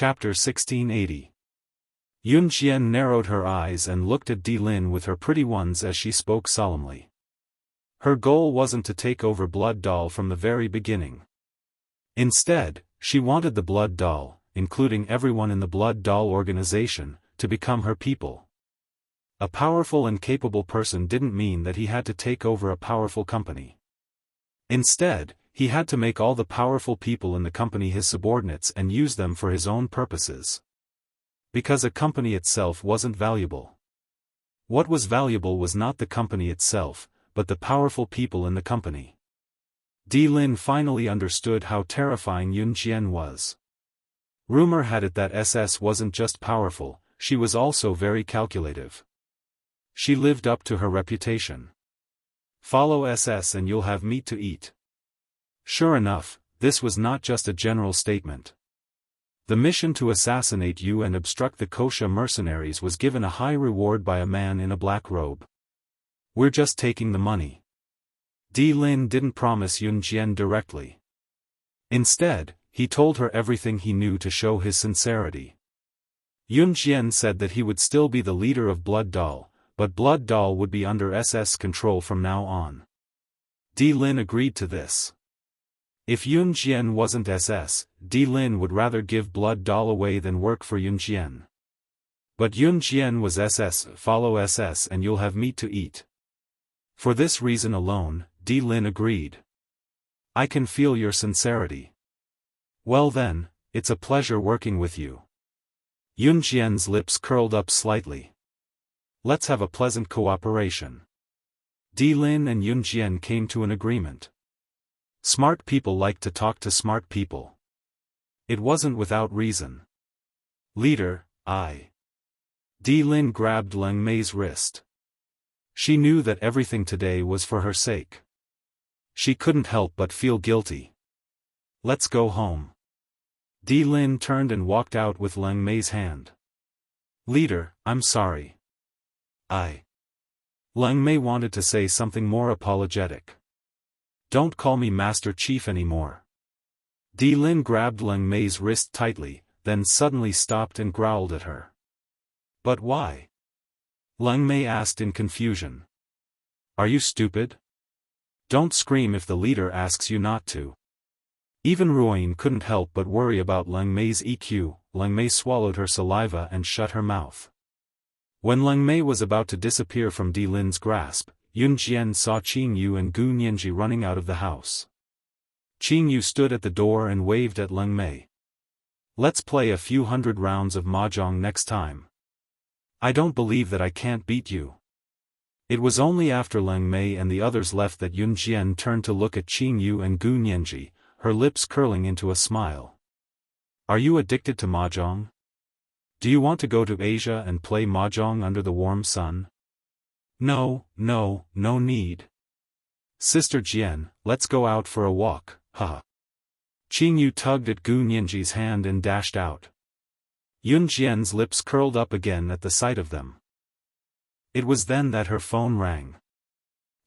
Chapter 1680. Yun Qian narrowed her eyes and looked at Di Lin with her pretty ones as she spoke solemnly. Her goal wasn't to take over Blood Doll from the very beginning. Instead, she wanted the Blood Doll, including everyone in the Blood Doll organization, to become her people. A powerful and capable person didn't mean that he had to take over a powerful company. Instead, he had to make all the powerful people in the company his subordinates and use them for his own purposes. Because a company itself wasn't valuable. What was valuable was not the company itself, but the powerful people in the company. Di Lin finally understood how terrifying Yun Qian was. Rumor had it that SS wasn't just powerful, she was also very calculative. She lived up to her reputation. Follow SS and you'll have meat to eat. Sure enough, this was not just a general statement. The mission to assassinate you and obstruct the Kosha mercenaries was given a high reward by a man in a black robe. We're just taking the money. Di Lin didn't promise Yun Qian directly. Instead, he told her everything he knew to show his sincerity. Yun Qian said that he would still be the leader of Blood Doll, but Blood Doll would be under SS control from now on. Di Lin agreed to this. If Yun Qian wasn't SS, Di Lin would rather give Blood Doll away than work for Yun Qian. But Yun Qian was SS, follow SS and you'll have meat to eat. For this reason alone, Di Lin agreed. I can feel your sincerity. Well then, it's a pleasure working with you. Yun Qian's lips curled up slightly. Let's have a pleasant cooperation. Di Lin and Yun Qian came to an agreement. Smart people like to talk to smart people. It wasn't without reason. Leader, Di Lin grabbed Leng Mei's wrist. She knew that everything today was for her sake. She couldn't help but feel guilty. Let's go home. Di Lin turned and walked out with Leng Mei's hand. Leader, I'm sorry. Leng Mei wanted to say something more apologetic. Don't call me Master Chief anymore. Di Lin grabbed Leng Mei's wrist tightly, then suddenly stopped and growled at her. But why? Leng Mei asked in confusion. Are you stupid? Don't scream if the leader asks you not to. Even Ruoyin couldn't help but worry about Leng Mei's EQ. Leng Mei swallowed her saliva and shut her mouth. When Leng Mei was about to disappear from Di Lin's grasp, Yun Qian saw Qing Yu and Gu Nianji running out of the house. Qing Yu stood at the door and waved at Leng Mei. Let's play a few hundred rounds of mahjong next time. I don't believe that I can't beat you. It was only after Leng Mei and the others left that Yun Qian turned to look at Qing Yu and Gu Nianji, her lips curling into a smile. Are you addicted to mahjong? Do you want to go to Asia and play mahjong under the warm sun? No need. Sister Jian, let's go out for a walk, haha. Qing Yu tugged at Gu Nianji's hand and dashed out. Yun Qian's lips curled up again at the sight of them. It was then that her phone rang.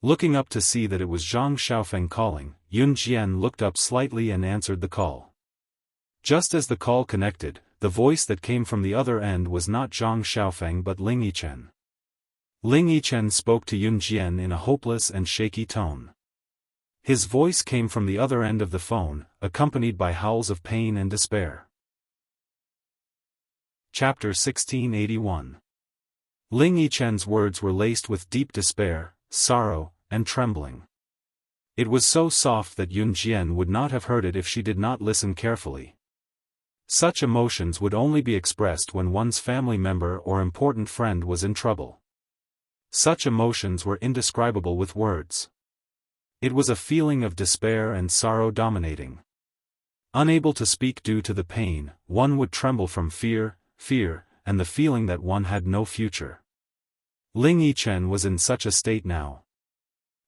Looking up to see that it was Zhang Xiaofan calling, Yun Qian looked up slightly and answered the call. Just as the call connected, the voice that came from the other end was not Zhang Xiaofan but Ling Yichen. Ling Yichen spoke to Yun Qian in a hopeless and shaky tone. His voice came from the other end of the phone, accompanied by howls of pain and despair. Chapter 1681. Ling Yichen's words were laced with deep despair, sorrow, and trembling. It was so soft that Yun Qian would not have heard it if she did not listen carefully. Such emotions would only be expressed when one's family member or important friend was in trouble. Such emotions were indescribable with words. It was a feeling of despair and sorrow dominating. Unable to speak due to the pain, one would tremble from fear, and the feeling that one had no future. Ling Yichen was in such a state now.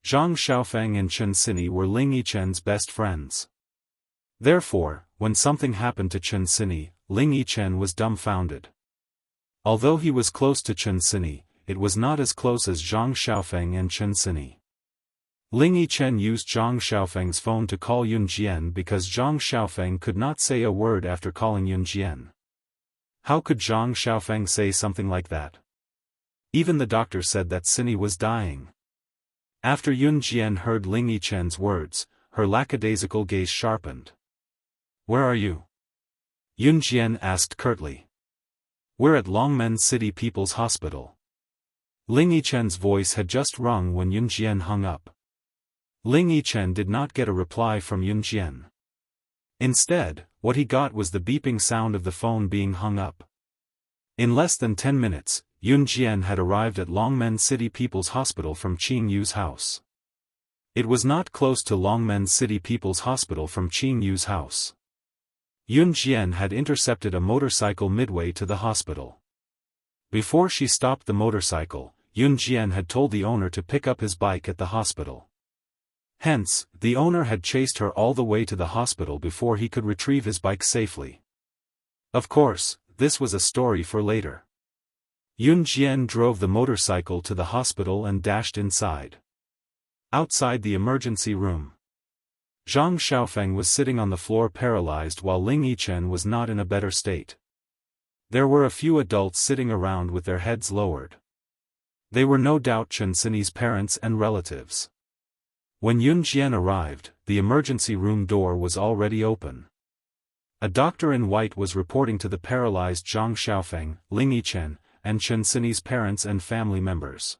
Zhang Xiaofang and Chen Sini were Ling Yichen's best friends. Therefore, when something happened to Chen Sini, Ling Yichen was dumbfounded. Although he was close to Chen Sini, it was not as close as Zhang Xiaofang and Chen Sini. Ling Yichen used Zhang Xiaofang's phone to call Yun Qian because Zhang Xiaofang could not say a word after calling Yun Qian. How could Zhang Xiaofan say something like that? Even the doctor said that Cindy was dying. After Yun Jian heard Ling Yichen's words, her lackadaisical gaze sharpened. "Where are you?" Yun Jian asked curtly. "We're at Longmen City People's Hospital." Ling Yichen's voice had just rung when Yun Jian hung up. Ling Yichen did not get a reply from Yun Jian. Instead, what he got was the beeping sound of the phone being hung up. In less than 10 minutes, Yun Jian had arrived at Longmen City People's Hospital from Qing Yu's house. It was not close to Longmen City People's Hospital from Qing Yu's house. Yun Jian had intercepted a motorcycle midway to the hospital. Before she stopped the motorcycle, Yun Jian had told the owner to pick up his bike at the hospital. Hence, the owner had chased her all the way to the hospital before he could retrieve his bike safely. Of course, this was a story for later. Yun Jian drove the motorcycle to the hospital and dashed inside. Outside the emergency room, Zhang Xiaofan was sitting on the floor paralyzed while Ling Yichen was not in a better state. There were a few adults sitting around with their heads lowered. They were no doubt Chen Sini's parents and relatives. When Yun Jian arrived, the emergency room door was already open. A doctor in white was reporting to the paralyzed Zhang Xiaofan, Ling Yichen, and Chen Sini's parents and family members.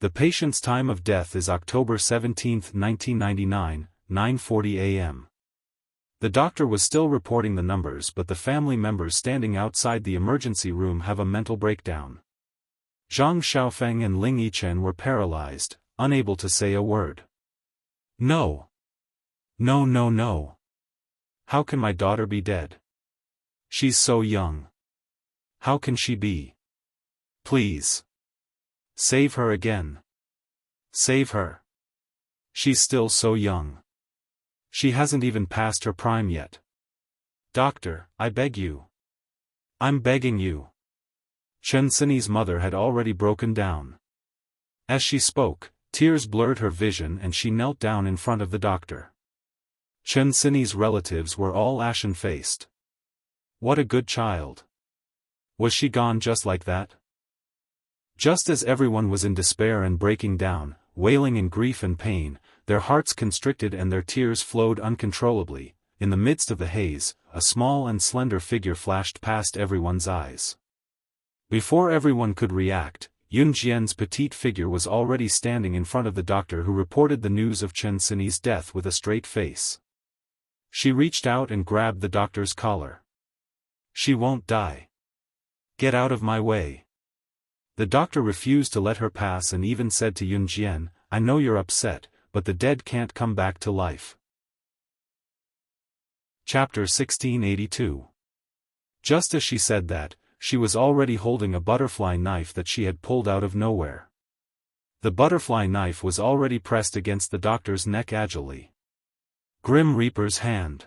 The patient's time of death is October 17, 1999, 9:40 a.m. The doctor was still reporting the numbers, but the family members standing outside the emergency room have a mental breakdown. Zhang Xiaofan and Ling Yichen were paralyzed, unable to say a word. No. No, no, no. How can my daughter be dead? She's so young. How can she be? Please. Save her again. Save her. She's still so young. She hasn't even passed her prime yet. Doctor, I beg you. I'm begging you. Chen Sini's mother had already broken down. As she spoke, tears blurred her vision and she knelt down in front of the doctor. Chen Sini's relatives were all ashen-faced. What a good child. Was she gone just like that? Just as everyone was in despair and breaking down, wailing in grief and pain, their hearts constricted and their tears flowed uncontrollably. In the midst of the haze, a small and slender figure flashed past everyone's eyes. Before everyone could react, Yun Jian's petite figure was already standing in front of the doctor who reported the news of Chen Sini's death with a straight face. She reached out and grabbed the doctor's collar. She won't die. Get out of my way. The doctor refused to let her pass and even said to Yun Jian, I know you're upset, but the dead can't come back to life. Chapter 1682. Just as she said that, she was already holding a butterfly knife that she had pulled out of nowhere. The butterfly knife was already pressed against the doctor's neck agilely. Grim Reaper's hand.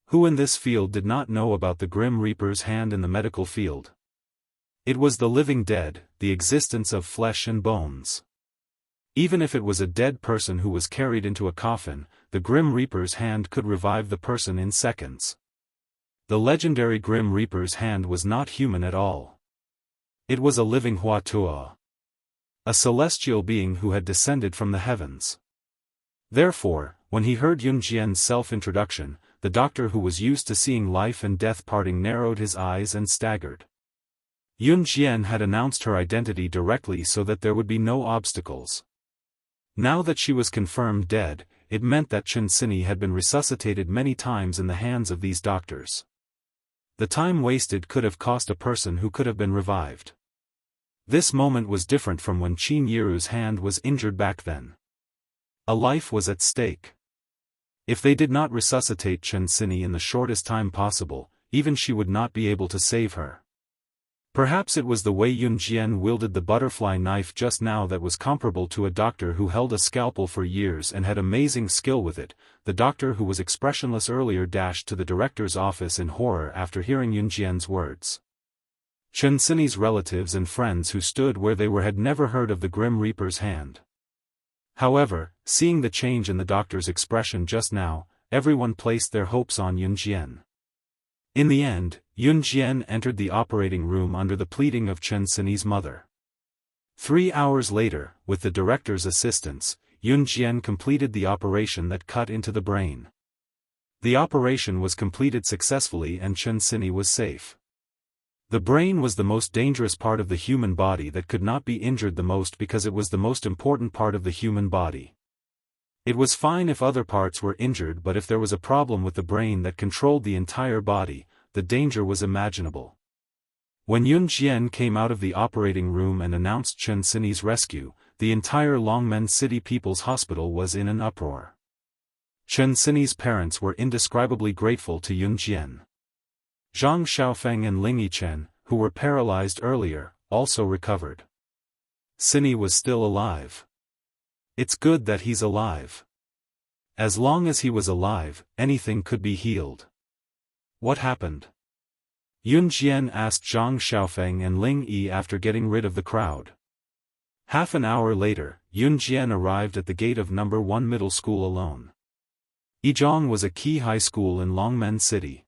Who in this field did not know about the Grim Reaper's hand in the medical field? It was the living dead, the existence of flesh and bones. Even if it was a dead person who was carried into a coffin, the Grim Reaper's hand could revive the person in seconds. The legendary Grim Reaper's hand was not human at all. It was a living Huatua. A celestial being who had descended from the heavens. Therefore, when he heard Yun Jian's self-introduction, the doctor who was used to seeing life and death parting narrowed his eyes and staggered. Yun Jian had announced her identity directly so that there would be no obstacles. Now that she was confirmed dead, it meant that Chen Sini had been resuscitated many times in the hands of these doctors. The time wasted could have cost a person who could have been revived. This moment was different from when Qin Yiru's hand was injured back then. A life was at stake. If they did not resuscitate Chen Sini in the shortest time possible, even she would not be able to save her. Perhaps it was the way Yun Jian wielded the butterfly knife just now that was comparable to a doctor who held a scalpel for years and had amazing skill with it. The doctor who was expressionless earlier dashed to the director's office in horror after hearing Yun Jian's words. Chen Sini's relatives and friends who stood where they were had never heard of the Grim Reaper's hand. However, seeing the change in the doctor's expression just now, everyone placed their hopes on Yun Jian. In the end, Yun Jian entered the operating room under the pleading of Chen Sini's mother. 3 hours later, with the director's assistance, Yun Jian completed the operation that cut into the brain. The operation was completed successfully and Chen Sini was safe. The brain was the most dangerous part of the human body that could not be injured the most because it was the most important part of the human body. It was fine if other parts were injured, but if there was a problem with the brain that controlled the entire body, the danger was imaginable. When Yun Jian came out of the operating room and announced Chen Sini's rescue, the entire Longmen City People's Hospital was in an uproar. Chen Sini's parents were indescribably grateful to Yun Jian. Zhang Xiaofan and Ling Yichen, who were paralyzed earlier, also recovered. Sini was still alive. It's good that he's alive. As long as he was alive, anything could be healed. What happened? Yun Jian asked Zhang Xiaofan and Ling Yi after getting rid of the crowd. Half an hour later, Yun Jian arrived at the gate of No. 1 middle school alone. Yizhong was a key high school in Longmen City.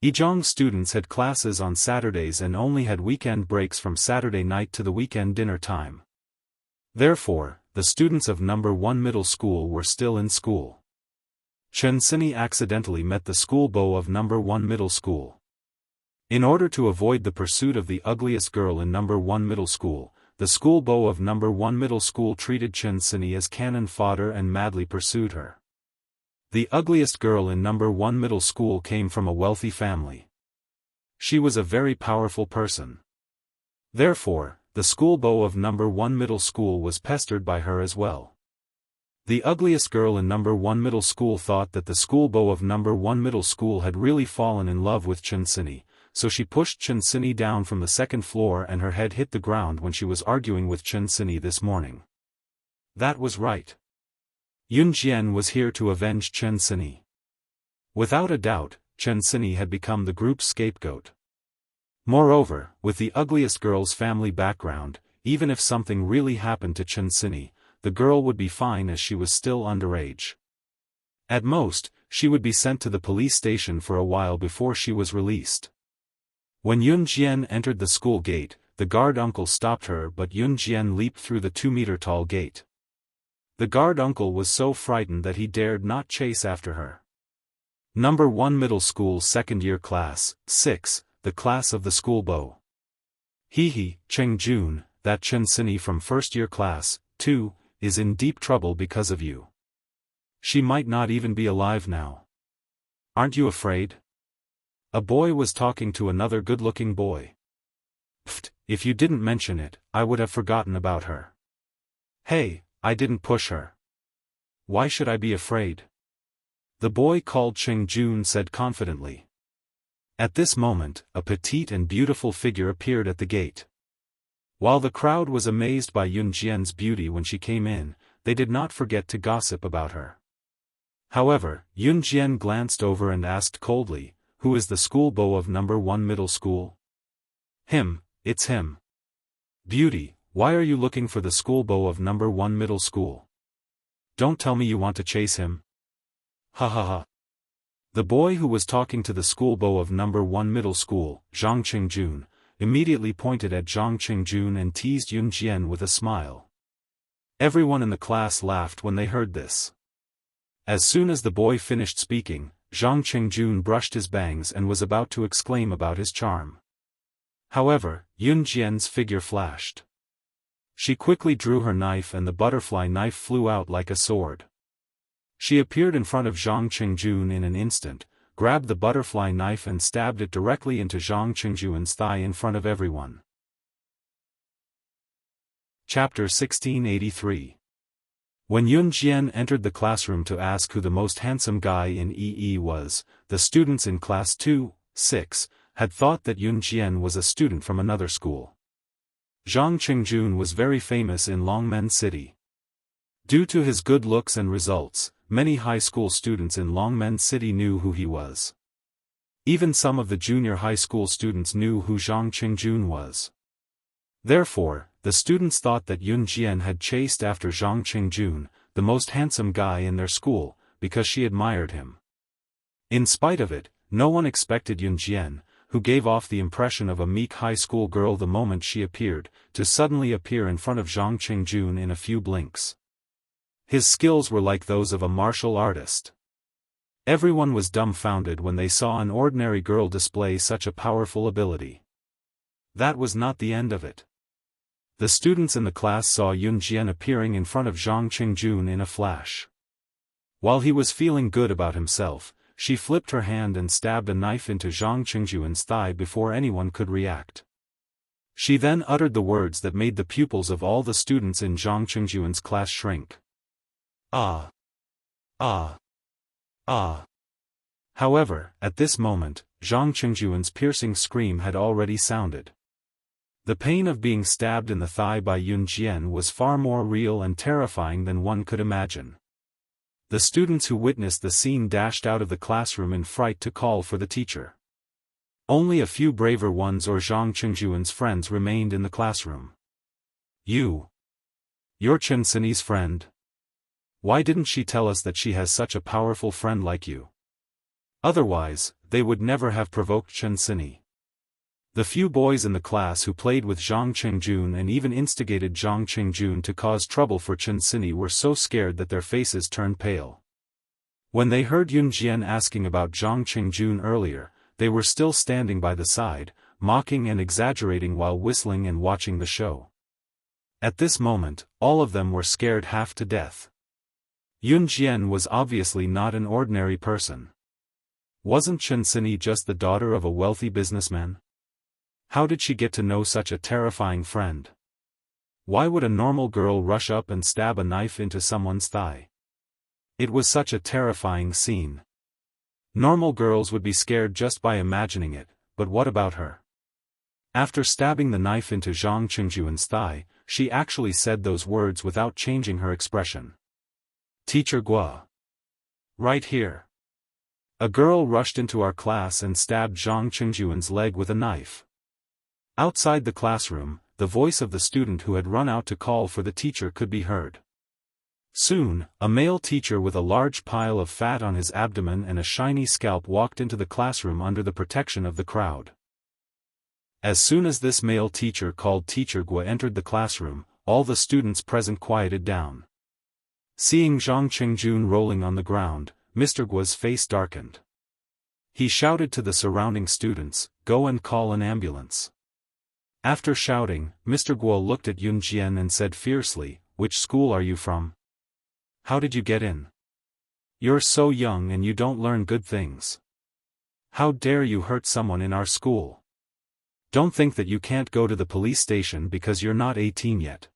Yizhong students had classes on Saturdays and only had weekend breaks from Saturday night to the weekend dinner time. Therefore, the students of No. 1 middle school were still in school. Chen Sini accidentally met the school beau of No. 1 middle school. In order to avoid the pursuit of the ugliest girl in No. 1 middle school, the school beau of No. 1 middle school treated Chen Sini as cannon fodder and madly pursued her. The ugliest girl in No. 1 middle school came from a wealthy family. She was a very powerful person. Therefore, the school beau of No. 1 middle school was pestered by her as well. The ugliest girl in No. 1 middle school thought that the school beau of No. 1 middle school had really fallen in love with Chen Sini, so she pushed Chen Sini down from the second floor and her head hit the ground when she was arguing with Chen Sini this morning. That was right. Yun Jian was here to avenge Chen Sini. Without a doubt, Chen Sini had become the group's scapegoat. Moreover, with the ugliest girl's family background, even if something really happened to Chen Sini, the girl would be fine as she was still underage. At most, she would be sent to the police station for a while before she was released. When Yun Jian entered the school gate, the guard uncle stopped her, but Yun Jian leaped through the 2-meter-tall gate. The guard uncle was so frightened that he dared not chase after her. No. 1 middle school second-year class, 6, the class of the school beau. He, Cheng Jun, that Chen Sini from first-year class, 2, is in deep trouble because of you. She might not even be alive now. Aren't you afraid? A boy was talking to another good-looking boy. Pfft, if you didn't mention it, I would have forgotten about her. Hey, I didn't push her. Why should I be afraid? The boy called Cheng Jun said confidently. At this moment, a petite and beautiful figure appeared at the gate. While the crowd was amazed by Yun Jian's beauty when she came in, they did not forget to gossip about her. However, Yun Jian glanced over and asked coldly, "Who is the school beau of No. 1 middle school?" "Him, it's him." "Beauty, why are you looking for the school beau of No. 1 middle school? Don't tell me you want to chase him." "Ha ha ha." The boy who was talking to the school beau of No. 1 middle school, Zhang Qingjun, immediately pointed at Zhang Qingjun and teased Yun Jian with a smile. Everyone in the class laughed when they heard this. As soon as the boy finished speaking, Zhang Qingjun brushed his bangs and was about to exclaim about his charm. However, Yun Jian's figure flashed. She quickly drew her knife and the butterfly knife flew out like a sword. She appeared in front of Zhang Qingjun in an instant, grabbed the butterfly knife and stabbed it directly into Zhang Qingjun's thigh in front of everyone. Chapter 1683. When Yun Jian entered the classroom to ask who the most handsome guy in EE was, the students in class 2, 6, had thought that Yun Jian was a student from another school. Zhang Qingjun was very famous in Longmen City. Due to his good looks and results, many high school students in Longmen City knew who he was. Even some of the junior high school students knew who Zhang Qingjun was. Therefore, the students thought that Yun Jian had chased after Zhang Qingjun, the most handsome guy in their school, because she admired him. In spite of it, No one expected Yunjian, who gave off the impression of a meek high school girl the moment she appeared, to suddenly appear in front of Zhang Qingjun in a few blinks. His skills were like those of a martial artist. Everyone was dumbfounded when they saw an ordinary girl display such a powerful ability. That was not the end of it. The students in the class saw Yunjian appearing in front of Zhang Qingjun in a flash. While he was feeling good about himself, she flipped her hand and stabbed a knife into Zhang Qingjun's thigh before anyone could react. She then uttered the words that made the pupils of all the students in Zhang Qingjun's class shrink. Ah! Ah! Ah! However, at this moment, Zhang Qingjun's piercing scream had already sounded. The pain of being stabbed in the thigh by Yunjian was far more real and terrifying than one could imagine. The students who witnessed the scene dashed out of the classroom in fright to call for the teacher. Only a few braver ones or Zhang Qingjun's friends remained in the classroom. You're Chen Sini's friend? Why didn't she tell us that she has such a powerful friend like you? Otherwise, they would never have provoked Chen Sini. The few boys in the class who played with Zhang Qingjun and even instigated Zhang Qingjun to cause trouble for Chen Sini were so scared that their faces turned pale. When they heard Yunjian asking about Zhang Qingjun earlier, they were still standing by the side, mocking and exaggerating while whistling and watching the show. At this moment, all of them were scared half to death. Yunjian was obviously not an ordinary person. Wasn't Chen Sini just the daughter of a wealthy businessman? How did she get to know such a terrifying friend? Why would a normal girl rush up and stab a knife into someone's thigh? It was such a terrifying scene. Normal girls would be scared just by imagining it, but what about her? After stabbing the knife into Zhang Qingjun's thigh, she actually said those words without changing her expression. Teacher Guo. Right here. A girl rushed into our class and stabbed Zhang Qingjun's leg with a knife. Outside the classroom, the voice of the student who had run out to call for the teacher could be heard. Soon, a male teacher with a large pile of fat on his abdomen and a shiny scalp walked into the classroom under the protection of the crowd. As soon as this male teacher called Teacher Guo entered the classroom, all the students present quieted down. Seeing Zhang Qingjun rolling on the ground, Mr. Guo's face darkened. He shouted to the surrounding students, "Go and call an ambulance." After shouting, Mr. Guo looked at Yunjian and said fiercely, "Which school are you from? How did you get in? You're so young and you don't learn good things. How dare you hurt someone in our school? Don't think that you can't go to the police station because you're not 18 yet.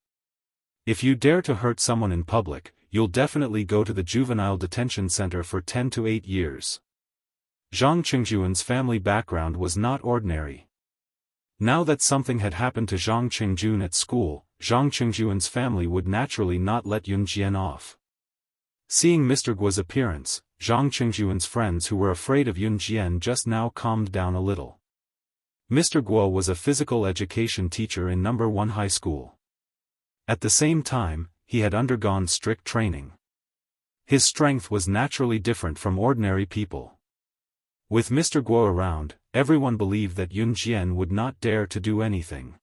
If you dare to hurt someone in public, you'll definitely go to the juvenile detention center for 10 to 8 years." Zhang Qingjun's family background was not ordinary. Now that something had happened to Zhang Qingjun at school, Zhang Qingjun's family would naturally not let Yunjian off. Seeing Mr. Guo's appearance, Zhang Qingjun's friends who were afraid of Yunjian just now calmed down a little. Mr. Guo was a physical education teacher in No. 1 high school. At the same time, he had undergone strict training. His strength was naturally different from ordinary people. With Mr. Guo around, everyone believed that Yunjian would not dare to do anything.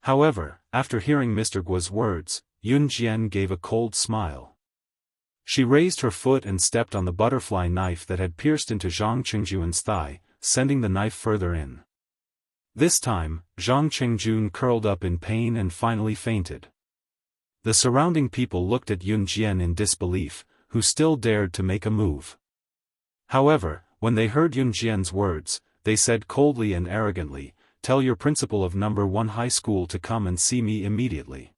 However, after hearing Mr. Guo's words, Yunjian gave a cold smile. She raised her foot and stepped on the butterfly knife that had pierced into Zhang Qingjun's thigh, sending the knife further in. This time, Zhang Qingjun curled up in pain and finally fainted. The surrounding people looked at Yunjian in disbelief, who still dared to make a move. However, when they heard Yunjian's words, they said coldly and arrogantly, "Tell your principal of No. 1 high school to come and see me immediately.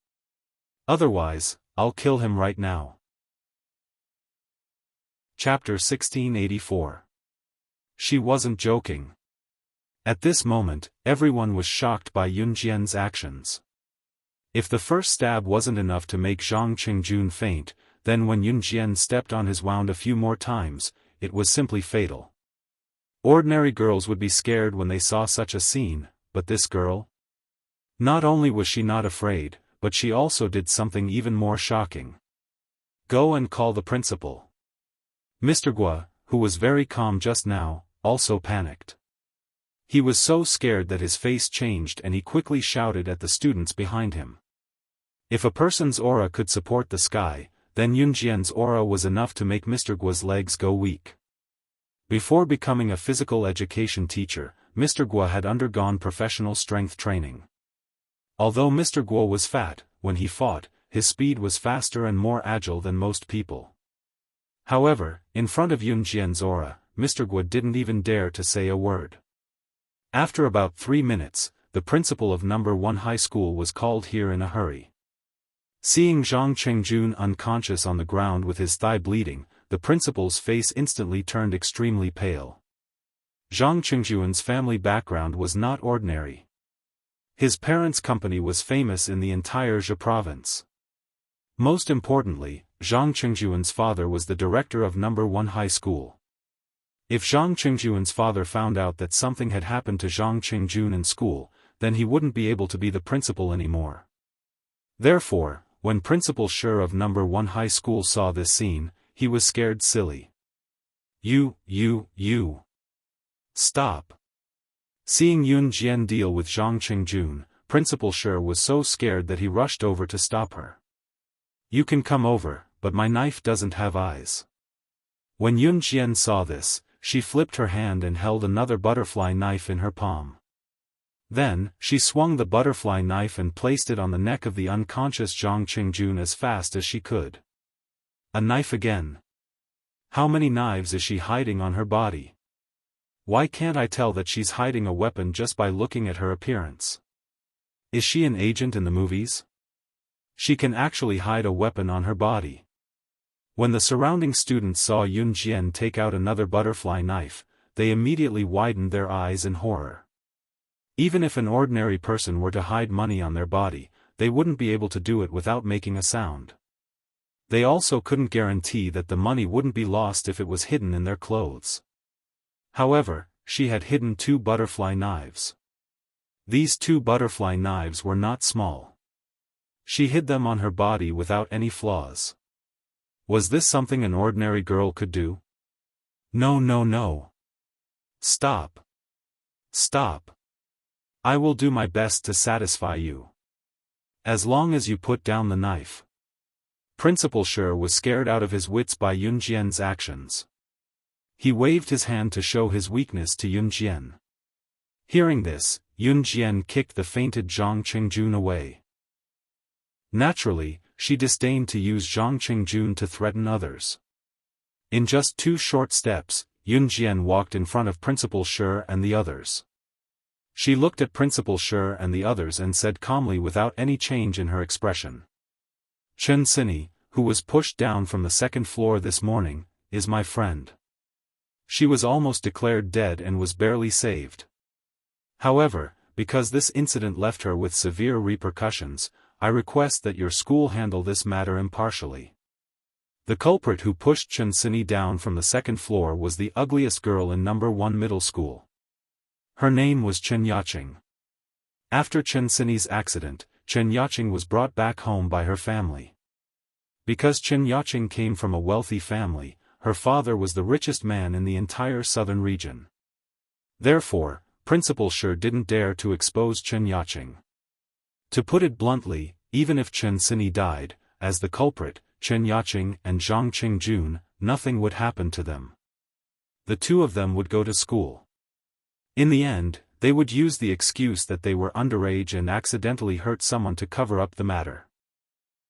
Otherwise, I'll kill him right now." Chapter 1684. She wasn't joking. At this moment, everyone was shocked by Yunjian's actions. If the first stab wasn't enough to make Zhang Qingjun faint, then when Yunjian stepped on his wound a few more times, it was simply fatal. Ordinary girls would be scared when they saw such a scene, but this girl? Not only was she not afraid, but she also did something even more shocking. "Go and call the principal." Mr. Guo, who was very calm just now, also panicked. He was so scared that his face changed and he quickly shouted at the students behind him. If a person's aura could support the sky, then Yunjian's aura was enough to make Mr. Guo's legs go weak. Before becoming a physical education teacher, Mr. Guo had undergone professional strength training. Although Mr. Guo was fat, when he fought, his speed was faster and more agile than most people. However, in front of Yunjian's aura, Mr. Guo didn't even dare to say a word. After about 3 minutes, the principal of No. 1 high school was called here in a hurry. Seeing Zhang Qingjun unconscious on the ground with his thigh bleeding, the principal's face instantly turned extremely pale. Zhang Qingjun's family background was not ordinary. His parents' company was famous in the entire Zhe province. Most importantly, Zhang Qingjun's father was the director of No. 1 high school. If Zhang Qingjun's father found out that something had happened to Zhang Qingjun in school, then he wouldn't be able to be the principal anymore. Therefore, when Principal Shi of No. 1 high school saw this scene, he was scared silly. You. Stop. Seeing Yun Jian deal with Zhang Qingjun, Principal Shi was so scared that he rushed over to stop her. You can come over, but my knife doesn't have eyes. When Yun Jian saw this, she flipped her hand and held another butterfly knife in her palm. Then, she swung the butterfly knife and placed it on the neck of the unconscious Zhang Qingjun as fast as she could. A knife again. How many knives is she hiding on her body? Why can't I tell that she's hiding a weapon just by looking at her appearance? Is she an agent in the movies? She can actually hide a weapon on her body. When the surrounding students saw Yun Jian take out another butterfly knife, they immediately widened their eyes in horror. Even if an ordinary person were to hide money on their body, they wouldn't be able to do it without making a sound. They also couldn't guarantee that the money wouldn't be lost if it was hidden in their clothes. However, she had hidden 2 butterfly knives. These 2 butterfly knives were not small. She hid them on her body without any flaws. Was this something an ordinary girl could do? No. Stop. I will do my best to satisfy you. As long as you put down the knife. Principal Shi was scared out of his wits by Yun Jian's actions. He waved his hand to show his weakness to Yun Jian. Hearing this, Yun Jian kicked the fainted Zhang Qingjun away. Naturally, she disdained to use Zhang Qingjun to threaten others. In just 2 short steps, Yun Jian walked in front of Principal Shi and the others. She looked at Principal Shi and the others and said calmly without any change in her expression. Chen Sini, who was pushed down from the 2nd floor this morning, is my friend. She was almost declared dead and was barely saved. However, because this incident left her with severe repercussions, I request that your school handle this matter impartially. The culprit who pushed Chen Sini down from the 2nd floor was the ugliest girl in No. 1 middle school. Her name was Chen Yaqing. After Chen Sini's accident, Chen Yaqing was brought back home by her family. Because Chen Yaqing came from a wealthy family, her father was the richest man in the entire southern region. Therefore, Principal Shi didn't dare to expose Chen Yaqing. To put it bluntly, even if Chen Sini died, as the culprit, Chen Yaqing and Zhang Qingjun, nothing would happen to them. The 2 of them would go to school. In the end, they would use the excuse that they were underage and accidentally hurt someone to cover up the matter.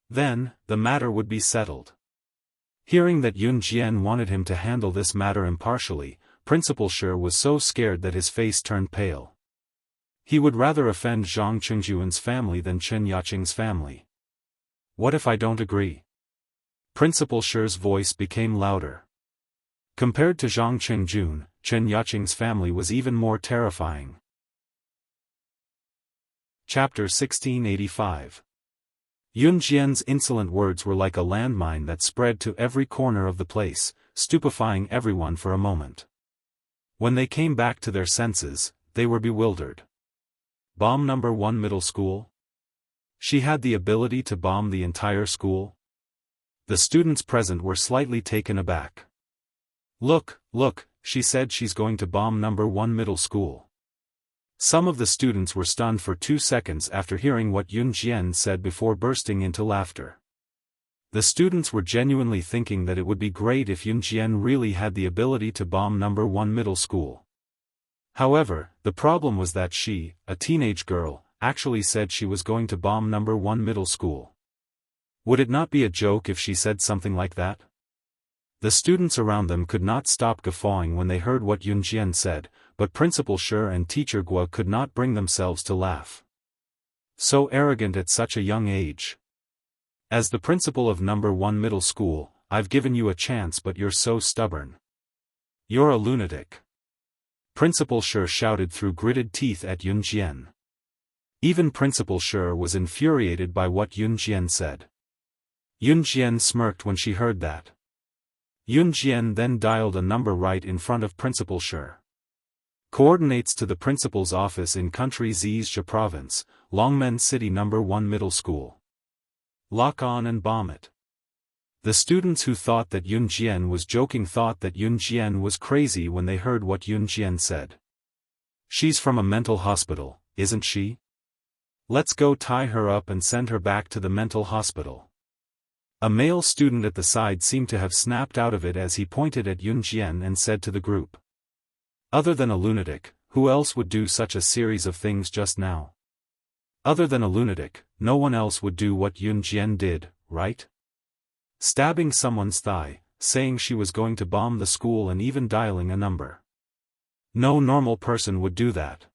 Then, the matter would be settled. Hearing that Yun Jian wanted him to handle this matter impartially, Principal Shi was so scared that his face turned pale. He would rather offend Zhang Qingjun's family than Chen Yaqing's family. What if I don't agree? Principal Shi's voice became louder. Compared to Zhang Qingjun, Chen Yaqing's family was even more terrifying. Chapter 1685. Yun Jian's insolent words were like a landmine that spread to every corner of the place, stupefying everyone for a moment. When they came back to their senses, they were bewildered. Bomb No. 1 middle school? She had the ability to bomb the entire school? The students present were slightly taken aback. Look, she said she's going to bomb number 1 middle school. Some of the students were stunned for 2 seconds after hearing what Yun Jian said before bursting into laughter. The students were genuinely thinking that it would be great if Yun Jian really had the ability to bomb number 1 middle school. However, the problem was that she, a teenage girl, actually said she was going to bomb number 1 middle school. Would it not be a joke if she said something like that? The students around them could not stop guffawing when they heard what Yun Jian said, but Principal Shi and Teacher Guo could not bring themselves to laugh. So arrogant at such a young age. As the principal of number 1 middle school, I've given you a chance but you're so stubborn. You're a lunatic. Principal Shi shouted through gritted teeth at Yun Jian. Even Principal Shi was infuriated by what Yun Jian said. Yun Jian smirked when she heard that. Yun Jian then dialed a number right in front of Principal Shi. Coordinates to the principal's office in Country Zhizhou Province, Longmen City number 1 middle school. Lock on and bomb it. The students who thought that Yun Jian was joking thought that Yun Jian was crazy when they heard what Yun Jian said. She's from a mental hospital, isn't she? Let's go tie her up and send her back to the mental hospital. A male student at the side seemed to have snapped out of it as he pointed at Yun Jian and said to the group. Other than a lunatic, who else would do such a series of things just now? Other than a lunatic, no one else would do what Yun Jian did, right? Stabbing someone's thigh, saying she was going to bomb the school and even dialing a number. No normal person would do that.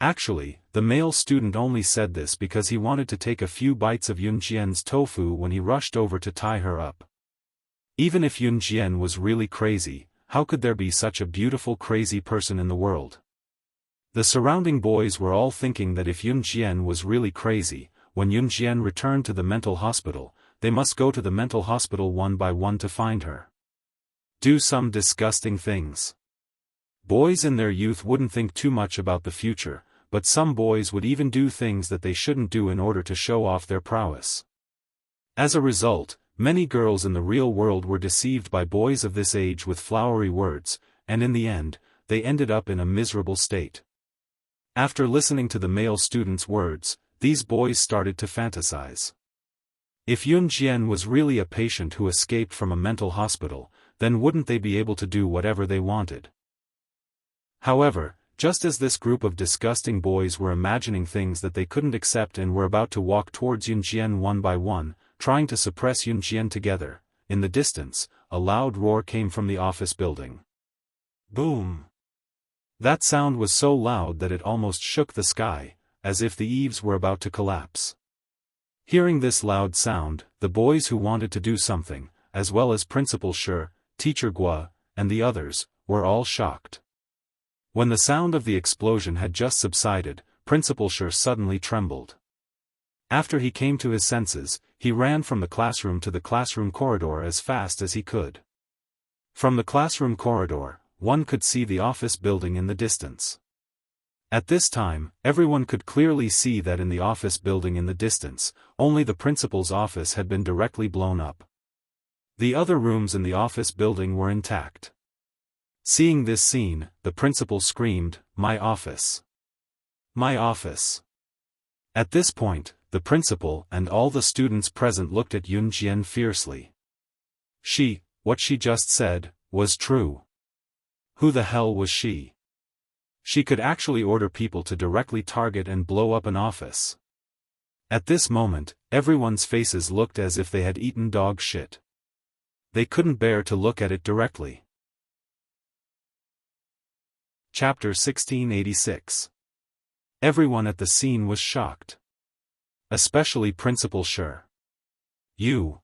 Actually, the male student only said this because he wanted to take a few bites of Yun Jian's tofu when he rushed over to tie her up. Even if Yun Jian was really crazy, how could there be such a beautiful crazy person in the world? The surrounding boys were all thinking that if Yun Jian was really crazy, when Yun Jian returned to the mental hospital, they must go to the mental hospital one by one to find her. Do some disgusting things. Boys in their youth wouldn't think too much about the future, but some boys would even do things that they shouldn't do in order to show off their prowess. As a result, many girls in the real world were deceived by boys of this age with flowery words, and in the end, they ended up in a miserable state. After listening to the male student's words, these boys started to fantasize. If Yun Jian was really a patient who escaped from a mental hospital, then wouldn't they be able to do whatever they wanted? However, just as this group of disgusting boys were imagining things that they couldn't accept and were about to walk towards Yun Jian one by one, trying to suppress Yun Jian together, in the distance, a loud roar came from the office building. Boom! That sound was so loud that it almost shook the sky, as if the eaves were about to collapse. Hearing this loud sound, the boys who wanted to do something, as well as Principal Shi, Teacher Guo, and the others, were all shocked. When the sound of the explosion had just subsided, Principal Shi suddenly trembled. After he came to his senses, he ran from the classroom to the classroom corridor as fast as he could. From the classroom corridor, one could see the office building in the distance. At this time, everyone could clearly see that in the office building in the distance, only the principal's office had been directly blown up. The other rooms in the office building were intact. Seeing this scene, the principal screamed, "My office! My office!" At this point, the principal and all the students present looked at Yun Jian fiercely. What she just said, was true. Who the hell was she? She could actually order people to directly target and blow up an office. At this moment, everyone's faces looked as if they had eaten dog shit. They couldn't bear to look at it directly. Chapter 1686. Everyone at the scene was shocked. Especially Principal Shi. You.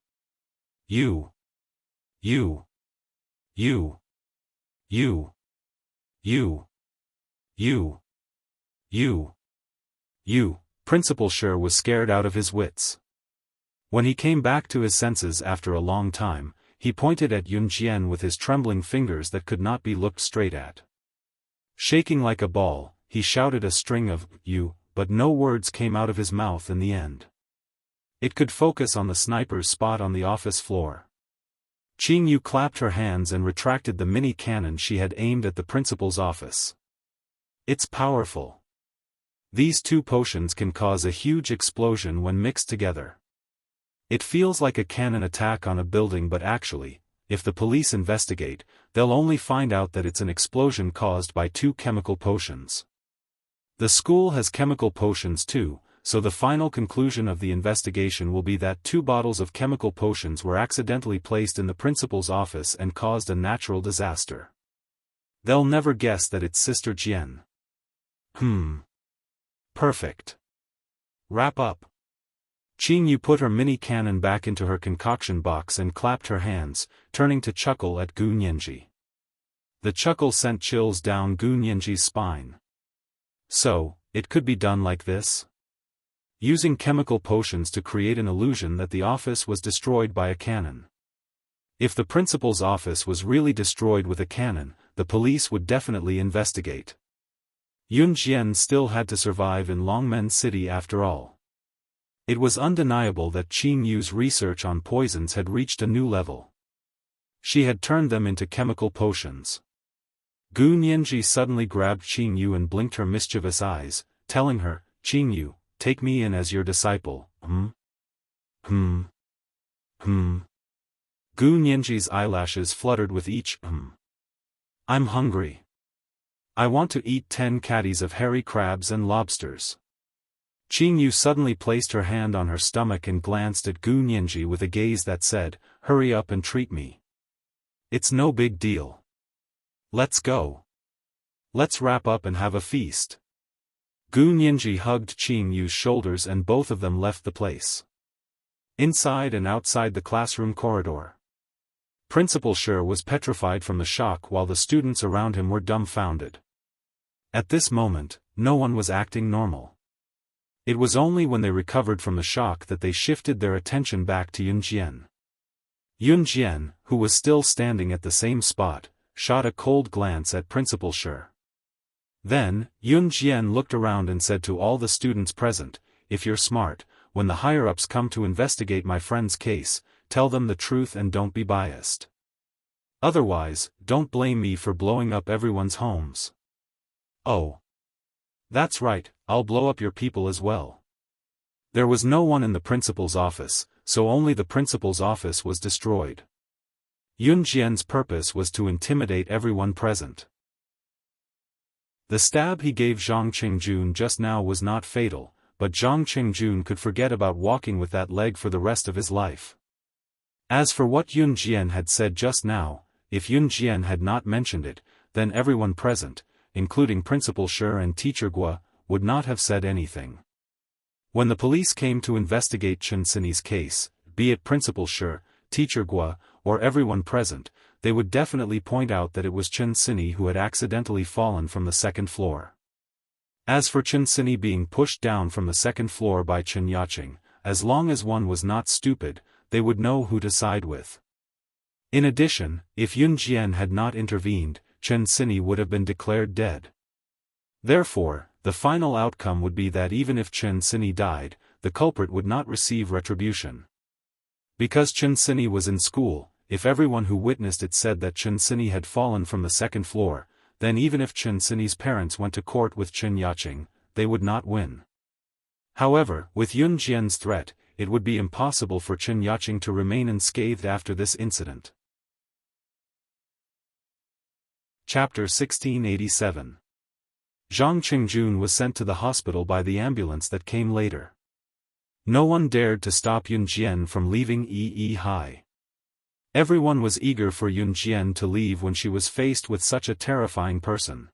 Principal Shi was scared out of his wits. When he came back to his senses after a long time, he pointed at Yun Jian with his trembling fingers that could not be looked straight at. Shaking like a ball, he shouted a string of "you," but no words came out of his mouth in the end. It could focus on the sniper's spot on the office floor. Qingyu clapped her hands and retracted the mini cannon she had aimed at the principal's office. It's powerful. These two potions can cause a huge explosion when mixed together. It feels like a cannon attack on a building, but actually, if the police investigate, they'll only find out that it's an explosion caused by two chemical potions. The school has chemical potions too, so the final conclusion of the investigation will be that 2 bottles of chemical potions were accidentally placed in the principal's office and caused a natural disaster. They'll never guess that it's Sister Jian. Perfect. Wrap up. Qingyu put her mini cannon back into her concoction box and clapped her hands, turning to chuckle at Gu Nianji. The chuckle sent chills down Gu Nianji's spine. So, it could be done like this? Using chemical potions to create an illusion that the office was destroyed by a cannon. If the principal's office was really destroyed with a cannon, the police would definitely investigate. Yun Jian still had to survive in Longmen City after all. It was undeniable that Qingyu's research on poisons had reached a new level. She had turned them into chemical potions. Gu Nianji suddenly grabbed Qingyu and blinked her mischievous eyes, telling her, "Qingyu, take me in as your disciple." Gu Nianji's eyelashes fluttered with each "I'm hungry. I want to eat 10 caddies of hairy crabs and lobsters." Qingyu suddenly placed her hand on her stomach and glanced at Gu Nianji with a gaze that said, "Hurry up and treat me. It's no big deal. Let's go. Let's wrap up and have a feast." Gu Nianji hugged Qingyu's shoulders and both of them left the place. Inside and outside the classroom corridor, Principal Shi was petrified from the shock while the students around him were dumbfounded. At this moment, no one was acting normal. It was only when they recovered from the shock that they shifted their attention back to Yun Jian. Yun Jian, who was still standing at the same spot, shot a cold glance at Principal Shi. Then, Yun Jian looked around and said to all the students present, "If you're smart, when the higher-ups come to investigate my friend's case, tell them the truth and don't be biased. Otherwise, don't blame me for blowing up everyone's homes." "Oh. That's right, I'll blow up your people as well." There was no one in the principal's office, so only the principal's office was destroyed. Yun Jian's purpose was to intimidate everyone present. The stab he gave Zhang Qingjun just now was not fatal, but Zhang Qingjun could forget about walking with that leg for the rest of his life. As for what Yun Jian had said just now, if Yun Jian had not mentioned it, then everyone present, including Principal Shi and Teacher Guo, would not have said anything. When the police came to investigate Chen Sini's case, be it Principal Shi, Teacher Guo, or everyone present, they would definitely point out that it was Chen Sini who had accidentally fallen from the 2nd floor. As for Chen Sini being pushed down from the 2nd floor by Chen Yaqing, as long as one was not stupid, they would know who to side with. In addition, if Yun Jian had not intervened, Chen Sini would have been declared dead. Therefore, the final outcome would be that even if Chen Sini died, the culprit would not receive retribution. Because Chen Sini was in school, if everyone who witnessed it said that Chen Sini had fallen from the 2nd floor, then even if Chen Sini's parents went to court with Chen Yaqing, they would not win. However, with Yun Jian's threat, it would be impossible for Chen Yaqing to remain unscathed after this incident. Chapter 1687. Zhang Qingjun was sent to the hospital by the ambulance that came later. No one dared to stop Yun Jian from leaving Yi Hai. Everyone was eager for Yun Jian to leave when she was faced with such a terrifying person.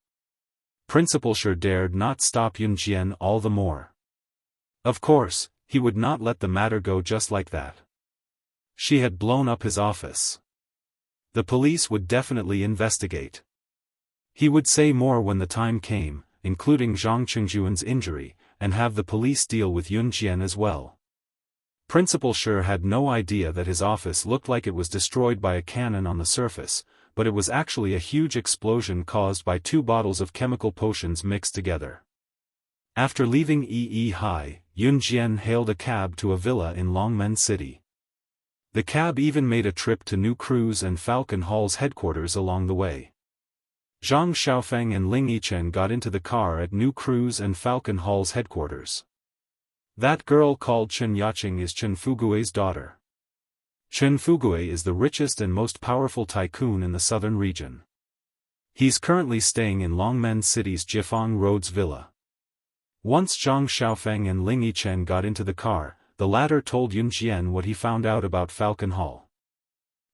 Principal Shi dared not stop Yun Jian all the more. Of course, he would not let the matter go just like that. She had blown up his office. The police would definitely investigate. He would say more when the time came, including Zhang Qingjun's injury, and have the police deal with Yun Jian as well. Principal Shi had no idea that his office looked like it was destroyed by a cannon on the surface, but it was actually a huge explosion caused by 2 bottles of chemical potions mixed together. After leaving Yi Hai, Yun Jian hailed a cab to a villa in Longmen City. The cab even made a trip to New Cruise and Falcon Hall's headquarters along the way. Zhang Xiaofan and Ling Yichen got into the car at New Cruise and Falcon Hall's headquarters. That girl called Chen Yaqing is Chen Fugui's daughter. Chen Fugui is the richest and most powerful tycoon in the southern region. He's currently staying in Longmen City's Jifang Road's villa. Once Zhang Xiaofan and Ling Yichen got into the car, the latter told Yun Jian what he found out about Falcon Hall.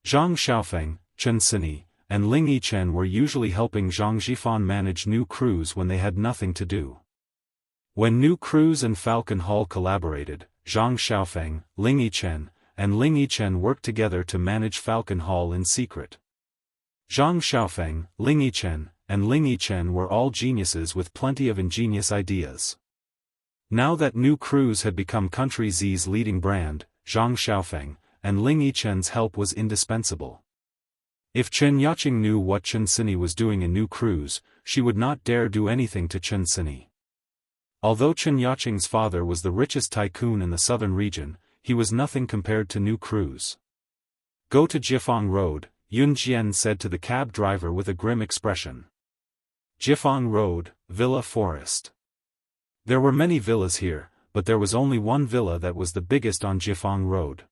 Zhang Xiaofan, Chen Sini, and Ling Yichen were usually helping Zhang Jifan manage New Cruise when they had nothing to do. When New Cruise and Falcon Hall collaborated, Zhang Xiaofan, Ling Yichen, and Ling Yichen worked together to manage Falcon Hall in secret. Zhang Xiaofan, Ling Yichen, and Ling Yichen were all geniuses with plenty of ingenious ideas. Now that New Cruise had become Country Z's leading brand, Zhang Xiaofan and Ling Yichen's help was indispensable. If Chen Yaqing knew what Chen Sini was doing in New Cruise, she would not dare do anything to Chen Sini. Although Chen Yaqing's father was the richest tycoon in the southern region, he was nothing compared to New Cruise. Go to Jifang Road, Yun Jian said to the cab driver with a grim expression. Jifang Road, Villa Forest. There were many villas here, but there was only one villa that was the biggest on Jifang Road.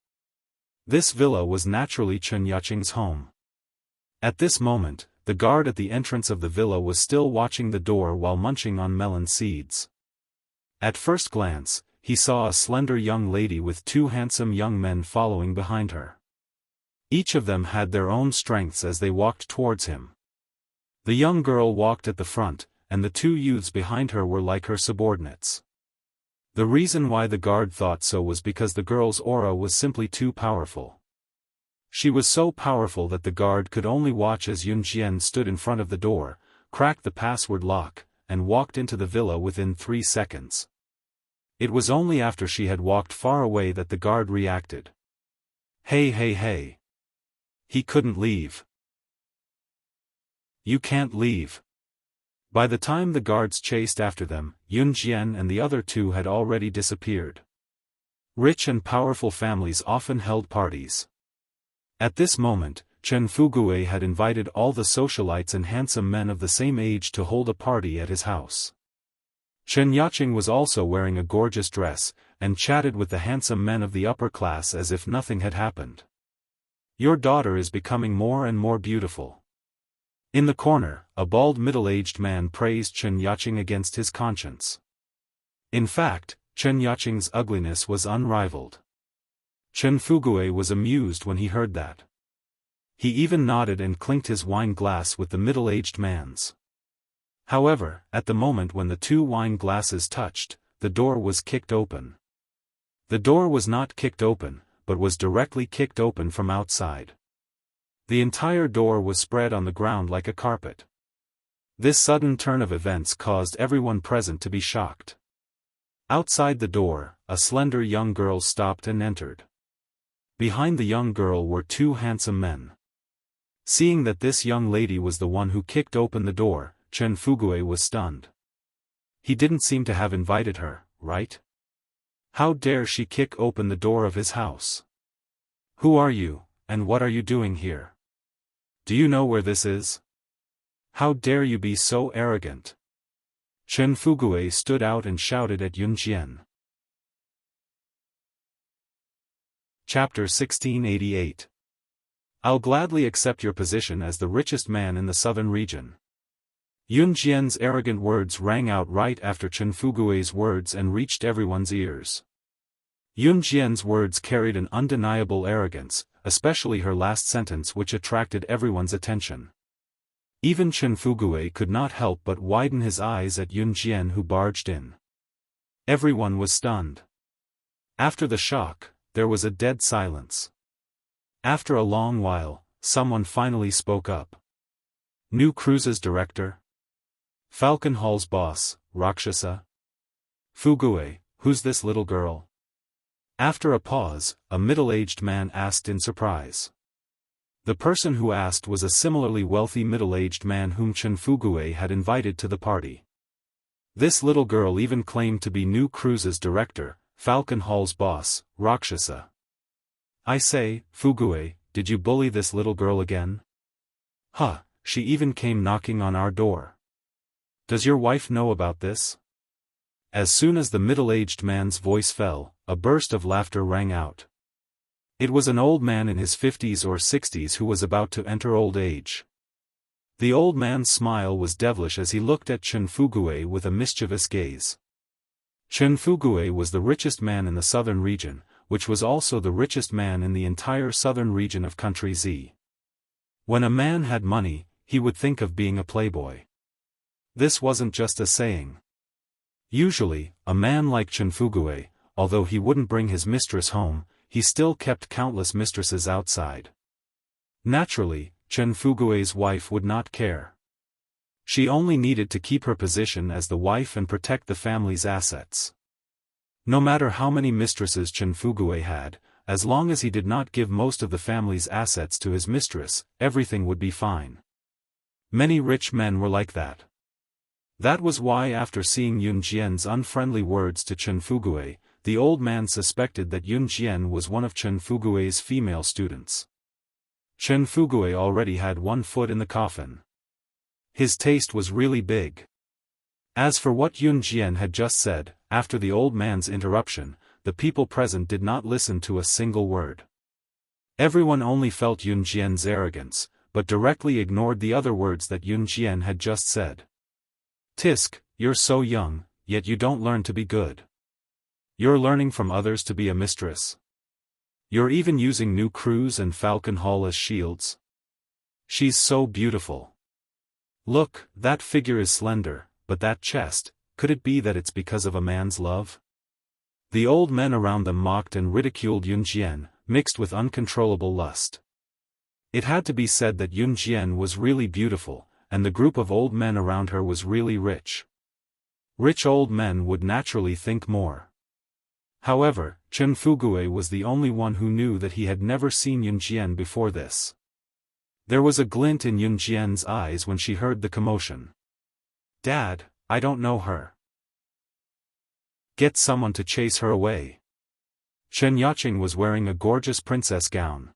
This villa was naturally Chen Yaqing's home. At this moment, the guard at the entrance of the villa was still watching the door while munching on melon seeds. At first glance, he saw a slender young lady with two handsome young men following behind her. Each of them had their own strengths as they walked towards him. The young girl walked at the front, and the two youths behind her were like her subordinates. The reason why the guard thought so was because the girl's aura was simply too powerful. She was so powerful that the guard could only watch as Yun Jian stood in front of the door, cracked the password lock, and walked into the villa within 3 seconds. It was only after she had walked far away that the guard reacted. Hey hey hey! He couldn't leave. You can't leave. By the time the guards chased after them, Yun Jian and the other two had already disappeared. Rich and powerful families often held parties. At this moment, Chen Fugui had invited all the socialites and handsome men of the same age to hold a party at his house. Chen Yaqing was also wearing a gorgeous dress, and chatted with the handsome men of the upper class as if nothing had happened. Your daughter is becoming more and more beautiful. In the corner, a bald middle-aged man praised Chen Yaqing against his conscience. In fact, Chen Yaqing's ugliness was unrivaled. Chen Fugui was amused when he heard that. He even nodded and clinked his wine glass with the middle-aged man's. However, at the moment when the two wine glasses touched, the door was kicked open. The door was not kicked open, but was directly kicked open from outside. The entire door was spread on the ground like a carpet. This sudden turn of events caused everyone present to be shocked. Outside the door, a slender young girl stopped and entered. Behind the young girl were two handsome men. Seeing that this young lady was the one who kicked open the door, Chen Fugui was stunned. He didn't seem to have invited her, right? How dare she kick open the door of his house? Who are you, and what are you doing here? Do you know where this is? How dare you be so arrogant? Chen Fugui stood out and shouted at Yun Jian. Chapter 1688. I'll gladly accept your position as the richest man in the southern region. Yun Jian's arrogant words rang out right after Chen Fugui's words and reached everyone's ears. Yun Jian's words carried an undeniable arrogance, especially her last sentence which attracted everyone's attention. Even Chen Fugui could not help but widen his eyes at Yun Jian who barged in. Everyone was stunned. After the shock, there was a dead silence. After a long while, someone finally spoke up. New Cruise's director? Falcon Hall's boss, Rakshasa? Fugui, who's this little girl? After a pause, a middle-aged man asked in surprise. The person who asked was a similarly wealthy middle-aged man whom Chen Fugui had invited to the party. This little girl even claimed to be New Cruise's director, Falcon Hall's boss, Rakshasa. I say, Fugue, did you bully this little girl again? Huh, she even came knocking on our door. Does your wife know about this? As soon as the middle-aged man's voice fell, a burst of laughter rang out. It was an old man in his 50s or 60s who was about to enter old age. The old man's smile was devilish as he looked at Chen Fugue with a mischievous gaze. Chen Fugue was the richest man in the southern region, which was also the richest man in the entire southern region of Country Z. When a man had money, he would think of being a playboy. This wasn't just a saying. Usually, a man like Chen Fugue, although he wouldn't bring his mistress home, he still kept countless mistresses outside. Naturally, Chen Fugue's wife would not care. She only needed to keep her position as the wife and protect the family's assets. No matter how many mistresses Chen Fugue had, as long as he did not give most of the family's assets to his mistress, everything would be fine. Many rich men were like that. That was why after seeing Yun Jian's unfriendly words to Chen Fugue, the old man suspected that Yun Jian was one of Chen Fugue's female students. Chen Fugue already had one foot in the coffin. His taste was really big. As for what Yun Jian had just said, after the old man's interruption, the people present did not listen to a single word. Everyone only felt Yun Jian's arrogance, but directly ignored the other words that Yun Jian had just said. Tisk, you're so young, yet you don't learn to be good. You're learning from others to be a mistress. You're even using new Cruise and Falcon Hall as shields. She's so beautiful. Look, that figure is slender, but that chest, could it be that it's because of a man's love? The old men around them mocked and ridiculed Yun Jian, mixed with uncontrollable lust. It had to be said that Yun Jian was really beautiful, and the group of old men around her was really rich. Rich old men would naturally think more. However, Chen Fugue was the only one who knew that he had never seen Yun Jian before this. There was a glint in Yun Jian's eyes when she heard the commotion. Dad, I don't know her. Get someone to chase her away. Chen Yaqing was wearing a gorgeous princess gown.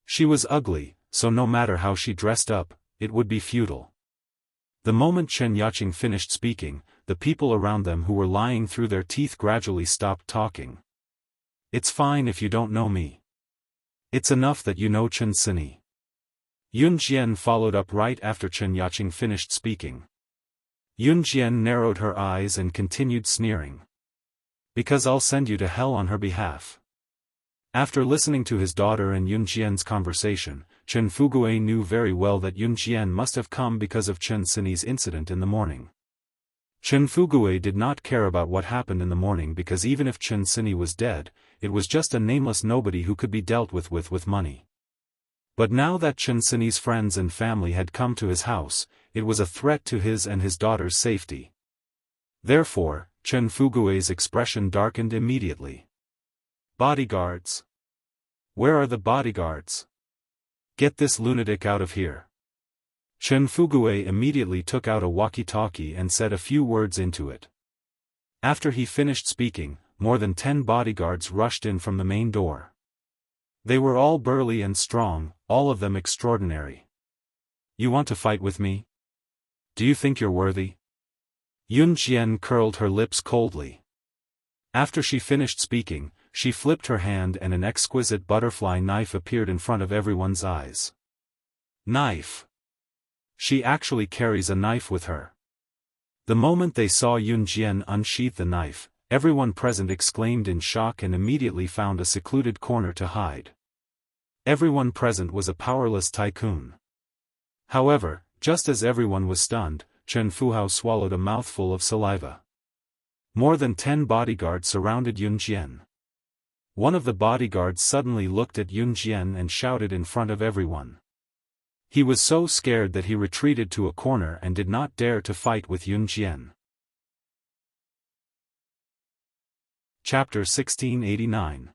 She was ugly, so no matter how she dressed up, it would be futile. The moment Chen Yaqing finished speaking, the people around them who were lying through their teeth gradually stopped talking. It's fine if you don't know me. It's enough that you know Chen Sini. Yun Jian followed up right after Chen Yaqing finished speaking. Yun Jian narrowed her eyes and continued sneering. Because I'll send you to hell on her behalf. After listening to his daughter and Yun Jian's conversation, Chen Fugue knew very well that Yun Jian must have come because of Chen Sini's incident in the morning. Chen Fugue did not care about what happened in the morning because even if Chen Sini was dead, it was just a nameless nobody who could be dealt with money. But now that Chen Sini's friends and family had come to his house, it was a threat to his and his daughter's safety. Therefore, Chen Fugue's expression darkened immediately. Bodyguards. Where are the bodyguards? Get this lunatic out of here. Chen Fugue immediately took out a walkie-talkie and said a few words into it. After he finished speaking, more than 10 bodyguards rushed in from the main door. They were all burly and strong, all of them extraordinary. You want to fight with me? Do you think you're worthy? Yun Jian curled her lips coldly. After she finished speaking, she flipped her hand and an exquisite butterfly knife appeared in front of everyone's eyes. Knife! She actually carries a knife with her. The moment they saw Yun Jian unsheath the knife, everyone present exclaimed in shock and immediately found a secluded corner to hide. Everyone present was a powerless tycoon. However, just as everyone was stunned, Chen Fuhao swallowed a mouthful of saliva. More than 10 bodyguards surrounded Yun Jian. One of the bodyguards suddenly looked at Yun Jian and shouted in front of everyone. He was so scared that he retreated to a corner and did not dare to fight with Yun Jian. Chapter 1689.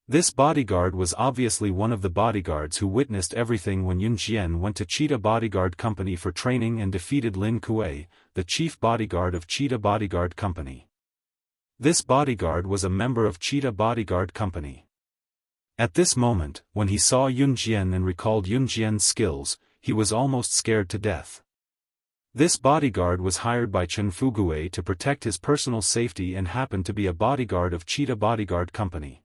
This bodyguard was obviously one of the bodyguards who witnessed everything when Yun Jian went to Cheetah Bodyguard Company for training and defeated Lin Kuei, the chief bodyguard of Cheetah Bodyguard Company. This bodyguard was a member of Cheetah Bodyguard Company. At this moment, when he saw Yun Jian and recalled Yun Jian's skills, he was almost scared to death. This bodyguard was hired by Chen Fugui to protect his personal safety and happened to be a bodyguard of Cheetah Bodyguard Company.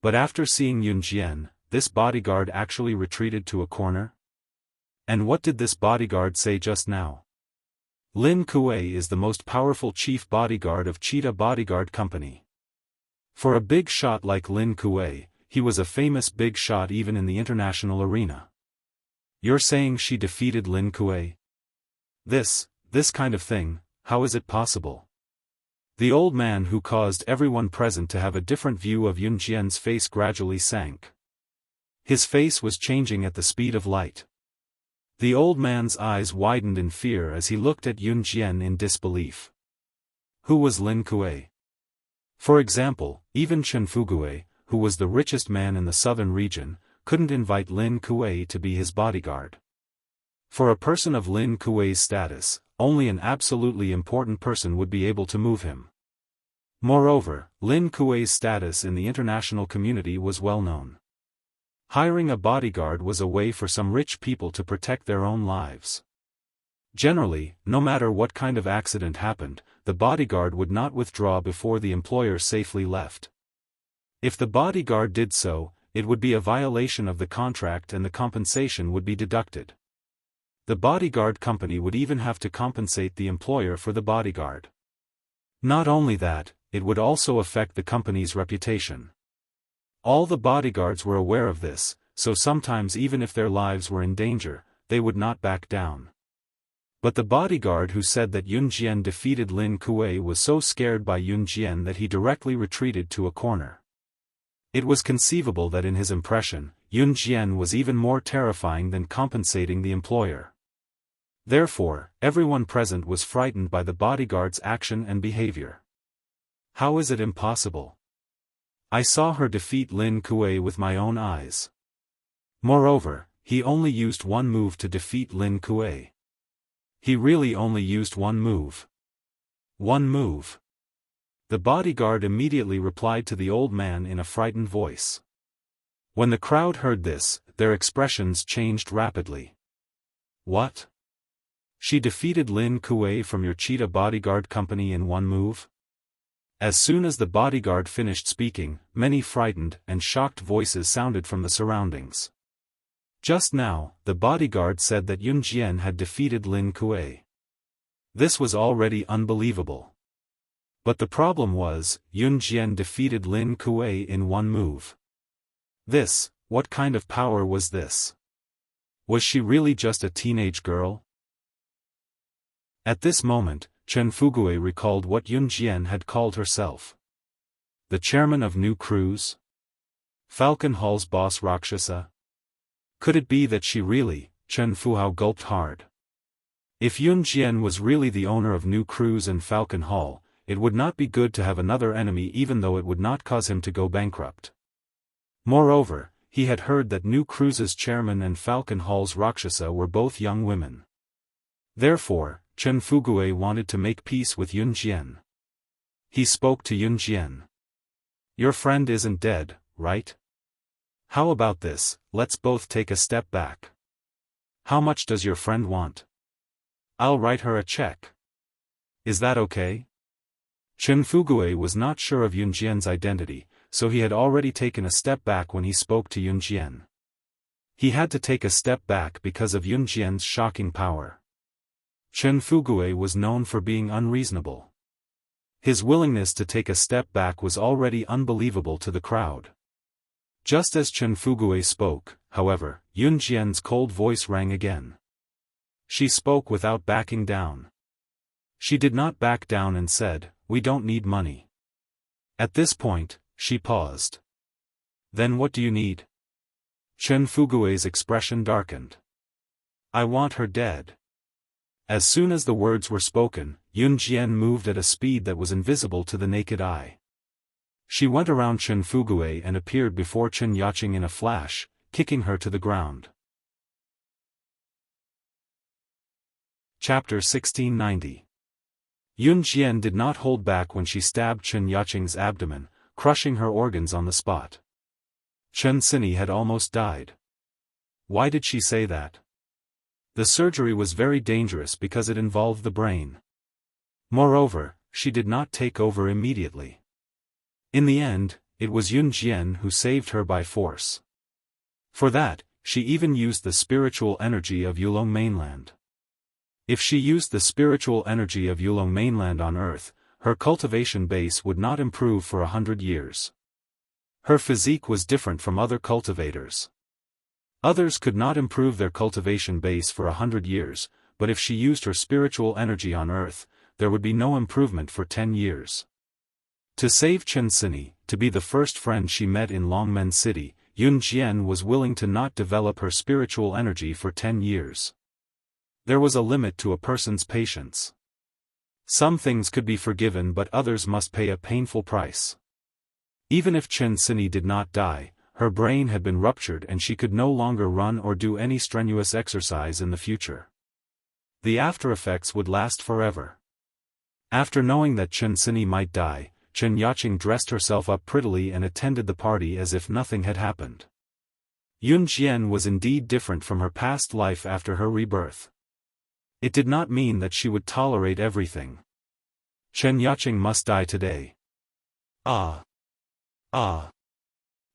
But after seeing Yun Jian, this bodyguard actually retreated to a corner? And what did this bodyguard say just now? Lin Kuei is the most powerful chief bodyguard of Cheetah Bodyguard Company. For a big shot like Lin Kuei, he was a famous big shot even in the international arena. You're saying she defeated Lin Kuei? This kind of thing, how is it possible? The old man who caused everyone present to have a different view of Yun Jian's face gradually sank. His face was changing at the speed of light. The old man's eyes widened in fear as he looked at Yun Jian in disbelief. Who was Lin Kuei? For example, even Chen Fugui, who was the richest man in the southern region, couldn't invite Lin Kuei to be his bodyguard. For a person of Lin Kuei's status, only an absolutely important person would be able to move him. Moreover, Lin Kuei's status in the international community was well known. Hiring a bodyguard was a way for some rich people to protect their own lives. Generally, no matter what kind of accident happened, the bodyguard would not withdraw before the employer safely left. If the bodyguard did so, it would be a violation of the contract and the compensation would be deducted. The bodyguard company would even have to compensate the employer for the bodyguard. Not only that, it would also affect the company's reputation. All the bodyguards were aware of this, so sometimes even if their lives were in danger, they would not back down. But the bodyguard who said that Yun Jian defeated Lin Kuei was so scared by Yun Jian that he directly retreated to a corner. It was conceivable that in his impression, Yun Jian was even more terrifying than compensating the employer. Therefore, everyone present was frightened by the bodyguard's action and behavior. How is it impossible? I saw her defeat Lin Kuei with my own eyes. Moreover, he only used one move to defeat Lin Kuei. He really only used one move. One move. The bodyguard immediately replied to the old man in a frightened voice. When the crowd heard this, their expressions changed rapidly. What? She defeated Lin Kuei from your Cheetah Bodyguard Company in one move? As soon as the bodyguard finished speaking, many frightened and shocked voices sounded from the surroundings. Just now, the bodyguard said that Yun Jian had defeated Lin Kuei. This was already unbelievable. But the problem was, Yun Jian defeated Lin Kuei in one move. What kind of power was this? Was she really just a teenage girl? At this moment, Chen Fugui recalled what Yun Jian had called herself. The chairman of New Cruise? Falcon Hall's boss Rakshasa? Could it be that she really? Chen Fuhao gulped hard. If Yun Jian was really the owner of New Cruise and Falcon Hall, it would not be good to have another enemy even though it would not cause him to go bankrupt. Moreover, he had heard that New Cruise's chairman and Falcon Hall's Rakshasa were both young women. Therefore, Chen Fugui wanted to make peace with Yun Jian. He spoke to Yun Jian. Your friend isn't dead, right? How about this, let's both take a step back. How much does your friend want? I'll write her a check. Is that okay? Chen Fugui was not sure of Yun Jian's identity, so he had already taken a step back when he spoke to Yun Jian. He had to take a step back because of Yun Jian's shocking power. Chen Fugui was known for being unreasonable. His willingness to take a step back was already unbelievable to the crowd. Just as Chen Fugui spoke, however, Yun Jian's cold voice rang again. She spoke without backing down. She did not back down and said, "We don't need money." At this point, she paused. Then what do you need? Chen Fugui's expression darkened. I want her dead. As soon as the words were spoken, Yun Jian moved at a speed that was invisible to the naked eye. She went around Chen Fugui and appeared before Chen Yaqing in a flash, kicking her to the ground. Chapter 1690. Yun Jian did not hold back when she stabbed Chen Yaqing's abdomen, crushing her organs on the spot. Chen Sini had almost died. Why did she say that? The surgery was very dangerous because it involved the brain. Moreover, she did not take over immediately. In the end, it was Yun Jian who saved her by force. For that, she even used the spiritual energy of Yulong mainland. If she used the spiritual energy of Yulong mainland on Earth, her cultivation base would not improve for 100 years. Her physique was different from other cultivators. Others could not improve their cultivation base for 100 years, but if she used her spiritual energy on Earth, there would be no improvement for 10 years. To save Chen Sini, to be the first friend she met in Longmen City, Yun Jian was willing to not develop her spiritual energy for 10 years. There was a limit to a person's patience. Some things could be forgiven but others must pay a painful price. Even if Chen Sini did not die, her brain had been ruptured and she could no longer run or do any strenuous exercise in the future. The after effects would last forever. After knowing that Chen Sini might die, Chen Yaqing dressed herself up prettily and attended the party as if nothing had happened. Yun Jian was indeed different from her past life after her rebirth. It did not mean that she would tolerate everything. Chen Yaqing must die today. Ah! Ah!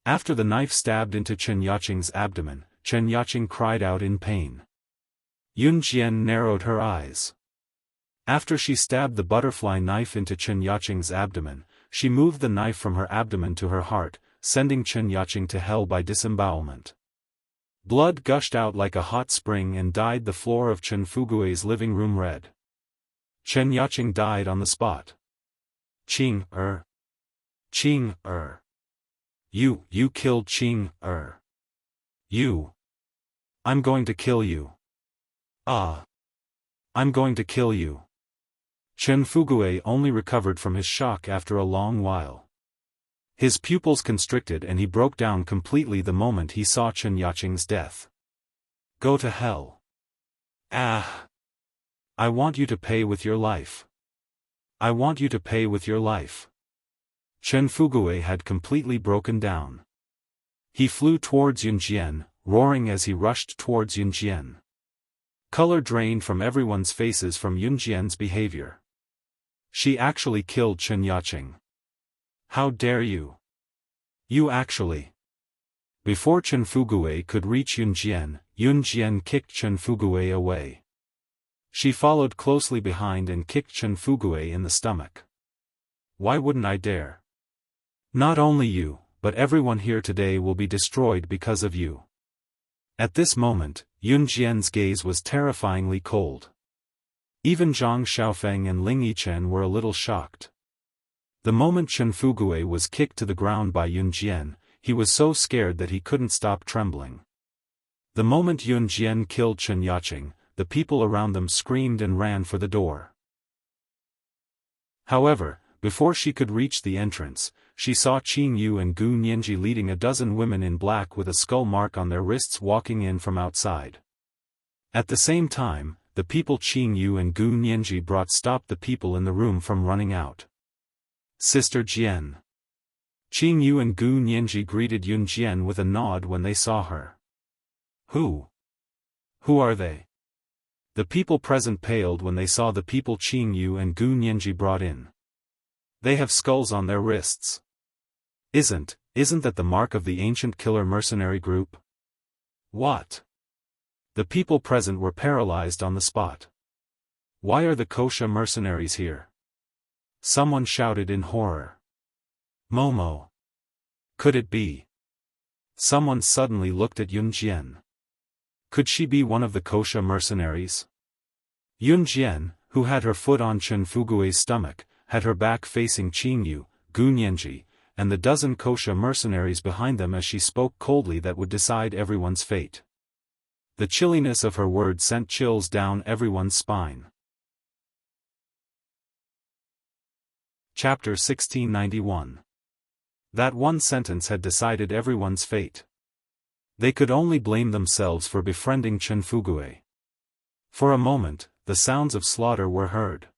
After the knife stabbed into Chen Yaqing's abdomen, Chen Yaqing cried out in pain. Yun Jian narrowed her eyes. After she stabbed the butterfly knife into Chen Yaqing's abdomen, she moved the knife from her abdomen to her heart, sending Chen Yaqing to hell by disembowelment. Blood gushed out like a hot spring and dyed the floor of Chen Fugui's living room red. Chen Yaqing died on the spot. Qing Er. Qing Er. You killed Qing Er. You. I'm going to kill you. Ah. I'm going to kill you. Chen Fugui only recovered from his shock after a long while. His pupils constricted and he broke down completely the moment he saw Chen Yaqing's death. Go to hell. Ah! I want you to pay with your life. I want you to pay with your life. Chen Fugui had completely broken down. He flew towards Yun Jian, roaring as he rushed towards Yun Jian. Color drained from everyone's faces from Yun Jian's behavior. She actually killed Chen Yaqing. How dare you? You actually. Before Chen Fugui could reach Yun Jian kicked Chen Fugui away. She followed closely behind and kicked Chen Fugui in the stomach. Why wouldn't I dare? Not only you, but everyone here today will be destroyed because of you. At this moment, Yun Jian's gaze was terrifyingly cold. Even Zhang Xiaofan and Ling Yichen were a little shocked. The moment Chen Fugui was kicked to the ground by Yun Jian, he was so scared that he couldn't stop trembling. The moment Yun Jian killed Chen Yaqing, the people around them screamed and ran for the door. However, before she could reach the entrance, she saw Qing Yu and Gu Nianji leading a dozen women in black with a skull mark on their wrists walking in from outside. At the same time, the people Qing Yu and Gu Nianji brought stopped the people in the room from running out. Sister Jian. Qing Yu and Gu Nianji greeted Yun Jian with a nod when they saw her. Who? Who are they? The people present paled when they saw the people Qing Yu and Gu Nianji brought in. They have skulls on their wrists. Isn't that the mark of the ancient killer mercenary group? What? The people present were paralyzed on the spot. Why are the Kosha mercenaries here? Someone shouted in horror. Momo. Could it be? Someone suddenly looked at Yun Jian. Could she be one of the Kosha mercenaries? Yun Jian, who had her foot on Chen Fugui's stomach, had her back facing Qing Yu, Gu Nianji, and the dozen Kosha mercenaries behind them as she spoke coldly that would decide everyone's fate. The chilliness of her words sent chills down everyone's spine. Chapter 1691. That one sentence had decided everyone's fate. They could only blame themselves for befriending Chen Fugui. For a moment, the sounds of slaughter were heard.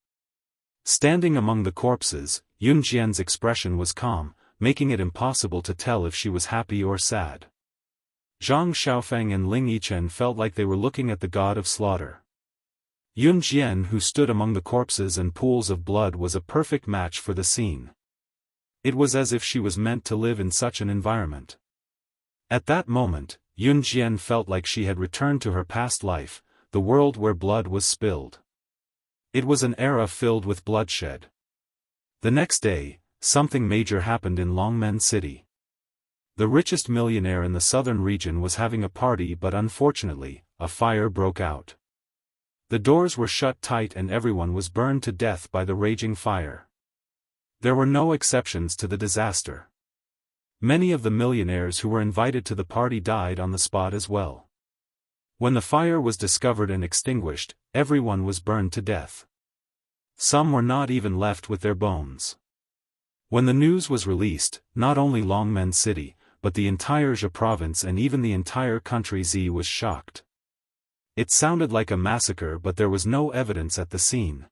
Standing among the corpses, Yun Jian's expression was calm, making it impossible to tell if she was happy or sad. Zhang Xiaofan and Ling Yichen felt like they were looking at the god of slaughter. Yun Jian, who stood among the corpses and pools of blood, was a perfect match for the scene. It was as if she was meant to live in such an environment. At that moment, Yun Jian felt like she had returned to her past life, the world where blood was spilled. It was an era filled with bloodshed. The next day, something major happened in Longmen City. The richest millionaire in the southern region was having a party, but unfortunately, a fire broke out. The doors were shut tight and everyone was burned to death by the raging fire. There were no exceptions to the disaster. Many of the millionaires who were invited to the party died on the spot as well. When the fire was discovered and extinguished, everyone was burned to death. Some were not even left with their bones. When the news was released, not only Longmen City, but the entire Zhe province and even the entire country Z was shocked. It sounded like a massacre, but there was no evidence at the scene.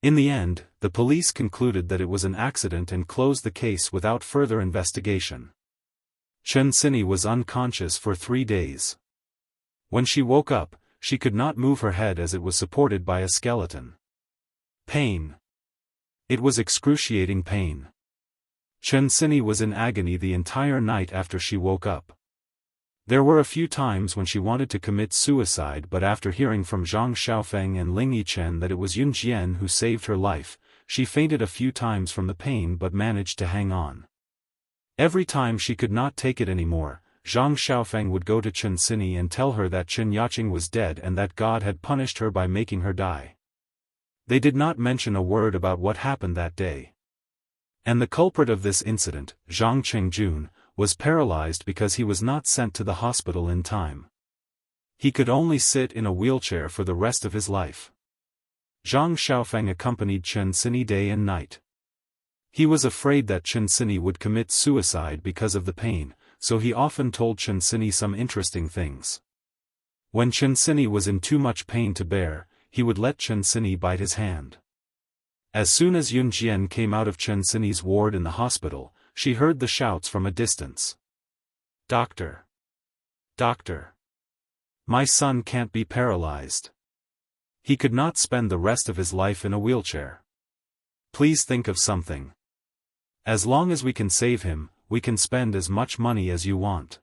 In the end, the police concluded that it was an accident and closed the case without further investigation. Chen Sini was unconscious for 3 days. When she woke up, she could not move her head as it was supported by a skeleton. Pain. It was excruciating pain. Chen Sini was in agony the entire night after she woke up. There were a few times when she wanted to commit suicide, but after hearing from Zhang Xiaofan and Ling Yichen that it was Yun Jian who saved her life, she fainted a few times from the pain but managed to hang on. Every time she could not take it anymore, Zhang Xiaofan would go to Chen Sini and tell her that Chen Yaqing was dead and that God had punished her by making her die. They did not mention a word about what happened that day. And the culprit of this incident, Zhang Qingjun, was paralyzed because he was not sent to the hospital in time. He could only sit in a wheelchair for the rest of his life. Zhang Xiaofan accompanied Chen Sini day and night. He was afraid that Chen Sini would commit suicide because of the pain, so he often told Chen Sini some interesting things. When Chen Sini was in too much pain to bear, he would let Chen Sini bite his hand. As soon as Yun Jian came out of Chen Sini's ward in the hospital, she heard the shouts from a distance. "Doctor! Doctor! My son can't be paralyzed. He could not spend the rest of his life in a wheelchair. Please think of something. As long as we can save him, we can spend as much money as you want."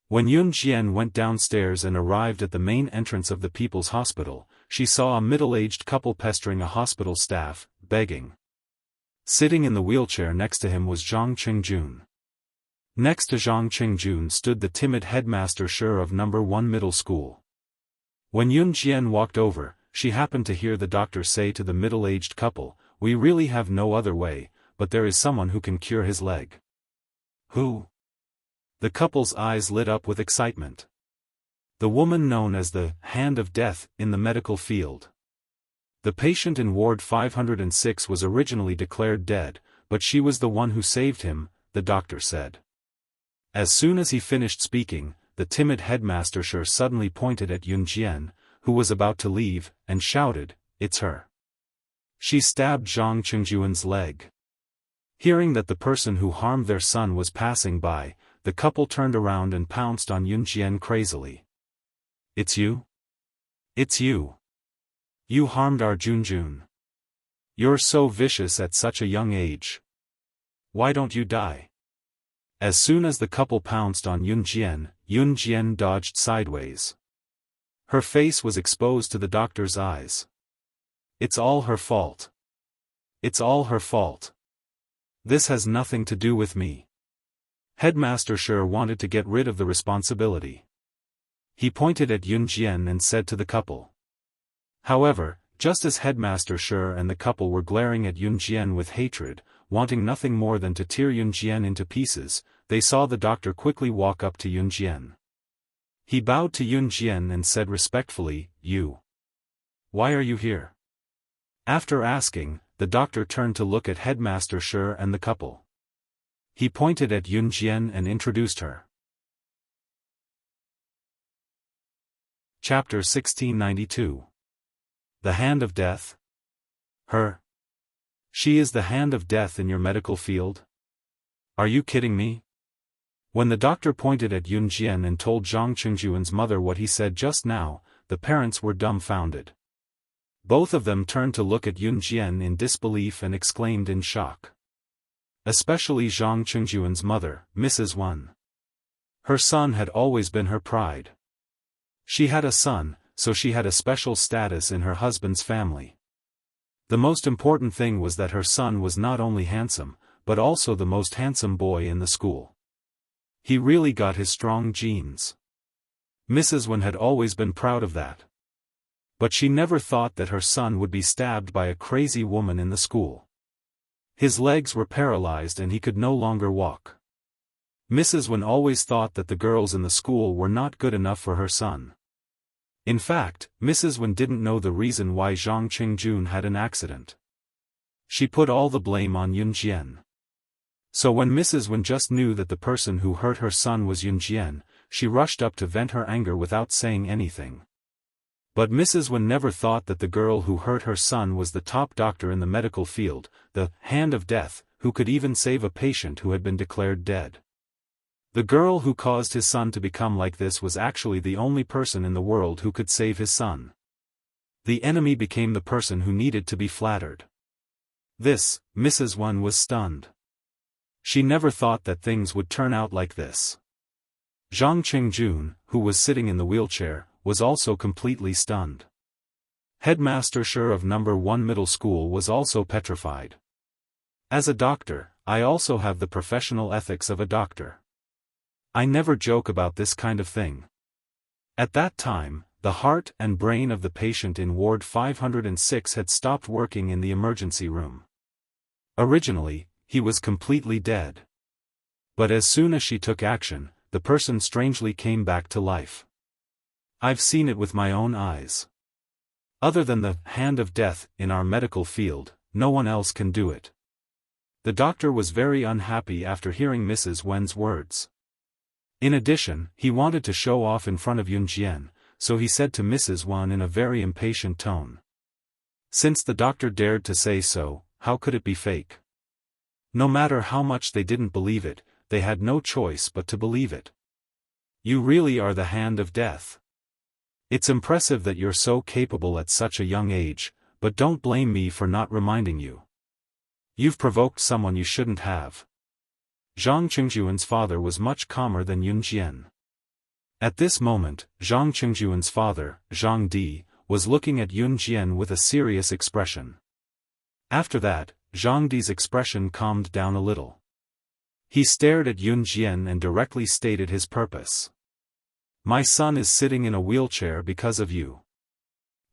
When Yun Jian went downstairs and arrived at the main entrance of the People's Hospital, she saw a middle-aged couple pestering a hospital staff, begging. Sitting in the wheelchair next to him was Zhang Qingjun. Next to Zhang Qingjun stood the timid headmaster Shi of No. 1 middle school. When Yun Jian walked over, she happened to hear the doctor say to the middle-aged couple, "We really have no other way, but there is someone who can cure his leg." "Who?" The couple's eyes lit up with excitement. The woman known as the Hand of Death in the medical field. The patient in Ward 506 was originally declared dead, but she was the one who saved him, the doctor said. As soon as he finished speaking, the timid headmaster Shi suddenly pointed at Yun Jian, who was about to leave, and shouted, "It's her." She stabbed Zhang Qingjun's leg. Hearing that the person who harmed their son was passing by, the couple turned around and pounced on Yun Jian crazily. "It's you? It's you! You harmed our Junjun. You're so vicious at such a young age. Why don't you die?" As soon as the couple pounced on Yun Jian dodged sideways. Her face was exposed to the doctor's eyes. "It's all her fault. It's all her fault. This has nothing to do with me." Headmaster Shi wanted to get rid of the responsibility. He pointed at Yun Jian and said to the couple. However, just as Headmaster Shi and the couple were glaring at Yun Jian with hatred, wanting nothing more than to tear Yun Jian into pieces, they saw the doctor quickly walk up to Yun Jian. He bowed to Yun Jian and said respectfully, "You. Why are you here?" After asking, the doctor turned to look at Headmaster Shi and the couple. He pointed at Yun Jian and introduced her. Chapter 1692. The Hand of Death? Her. She is the hand of death in your medical field? Are you kidding me? When the doctor pointed at Yun Jian and told Zhang Qingjuan's mother what he said just now, the parents were dumbfounded. Both of them turned to look at Yun Jian in disbelief and exclaimed in shock. Especially Zhang Qingjuan's mother, Mrs. Wen. Her son had always been her pride. She had a son, so she had a special status in her husband's family. The most important thing was that her son was not only handsome, but also the most handsome boy in the school. He really got his strong genes. Mrs. Wen had always been proud of that. But she never thought that her son would be stabbed by a crazy woman in the school. His legs were paralyzed and he could no longer walk. Mrs. Wen always thought that the girls in the school were not good enough for her son. In fact, Mrs. Wen didn't know the reason why Zhang Qingjun had an accident. She put all the blame on Yun Jian. So when Mrs. Wen just knew that the person who hurt her son was Yun Jian, she rushed up to vent her anger without saying anything. But Mrs. Wen never thought that the girl who hurt her son was the top doctor in the medical field, the hand of death, who could even save a patient who had been declared dead. The girl who caused his son to become like this was actually the only person in the world who could save his son. The enemy became the person who needed to be flattered. This, Mrs. Wen was stunned. She never thought that things would turn out like this. Zhang Qingjun, who was sitting in the wheelchair, was also completely stunned. Headmaster Shi of No. 1 Middle School was also petrified. As a doctor, I also have the professional ethics of a doctor. I never joke about this kind of thing. At that time, the heart and brain of the patient in Ward 506 had stopped working in the emergency room. Originally, he was completely dead. But as soon as she took action, the person strangely came back to life. I've seen it with my own eyes. Other than the hand of death in our medical field, no one else can do it. The doctor was very unhappy after hearing Mrs. Wen's words. In addition, he wanted to show off in front of Yun Jian, so he said to Mrs. Wen in a very impatient tone. Since the doctor dared to say so, how could it be fake? No matter how much they didn't believe it, they had no choice but to believe it. You really are the hand of death. It's impressive that you're so capable at such a young age, but don't blame me for not reminding you. You've provoked someone you shouldn't have. Zhang Qingjuan's father was much calmer than Yun Jian. At this moment, Zhang Qingjuan's father, Zhang Di, was looking at Yun Jian with a serious expression. After that, Zhang Di's expression calmed down a little. He stared at Yun Jian and directly stated his purpose. My son is sitting in a wheelchair because of you.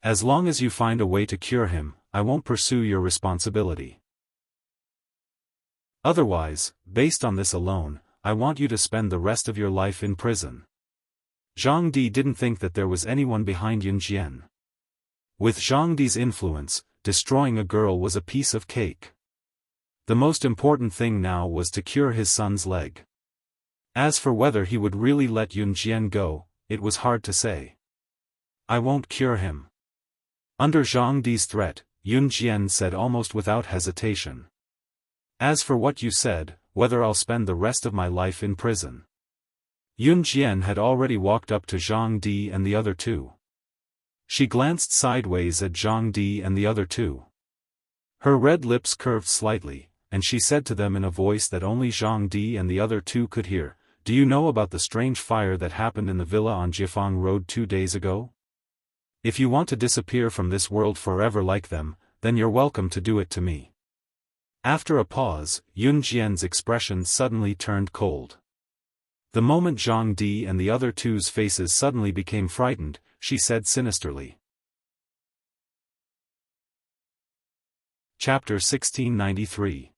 As long as you find a way to cure him, I won't pursue your responsibility. Otherwise, based on this alone, I want you to spend the rest of your life in prison. Zhang Di didn't think that there was anyone behind Yun Jian. With Zhang Di's influence, destroying a girl was a piece of cake. The most important thing now was to cure his son's leg. As for whether he would really let Yun Jian go, it was hard to say. I won't cure him. Under Zhang Di's threat, Yun Jian said almost without hesitation. As for what you said, whether I'll spend the rest of my life in prison. Yun Jian had already walked up to Zhang Di and the other two. She glanced sideways at Zhang Di and the other two. Her red lips curved slightly, and she said to them in a voice that only Zhang Di and the other two could hear, Do you know about the strange fire that happened in the villa on Jiefang Road 2 days ago? If you want to disappear from this world forever like them, then you're welcome to do it to me. After a pause, Yun Jian's expression suddenly turned cold. The moment Zhang Di and the other two's faces suddenly became frightened, she said sinisterly. Chapter 1693.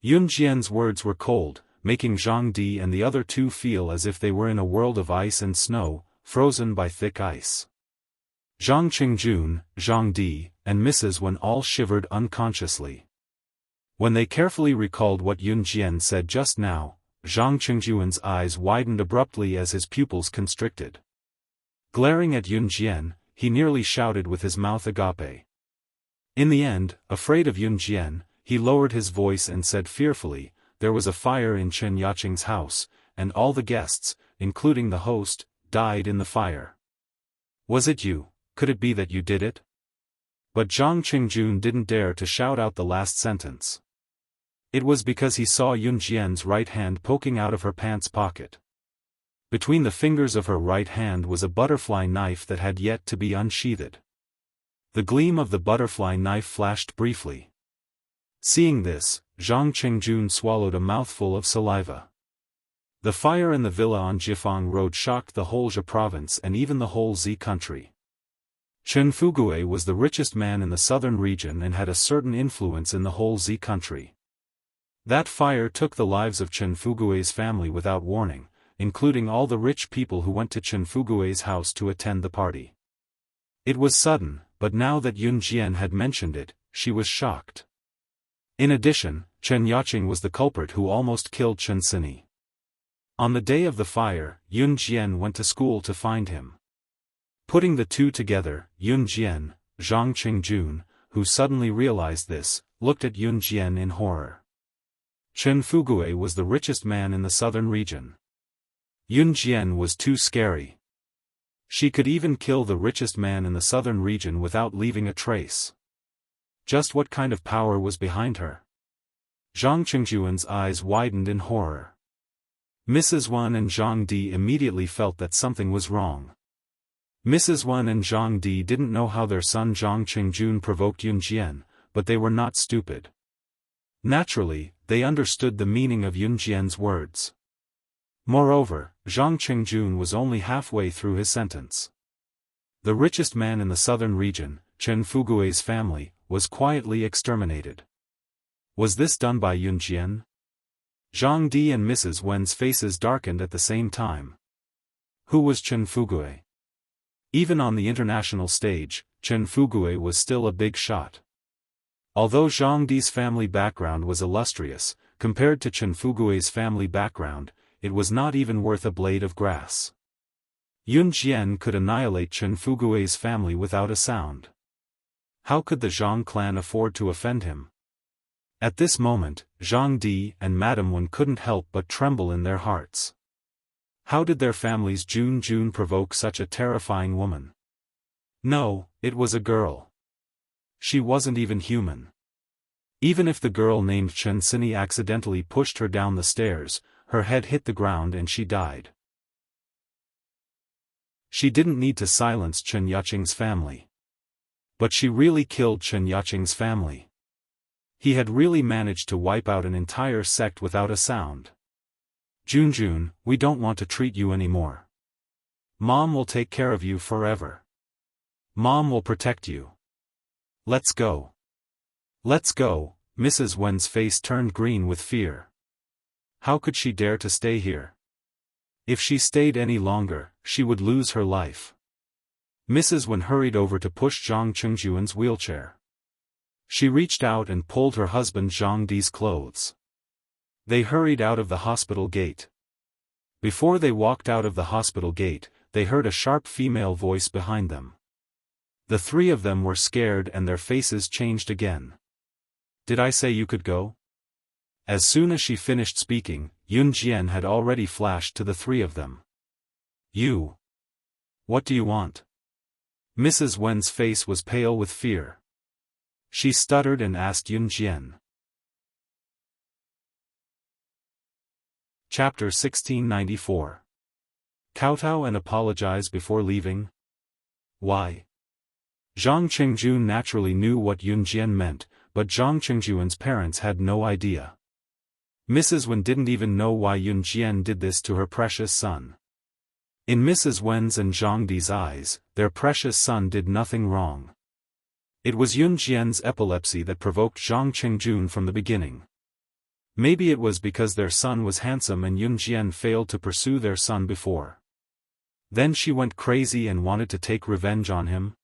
Yun Jian's words were cold, making Zhang Di and the other two feel as if they were in a world of ice and snow, frozen by thick ice. Zhang Qingjun, Zhang Di, and Mrs. Wen all shivered unconsciously. When they carefully recalled what Yun Jian said just now, Zhang Qingjuan's eyes widened abruptly as his pupils constricted. Glaring at Yun Jian, he nearly shouted with his mouth agape. In the end, afraid of Yun Jian, he lowered his voice and said fearfully, "There was a fire in Chen Yaqing's house, and all the guests, including the host, died in the fire. Was it you? Could it be that you did it?" But Zhang Qingjun didn't dare to shout out the last sentence. It was because he saw Yun Jian's right hand poking out of her pants pocket. Between the fingers of her right hand was a butterfly knife that had yet to be unsheathed. The gleam of the butterfly knife flashed briefly. Seeing this, Zhang Qingjun swallowed a mouthful of saliva. The fire in the villa on Jifang Road shocked the whole Jia province and even the whole Zi country. Chen Fugue was the richest man in the southern region and had a certain influence in the whole Zi country. That fire took the lives of Chen Fugue's family without warning, including all the rich people who went to Chen Fugue's house to attend the party. It was sudden, but now that Yun Jian had mentioned it, she was shocked. In addition, Chen Yaqing was the culprit who almost killed Chen Sini. On the day of the fire, Yun Jian went to school to find him. Putting the two together, Yun Jian, Zhang Qingjun, who suddenly realized this, looked at Yun Jian in horror. Chen Fugue was the richest man in the southern region. Yun Jian was too scary. She could even kill the richest man in the southern region without leaving a trace. Just what kind of power was behind her? Zhang Qingjun's eyes widened in horror. Mrs. Wan and Zhang Di immediately felt that something was wrong. Mrs. Wan and Zhang Di didn't know how their son Zhang Qingjun provoked Yun Jian, but they were not stupid. Naturally, they understood the meaning of Yun Jian's words. Moreover, Zhang Qingjun was only halfway through his sentence. The richest man in the southern region, Chen Fugue's family, was quietly exterminated. Was this done by Yun Jian? Zhang Di and Mrs. Wen's faces darkened at the same time. Who was Chen Fugue? Even on the international stage, Chen Fugue was still a big shot. Although Zhang Di's family background was illustrious, compared to Chen Fugue's family background, it was not even worth a blade of grass. Yun Jian could annihilate Chen Fugue's family without a sound. How could the Zhang clan afford to offend him? At this moment, Zhang Di and Madame Wen couldn't help but tremble in their hearts. How did their family's Jun provoke such a terrifying woman? No, it was a girl. She wasn't even human. Even if the girl named Chen Sini accidentally pushed her down the stairs, her head hit the ground and she died. She didn't need to silence Chen Yaqing's family. But she really killed Chen Yaqing's family. He had really managed to wipe out an entire sect without a sound. Junjun, we don't want to treat you anymore. Mom will take care of you forever. Mom will protect you. Let's go. Let's go. Mrs. Wen's face turned green with fear. How could she dare to stay here? If she stayed any longer, she would lose her life. Mrs. Wen hurried over to push Zhang Qingjun's wheelchair. She reached out and pulled her husband Zhang Di's clothes. They hurried out of the hospital gate. Before they walked out of the hospital gate, they heard a sharp female voice behind them. The three of them were scared and their faces changed again. Did I say you could go? As soon as she finished speaking, Yun Jian had already flashed to the three of them. You. What do you want? Mrs. Wen's face was pale with fear. She stuttered and asked Yun Jian. Chapter 1694. Kowtow and apologize before leaving? Why? Zhang Qingjun naturally knew what Yun Jian meant, but Zhang Qingjun's parents had no idea. Mrs. Wen didn't even know why Yun Jian did this to her precious son. In Mrs. Wen's and Zhang Di's eyes, their precious son did nothing wrong. It was Yun Jian's epilepsy that provoked Zhang Qingjun from the beginning. Maybe it was because their son was handsome and Yun Jian failed to pursue their son before. Then she went crazy and wanted to take revenge on him.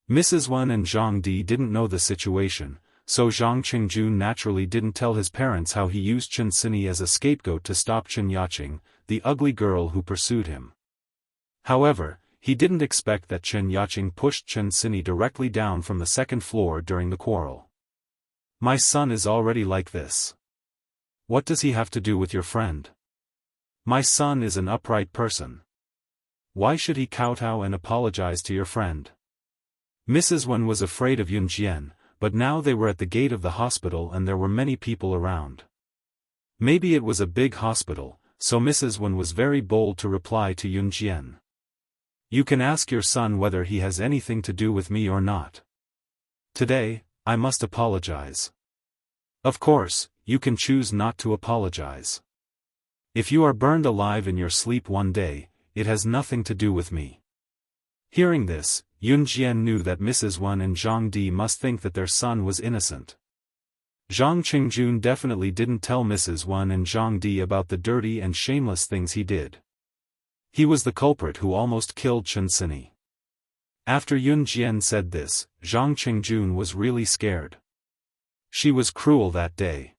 Mrs. Wen and Zhang Di didn't know the situation, so Zhang Qingjun naturally didn't tell his parents how he used Chen Sini as a scapegoat to stop Chen Yaqing, the ugly girl who pursued him. However, he didn't expect that Chen Yaqing pushed Chen Sini directly down from the second floor during the quarrel. My son is already like this. What does he have to do with your friend? My son is an upright person. Why should he kowtow and apologize to your friend? Mrs. Wen was afraid of Yun Jian, but now they were at the gate of the hospital and there were many people around. Maybe it was a big hospital, so Mrs. Wen was very bold to reply to Yun Jian. You can ask your son whether he has anything to do with me or not. Today, I must apologize. Of course, you can choose not to apologize. If you are burned alive in your sleep one day, it has nothing to do with me. Hearing this, Yun Jian knew that Mrs. Wen and Zhang Di must think that their son was innocent. Zhang Qingjun definitely didn't tell Mrs. Wen and Zhang Di about the dirty and shameless things he did. He was the culprit who almost killed Chen Sini. After Yun Jian said this, Zhang Qingjun was really scared. She was cruel that day.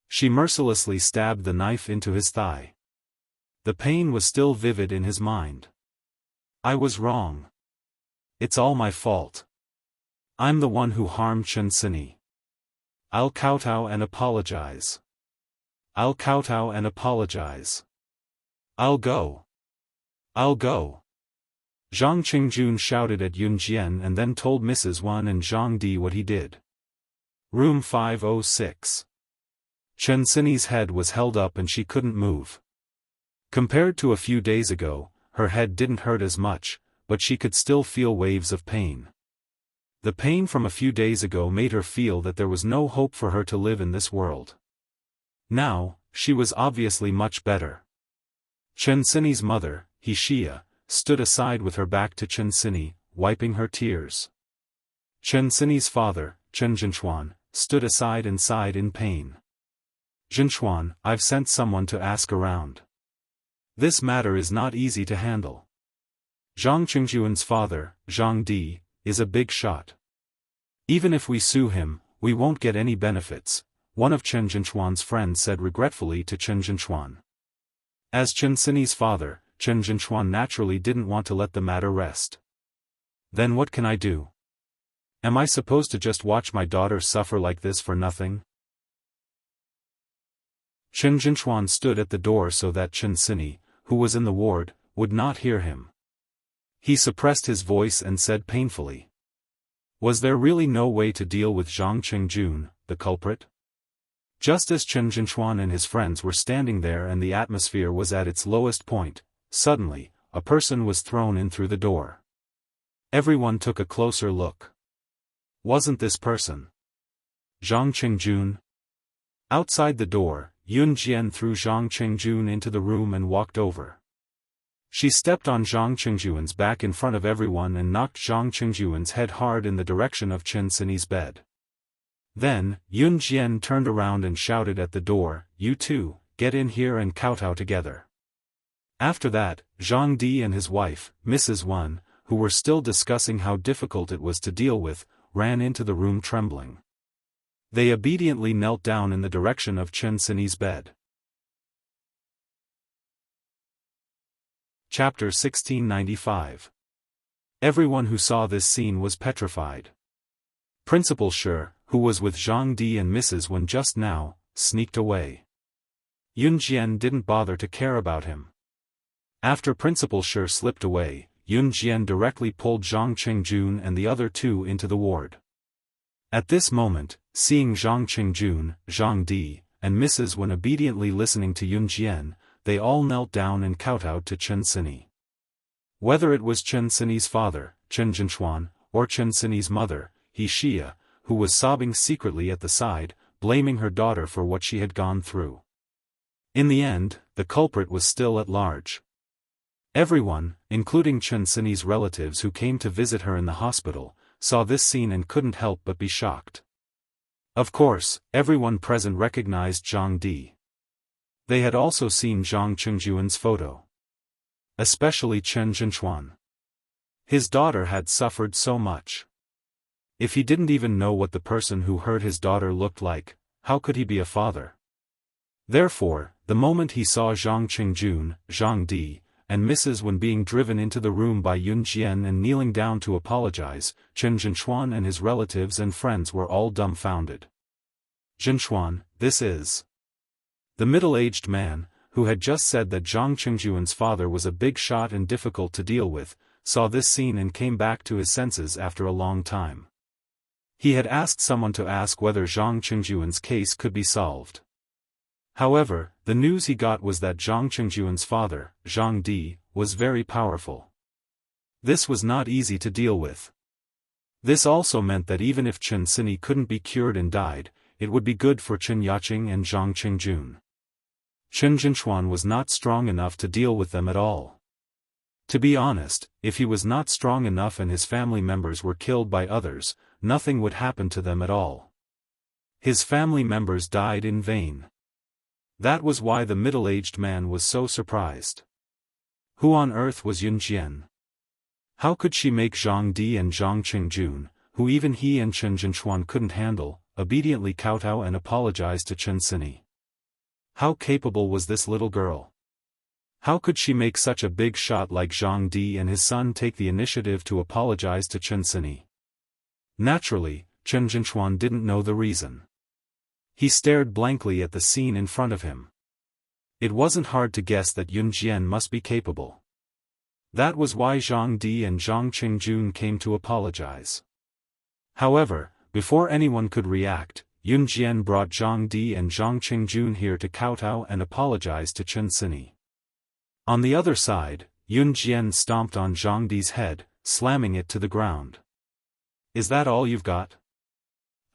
She mercilessly stabbed the knife into his thigh. The pain was still vivid in his mind. I was wrong. It's all my fault. I'm the one who harmed Chen Sini. I'll kowtow and apologize. I'll kowtow and apologize. I'll go. I'll go. Zhang Qingjun shouted at Yun Jian and then told Mrs. Wen and Zhang Di what he did. Room 506. Chen Sini's head was held up and she couldn't move. Compared to a few days ago, her head didn't hurt as much, but she could still feel waves of pain. The pain from a few days ago made her feel that there was no hope for her to live in this world. Now, she was obviously much better. Chen Sini's mother, Wuxia, stood aside with her back to Chen Sini, wiping her tears. Chen Sini's father, Chen Zhenchuan, stood aside and sighed in pain. Zhenchuan, I've sent someone to ask around. This matter is not easy to handle. Zhang Qingjun's father, Zhang Di, is a big shot. Even if we sue him, we won't get any benefits, one of Chen Zhenchuan's friends said regretfully to Chen Zhenchuan. As Chen Sini's father, Chen Zhenchuan naturally didn't want to let the matter rest. Then what can I do? Am I supposed to just watch my daughter suffer like this for nothing? Chen Zhenchuan stood at the door so that Chen Sini, who was in the ward, would not hear him. He suppressed his voice and said painfully. Was there really no way to deal with Zhang Qingjun, the culprit? Just as Chen Zhenchuan and his friends were standing there and the atmosphere was at its lowest point, suddenly, a person was thrown in through the door. Everyone took a closer look. Wasn't this person Zhang Qingjun? Outside the door, Yun Jian threw Zhang Qingjun into the room and walked over. She stepped on Zhang Qingjun's back in front of everyone and knocked Zhang Qingjun's head hard in the direction of Chen Sini's bed. Then, Yun Jian turned around and shouted at the door, "You two, get in here and kowtow together." After that, Zhang Di and his wife, Mrs. Wen, who were still discussing how difficult it was to deal with, ran into the room trembling. They obediently knelt down in the direction of Chen Sini's bed. Chapter 1695. Everyone who saw this scene was petrified. Principal Shi, who was with Zhang Di and Mrs. Wen just now, sneaked away. Yun Jian didn't bother to care about him. After Principal Shi slipped away, Yun Jian directly pulled Zhang Qingjun and the other two into the ward. At this moment, seeing Zhang Qingjun, Zhang Di, and Mrs. Wen obediently listening to Yun Jian, they all knelt down and kowtowed to Chen Sini. Whether it was Chen Sini's father, Chen Zhenchuan, or Chen Sini's mother, Wuxia, who was sobbing secretly at the side, blaming her daughter for what she had gone through. In the end, the culprit was still at large. Everyone, including Chen Sini's relatives who came to visit her in the hospital, saw this scene and couldn't help but be shocked. Of course, everyone present recognized Zhang Di. They had also seen Zhang Qingjun's photo. Especially Chen Zhenchuan. His daughter had suffered so much. If he didn't even know what the person who hurt his daughter looked like, how could he be a father? Therefore, the moment he saw Zhang Qingjun, Zhang Di, and Mrs. Wen being driven into the room by Yun Jian and kneeling down to apologize, Chen Zhenchuan and his relatives and friends were all dumbfounded. Jinshuan, this is. The middle-aged man, who had just said that Zhang Qingjuan's father was a big shot and difficult to deal with, saw this scene and came back to his senses after a long time. He had asked someone to ask whether Zhang Qingjuan's case could be solved. However, the news he got was that Zhang Qingjuan's father, Zhang Di, was very powerful. This was not easy to deal with. This also meant that even if Chen Sini couldn't be cured and died, it would be good for Chen Yaqing and Zhang Qingjun. Chen Jinshuan was not strong enough to deal with them at all. To be honest, if he was not strong enough and his family members were killed by others, nothing would happen to them at all. His family members died in vain. That was why the middle-aged man was so surprised. Who on earth was Yun Jian? How could she make Zhang Di and Zhang Qingjun, who even he and Chen Jinshuan couldn't handle, obediently kowtow and apologize to Chen Sini? How capable was this little girl? How could she make such a big shot like Zhang Di and his son take the initiative to apologize to Chen Sini? Naturally, Chen Jinshuan didn't know the reason. He stared blankly at the scene in front of him. It wasn't hard to guess that Yun Jian must be capable. That was why Zhang Di and Zhang Qingjun came to apologize. However, before anyone could react, Yun Jian brought Zhang Di and Zhang Qingjun here to kowtow and apologize to Chen Sini. On the other side, Yun Jian stomped on Zhang Di's head, slamming it to the ground. Is that all you've got?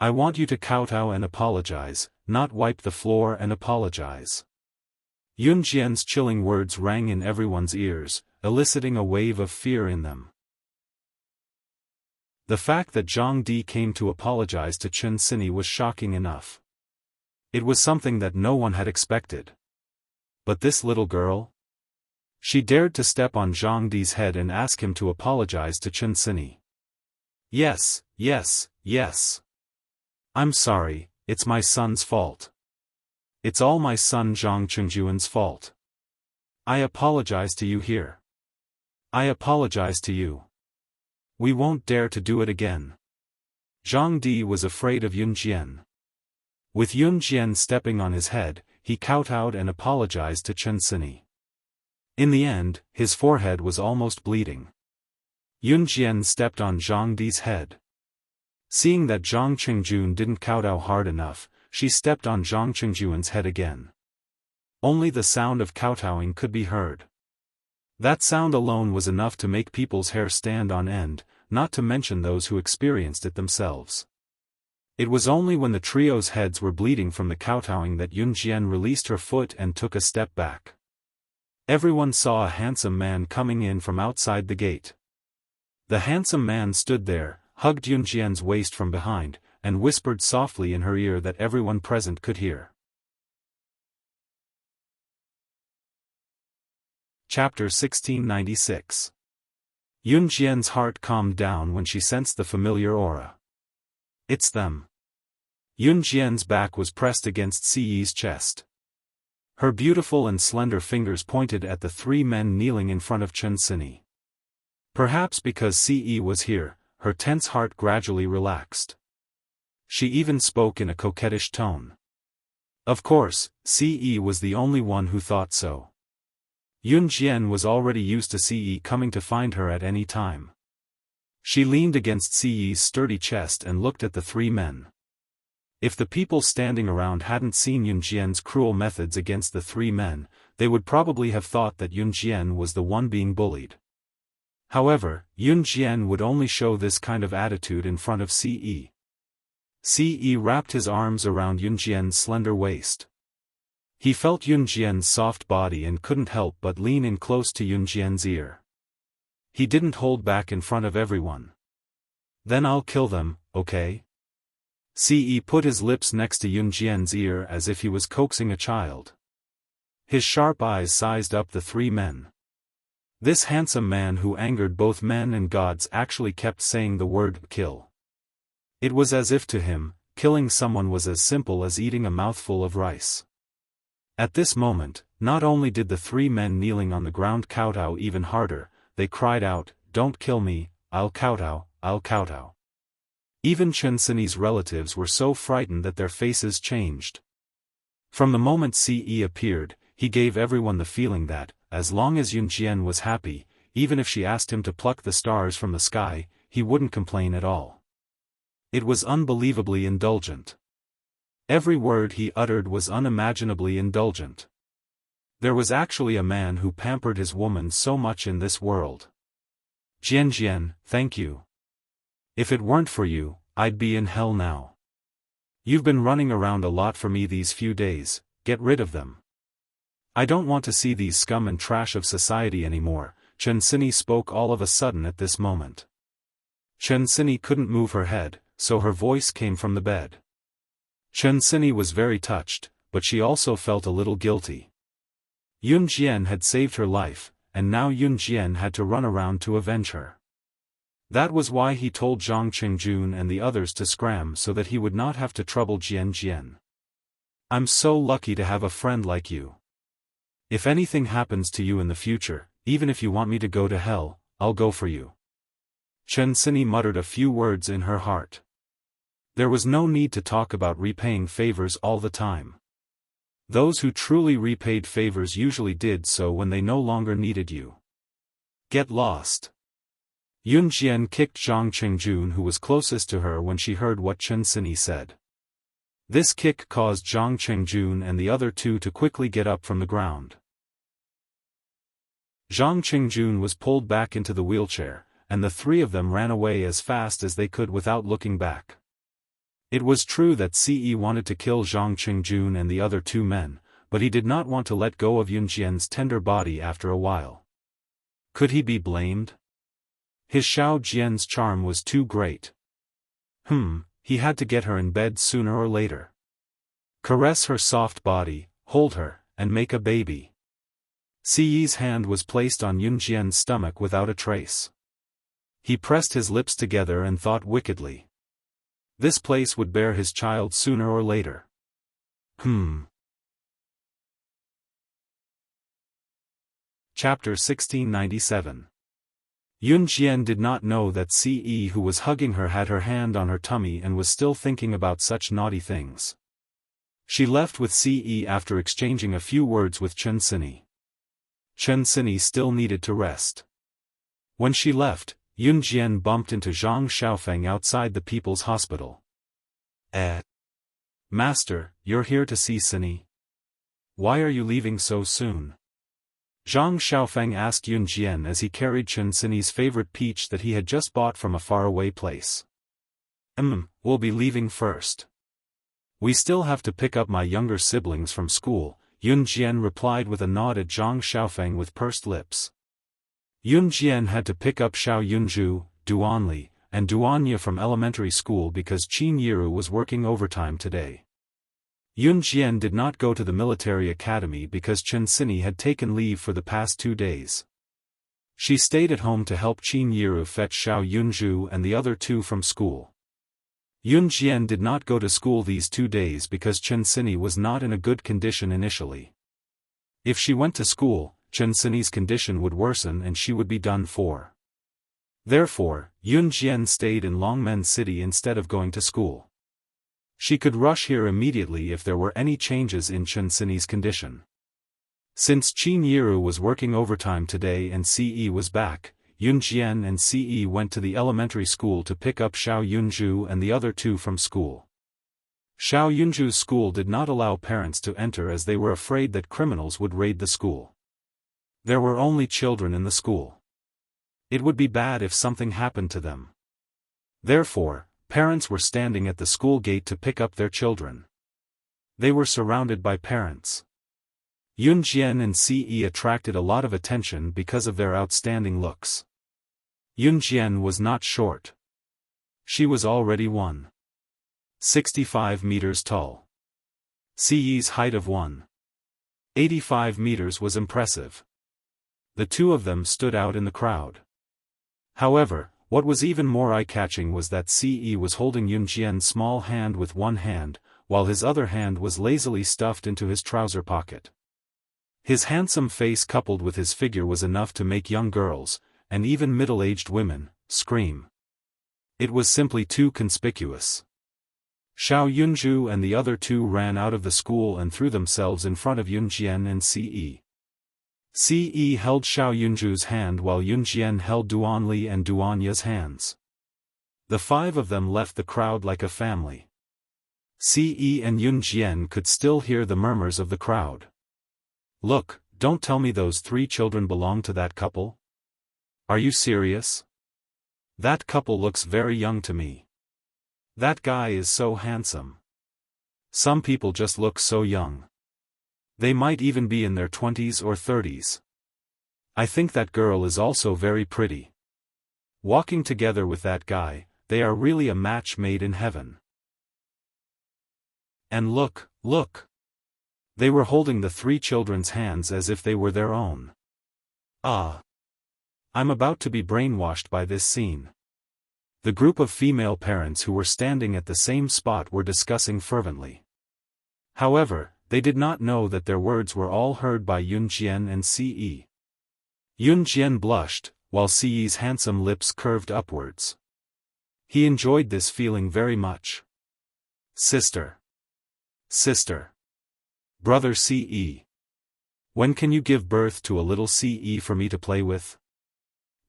I want you to kowtow and apologize, not wipe the floor and apologize. Yun Jian's chilling words rang in everyone's ears, eliciting a wave of fear in them. The fact that Zhang Di came to apologize to Chen Sini was shocking enough. It was something that no one had expected. But this little girl? She dared to step on Zhang Di's head and ask him to apologize to Chen Sini. Yes, yes, yes. I'm sorry, it's my son's fault. It's all my son Zhang Qingjuan's fault. I apologize to you here. I apologize to you. We won't dare to do it again. Zhang Di was afraid of Yun Jian. With Yun Jian stepping on his head, he kowtowed and apologized to Chen Sini. In the end, his forehead was almost bleeding. Yun Jian stepped on Zhang Di's head. Seeing that Zhang Qingjun didn't kowtow hard enough, she stepped on Zhang Qingjuan's head again. Only the sound of kowtowing could be heard. That sound alone was enough to make people's hair stand on end, not to mention those who experienced it themselves. It was only when the trio's heads were bleeding from the kowtowing that Yun Jian released her foot and took a step back. Everyone saw a handsome man coming in from outside the gate. The handsome man stood there, hugged Yun Jian's waist from behind, and whispered softly in her ear that everyone present could hear. Chapter 1696. Yun Jian's heart calmed down when she sensed the familiar aura. It's them. Yun Jian's back was pressed against Ci's chest. Her beautiful and slender fingers pointed at the three men kneeling in front of Chen Sini. Perhaps because Ce was here, her tense heart gradually relaxed. She even spoke in a coquettish tone. Of course, Ce was the only one who thought so. Yun Jian was already used to Ce coming to find her at any time. She leaned against Ce's sturdy chest and looked at the three men. If the people standing around hadn't seen Yun Jian's cruel methods against the three men, they would probably have thought that Yun Jian was the one being bullied. However, Yun Jian would only show this kind of attitude in front of Ce. Ce wrapped his arms around Yun Jian's slender waist. He felt Yun Jian's soft body and couldn't help but lean in close to Yun Jian's ear. He didn't hold back in front of everyone. Then I'll kill them, okay? Ce put his lips next to Yun Jian's ear as if he was coaxing a child. His sharp eyes sized up the three men. This handsome man who angered both men and gods actually kept saying the word kill. It was as if to him, killing someone was as simple as eating a mouthful of rice. At this moment, not only did the three men kneeling on the ground kowtow even harder, they cried out, "Don't kill me, I'll kowtow, I'll kowtow." Even Chen Sini's relatives were so frightened that their faces changed. From the moment Ce appeared, he gave everyone the feeling that, as long as Yun Jian was happy, even if she asked him to pluck the stars from the sky, he wouldn't complain at all. It was unbelievably indulgent. Every word he uttered was unimaginably indulgent. There was actually a man who pampered his woman so much in this world. Jian, thank you. If it weren't for you, I'd be in hell now. You've been running around a lot for me these few days, get rid of them. I don't want to see these scum and trash of society anymore. Chen Sini spoke all of a sudden at this moment. Chen Sini couldn't move her head, so her voice came from the bed. Chen Sini was very touched, but she also felt a little guilty. Yun Jian had saved her life, and now Yun Jian had to run around to avenge her. That was why he told Zhang Qingjun and the others to scram so that he would not have to trouble Jian. I'm so lucky to have a friend like you. If anything happens to you in the future, even if you want me to go to hell, I'll go for you. Chen Sini muttered a few words in her heart. There was no need to talk about repaying favors all the time. Those who truly repaid favors usually did so when they no longer needed you. Get lost. Yun Jian kicked Zhang Qingjun, who was closest to her, when she heard what Chen Sini said. This kick caused Zhang Qingjun and the other two to quickly get up from the ground. Zhang Qingjun was pulled back into the wheelchair, and the three of them ran away as fast as they could without looking back. It was true that Ce wanted to kill Zhang Qingjun and the other two men, but he did not want to let go of Yun Jian's tender body after a while. Could he be blamed? His Xiao Jian's charm was too great. He had to get her in bed sooner or later. Caress her soft body, hold her, and make a baby. Ce's hand was placed on Yun Jian's stomach without a trace. He pressed his lips together and thought wickedly. This place would bear his child sooner or later. Chapter 1697. Yun Jian did not know that Ce, who was hugging her, had her hand on her tummy and was still thinking about such naughty things. She left with Ce after exchanging a few words with Chen Sini. Chen Sini still needed to rest. When she left, Yun Jian bumped into Zhang Xiaofan outside the People's Hospital. Master, you're here to see Sini? Why are you leaving so soon? Zhang Xiaofan asked Yun Jian as he carried Chen Sini's favorite peach that he had just bought from a faraway place. We'll be leaving first. We still have to pick up my younger siblings from school, Yun Jian replied with a nod at Zhang Xiaofan with pursed lips. Yun Jian had to pick up Xiao Yunju, Duanli, and Duanya from elementary school because Qin Yiru was working overtime today. Yun Jian did not go to the military academy because Chen Sini had taken leave for the past 2 days. She stayed at home to help Qin Yiru fetch Xiao Yunju and the other two from school. Yun Jian did not go to school these 2 days because Chen Sini was not in a good condition initially. If she went to school, Chen Sini's condition would worsen and she would be done for. Therefore, Yun Jian stayed in Longmen City instead of going to school. She could rush here immediately if there were any changes in Chen Sini's condition. Since Qin Yiru was working overtime today and Ce was back, Yun Jian and Ce went to the elementary school to pick up Xiao Yunju and the other two from school. Xiao Yunju's school did not allow parents to enter as they were afraid that criminals would raid the school. There were only children in the school. It would be bad if something happened to them. Therefore, parents were standing at the school gate to pick up their children. They were surrounded by parents. Yun Jian and Ce attracted a lot of attention because of their outstanding looks. Yun Jian was not short. She was already 1.65 meters tall. Ce's height of 1.85 meters was impressive. The two of them stood out in the crowd. However, what was even more eye-catching was that Ce was holding Yun Jian's small hand with one hand, while his other hand was lazily stuffed into his trouser pocket. His handsome face coupled with his figure was enough to make young girls, and even middle-aged women, scream. It was simply too conspicuous. Xiao Yunju and the other two ran out of the school and threw themselves in front of Yunjian and Ce. Ce held Xiao Yunju's hand while Yunjian held Duanli and Duanya's hands. The five of them left the crowd like a family. Ce and Yunjian could still hear the murmurs of the crowd. Look, don't tell me those three children belong to that couple? Are you serious? That couple looks very young to me. That guy is so handsome. Some people just look so young. They might even be in their 20s or 30s. I think that girl is also very pretty. Walking together with that guy, they are really a match made in heaven. And look, look! They were holding the three children's hands as if they were their own. Ah! I'm about to be brainwashed by this scene. The group of female parents who were standing at the same spot were discussing fervently. However, they did not know that their words were all heard by Yunjian and Ce. Yunjian blushed, while Ce's handsome lips curved upwards. He enjoyed this feeling very much. Sister. Sister. Brother Ce. When can you give birth to a little Ce for me to play with?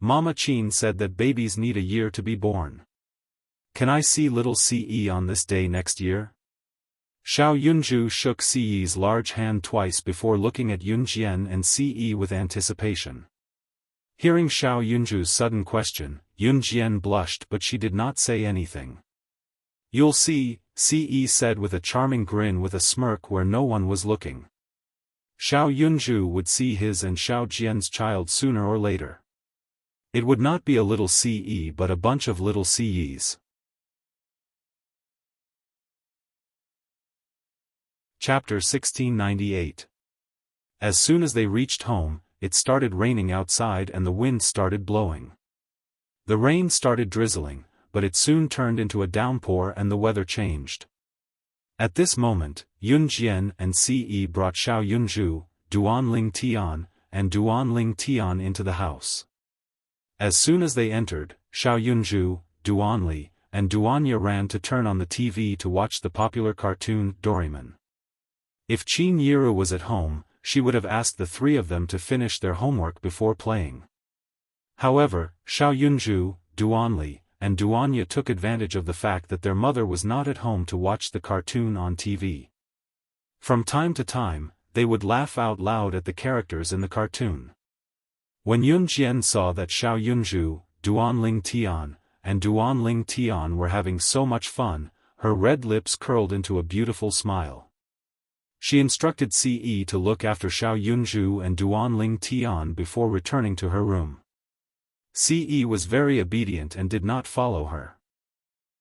Mama Qin said that babies need a year to be born. Can I see little Ce on this day next year? Xiao Yunju shook Ce's large hand twice before looking at Yunjian and Ce with anticipation. Hearing Xiao Yunju's sudden question, Yunjian blushed but she did not say anything. You'll see, Ce said with a charming grin with a smirk where no one was looking. Xiao Yunju would see his and Xiao Jian's child sooner or later. It would not be a little Ce but a bunch of little Ces. Chapter 1698. As soon as they reached home, it started raining outside and the wind started blowing. The rain started drizzling, but it soon turned into a downpour and the weather changed. At this moment, Yunjian and Ce brought Xiao Yunju, Duanling Tian, and Duanling Tian into the house. As soon as they entered, Xiao Yunju, Duanli, and Duanya ran to turn on the TV to watch the popular cartoon Doraemon. If Qin Yiru was at home, she would have asked the three of them to finish their homework before playing. However, Xiao Yunju, Duanli, and Duanya took advantage of the fact that their mother was not at home to watch the cartoon on TV. From time to time, they would laugh out loud at the characters in the cartoon. When Yunjian saw that Xiao Yunju, Duanling Tian, and Duanling Tian were having so much fun, her red lips curled into a beautiful smile. She instructed Ce to look after Xiao Yunju and Duanling Tian before returning to her room. Ce was very obedient and did not follow her.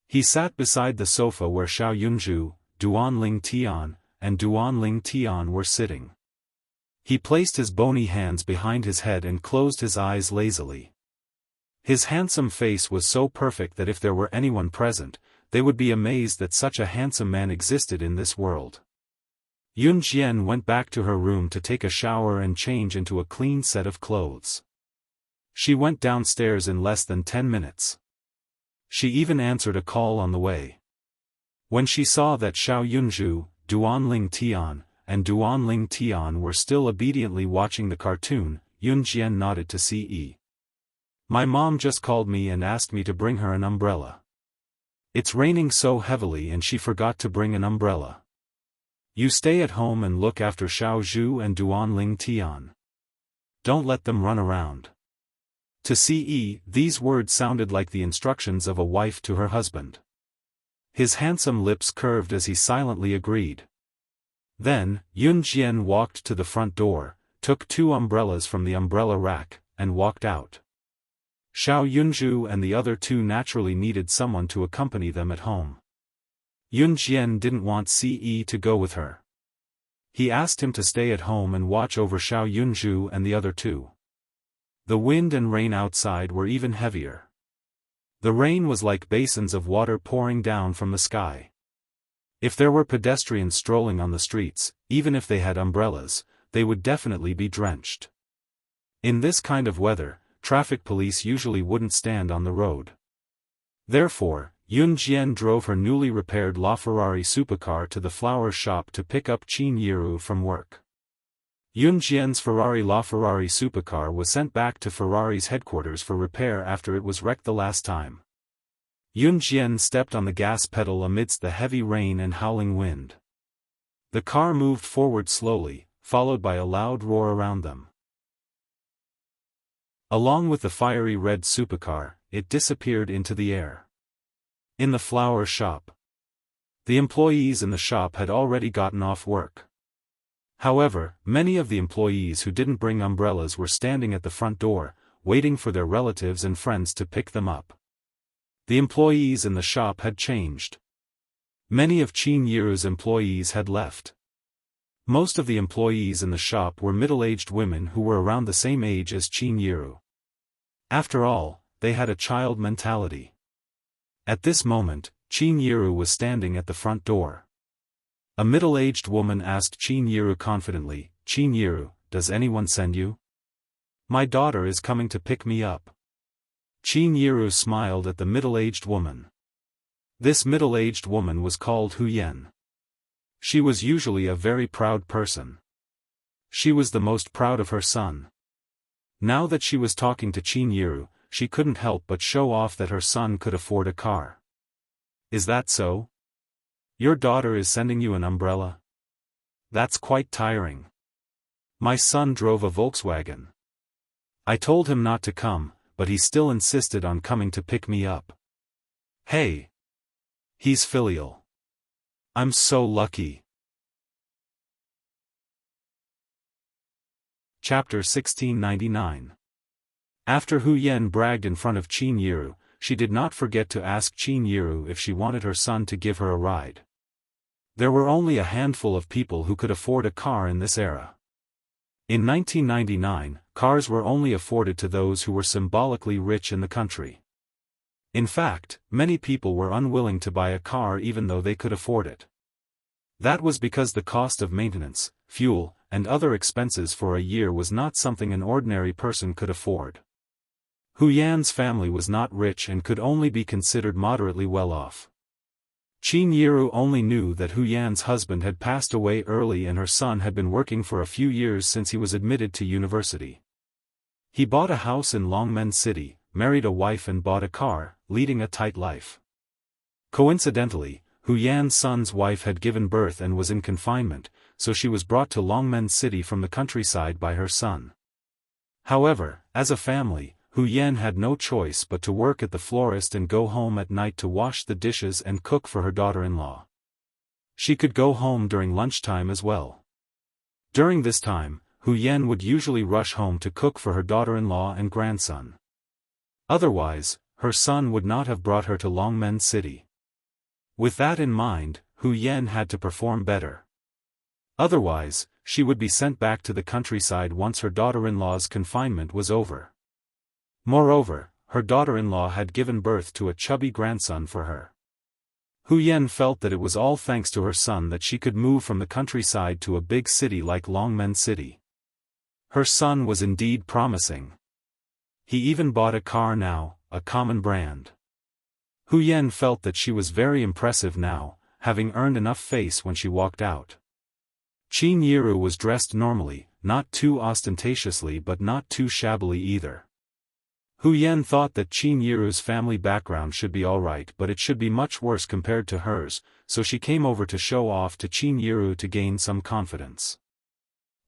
He sat beside the sofa where Xiao Yunju, Duanling Tian, and Duanling Tian were sitting. He placed his bony hands behind his head and closed his eyes lazily. His handsome face was so perfect that if there were anyone present, they would be amazed that such a handsome man existed in this world. Yunjian went back to her room to take a shower and change into a clean set of clothes. She went downstairs in less than 10 minutes. She even answered a call on the way. When she saw that Xiao Yunju, Duanling Tian, and Duanling Tian were still obediently watching the cartoon, Yunjian nodded to Ce. My mom just called me and asked me to bring her an umbrella. It's raining so heavily and she forgot to bring an umbrella. You stay at home and look after Xiao Zhu and Duanling Tian. Don't let them run around. To Ce, these words sounded like the instructions of a wife to her husband. His handsome lips curved as he silently agreed. Then, Yunjian walked to the front door, took 2 umbrellas from the umbrella rack, and walked out. Xiao Yunju and the other 2 naturally needed someone to accompany them at home. Yunjian didn't want Ce to go with her. He asked him to stay at home and watch over Xiao Yunju and the other 2. The wind and rain outside were even heavier. The rain was like basins of water pouring down from the sky. If there were pedestrians strolling on the streets, even if they had umbrellas, they would definitely be drenched. In this kind of weather, traffic police usually wouldn't stand on the road. Therefore, Yun Jian drove her newly repaired LaFerrari supercar to the flower shop to pick up Qin Yiru from work. Yun Jian's LaFerrari supercar was sent back to Ferrari's headquarters for repair after it was wrecked the last time. Yun Jian stepped on the gas pedal amidst the heavy rain and howling wind. The car moved forward slowly, followed by a loud roar around them. Along with the fiery red supercar, it disappeared into the air. In the flower shop. The employees in the shop had already gotten off work. However, many of the employees who didn't bring umbrellas were standing at the front door, waiting for their relatives and friends to pick them up. The employees in the shop had changed. Many of Qin Yiru's employees had left. Most of the employees in the shop were middle-aged women who were around the same age as Qin Yiru. After all, they had a child mentality. At this moment, Qin Yiru was standing at the front door. A middle-aged woman asked Qin Yiru confidently, "Qin Yiru, does anyone send you? My daughter is coming to pick me up." Qin Yiru smiled at the middle-aged woman. This middle-aged woman was called Hu Yan. She was usually a very proud person. She was the most proud of her son. Now that she was talking to Qin Yiru, she couldn't help but show off that her son could afford a car. "Is that so? Your daughter is sending you an umbrella? That's quite tiring. My son drove a Volkswagen. I told him not to come, but he still insisted on coming to pick me up. Hey! He's filial. I'm so lucky." Chapter 1699. After Hu Yan bragged in front of Qin Yiru, she did not forget to ask Qin Yiru if she wanted her son to give her a ride. There were only a handful of people who could afford a car in this era. In 1999, cars were only afforded to those who were symbolically rich in the country. In fact, many people were unwilling to buy a car even though they could afford it. That was because the cost of maintenance, fuel, and other expenses for a year was not something an ordinary person could afford. Hu Yan's family was not rich and could only be considered moderately well off. Qin Yiru only knew that Hu Yan's husband had passed away early and her son had been working for a few years since he was admitted to university. He bought a house in Longmen City, married a wife and bought a car, leading a tight life. Coincidentally, Hu Yan's son's wife had given birth and was in confinement, so she was brought to Longmen City from the countryside by her son. However, as a family, Hu Yan had no choice but to work at the florist and go home at night to wash the dishes and cook for her daughter-in-law. She could go home during lunchtime as well. During this time, Hu Yan would usually rush home to cook for her daughter-in-law and grandson. Otherwise, her son would not have brought her to Longmen City. With that in mind, Hu Yan had to perform better. Otherwise, she would be sent back to the countryside once her daughter-in-law's confinement was over. Moreover, her daughter-in-law had given birth to a chubby grandson for her. Hu Yan felt that it was all thanks to her son that she could move from the countryside to a big city like Longmen City. Her son was indeed promising. He even bought a car now, a common brand. Hu Yan felt that she was very impressive now, having earned enough face when she walked out. Qin Yiru was dressed normally, not too ostentatiously but not too shabbily either. Hu Yan thought that Qin Yiru's family background should be alright but it should be much worse compared to hers, so she came over to show off to Qin Yiru to gain some confidence.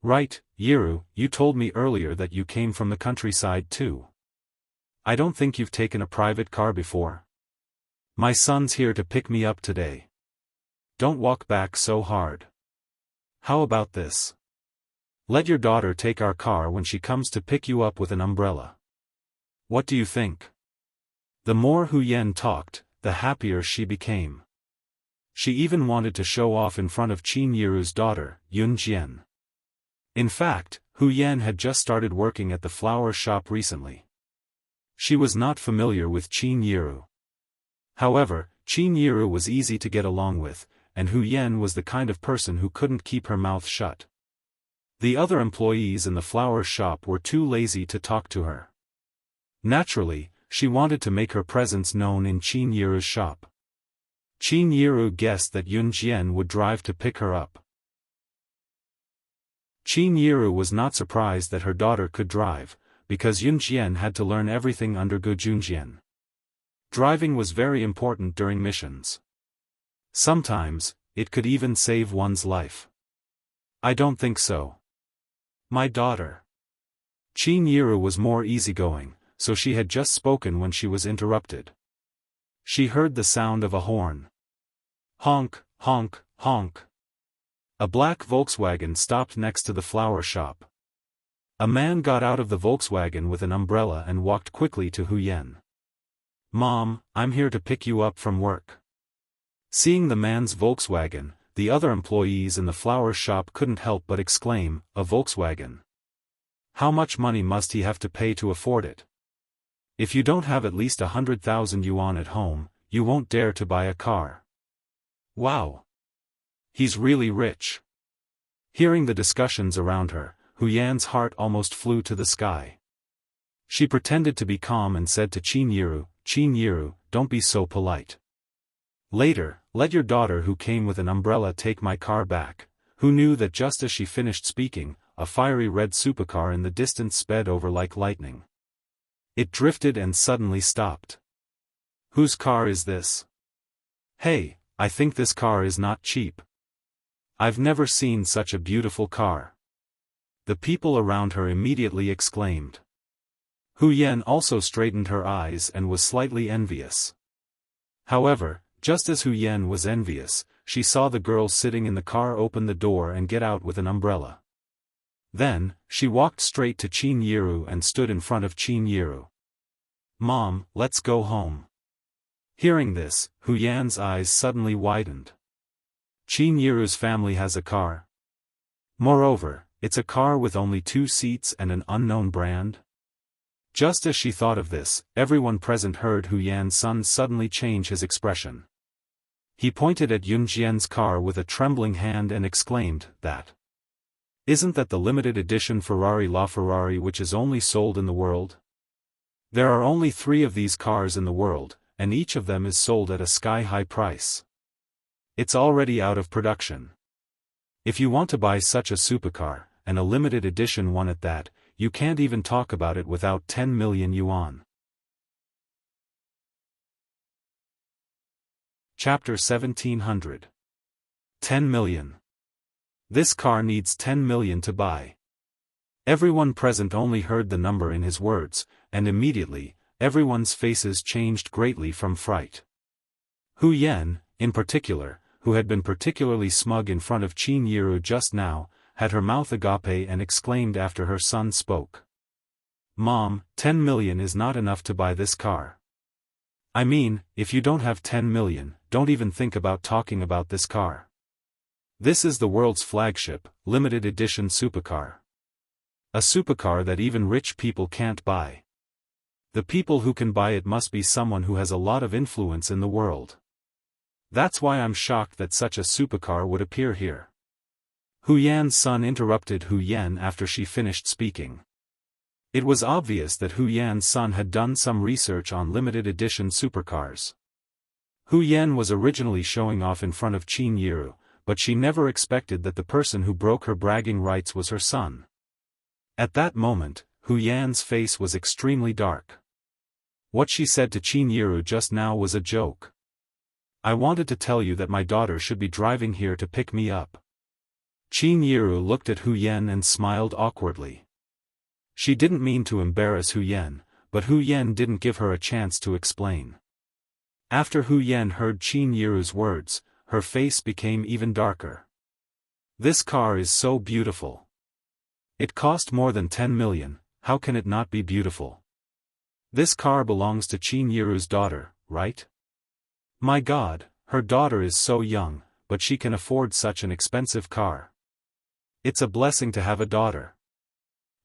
"Right, Yiru, you told me earlier that you came from the countryside too. I don't think you've taken a private car before. My son's here to pick me up today. Don't walk back so hard. How about this? Let your daughter take our car when she comes to pick you up with an umbrella. What do you think?" The more Hu Yan talked, the happier she became. She even wanted to show off in front of Qin Yiru's daughter, Yun Jian. In fact, Hu Yan had just started working at the flower shop recently. She was not familiar with Qin Yiru. However, Qin Yiru was easy to get along with, and Hu Yan was the kind of person who couldn't keep her mouth shut. The other employees in the flower shop were too lazy to talk to her. Naturally, she wanted to make her presence known in Qin Yiru's shop. Qin Yiru guessed that Yun Jian would drive to pick her up. Qin Yiru was not surprised that her daughter could drive, because Yun Jian had to learn everything under Gu Junjian. Driving was very important during missions. Sometimes, it could even save one's life. I don't think so. My daughter. Qin Yiru was more easygoing, so she had just spoken when she was interrupted. She heard the sound of a horn. Honk, honk, honk. A black Volkswagen stopped next to the flower shop. A man got out of the Volkswagen with an umbrella and walked quickly to Huyan. Mom, I'm here to pick you up from work. Seeing the man's Volkswagen, the other employees in the flower shop couldn't help but exclaim, a Volkswagen. How much money must he have to pay to afford it? If you don't have at least 100,000 yuan at home, you won't dare to buy a car. Wow! He's really rich. Hearing the discussions around her, Huyan's heart almost flew to the sky. She pretended to be calm and said to Qin Yiru, don't be so polite. Later, let your daughter who came with an umbrella take my car back. Who knew that just as she finished speaking, a fiery red supercar in the distance sped over like lightning. It drifted and suddenly stopped. Whose car is this? Hey, I think this car is not cheap. I've never seen such a beautiful car. The people around her immediately exclaimed. Huyan also straightened her eyes and was slightly envious. However, just as Huyan was envious, she saw the girl sitting in the car open the door and get out with an umbrella. Then, she walked straight to Qin Yiru and stood in front of Qin Yiru. Mom, let's go home. Hearing this, Huyan's eyes suddenly widened. Qin Yiru's family has a car. Moreover, it's a car with only 2 seats and an unknown brand. Just as she thought of this, everyone present heard Huyan's son suddenly change his expression. He pointed at Yun Jian's car with a trembling hand and exclaimed, Isn't that the limited edition Ferrari LaFerrari which is only sold in the world? There are only 3 of these cars in the world, and each of them is sold at a sky-high price. It's already out of production. If you want to buy such a supercar, and a limited edition one at that, you can't even talk about it without 10 million yuan. Chapter 1700. 10 million. This car needs 10 million to buy. Everyone present only heard the number in his words, and immediately, everyone's faces changed greatly from fright. Huyan, in particular, who had been particularly smug in front of Qin Yiru just now, had her mouth agape and exclaimed after her son spoke. Mom, 10 million is not enough to buy this car. I mean, if you don't have 10 million, don't even think about talking about this car. This is the world's flagship, limited edition supercar. A supercar that even rich people can't buy. The people who can buy it must be someone who has a lot of influence in the world. That's why I'm shocked that such a supercar would appear here. Huyan's son interrupted Huyan after she finished speaking. It was obvious that Huyan's son had done some research on limited edition supercars. Huyan was originally showing off in front of Qin Yiru, but she never expected that the person who broke her bragging rights was her son. At that moment, Huyan's face was extremely dark. What she said to Qin Yiru just now was a joke. I wanted to tell you that my daughter should be driving here to pick me up. Qin Yiru looked at Huyan and smiled awkwardly. She didn't mean to embarrass Huyan, but Huyan didn't give her a chance to explain. After Huyan heard Qin Yiru's words, her face became even darker. This car is so beautiful. It cost more than 10 million, how can it not be beautiful? This car belongs to Qin Yiru's daughter, right? My God, her daughter is so young, but she can afford such an expensive car. It's a blessing to have a daughter.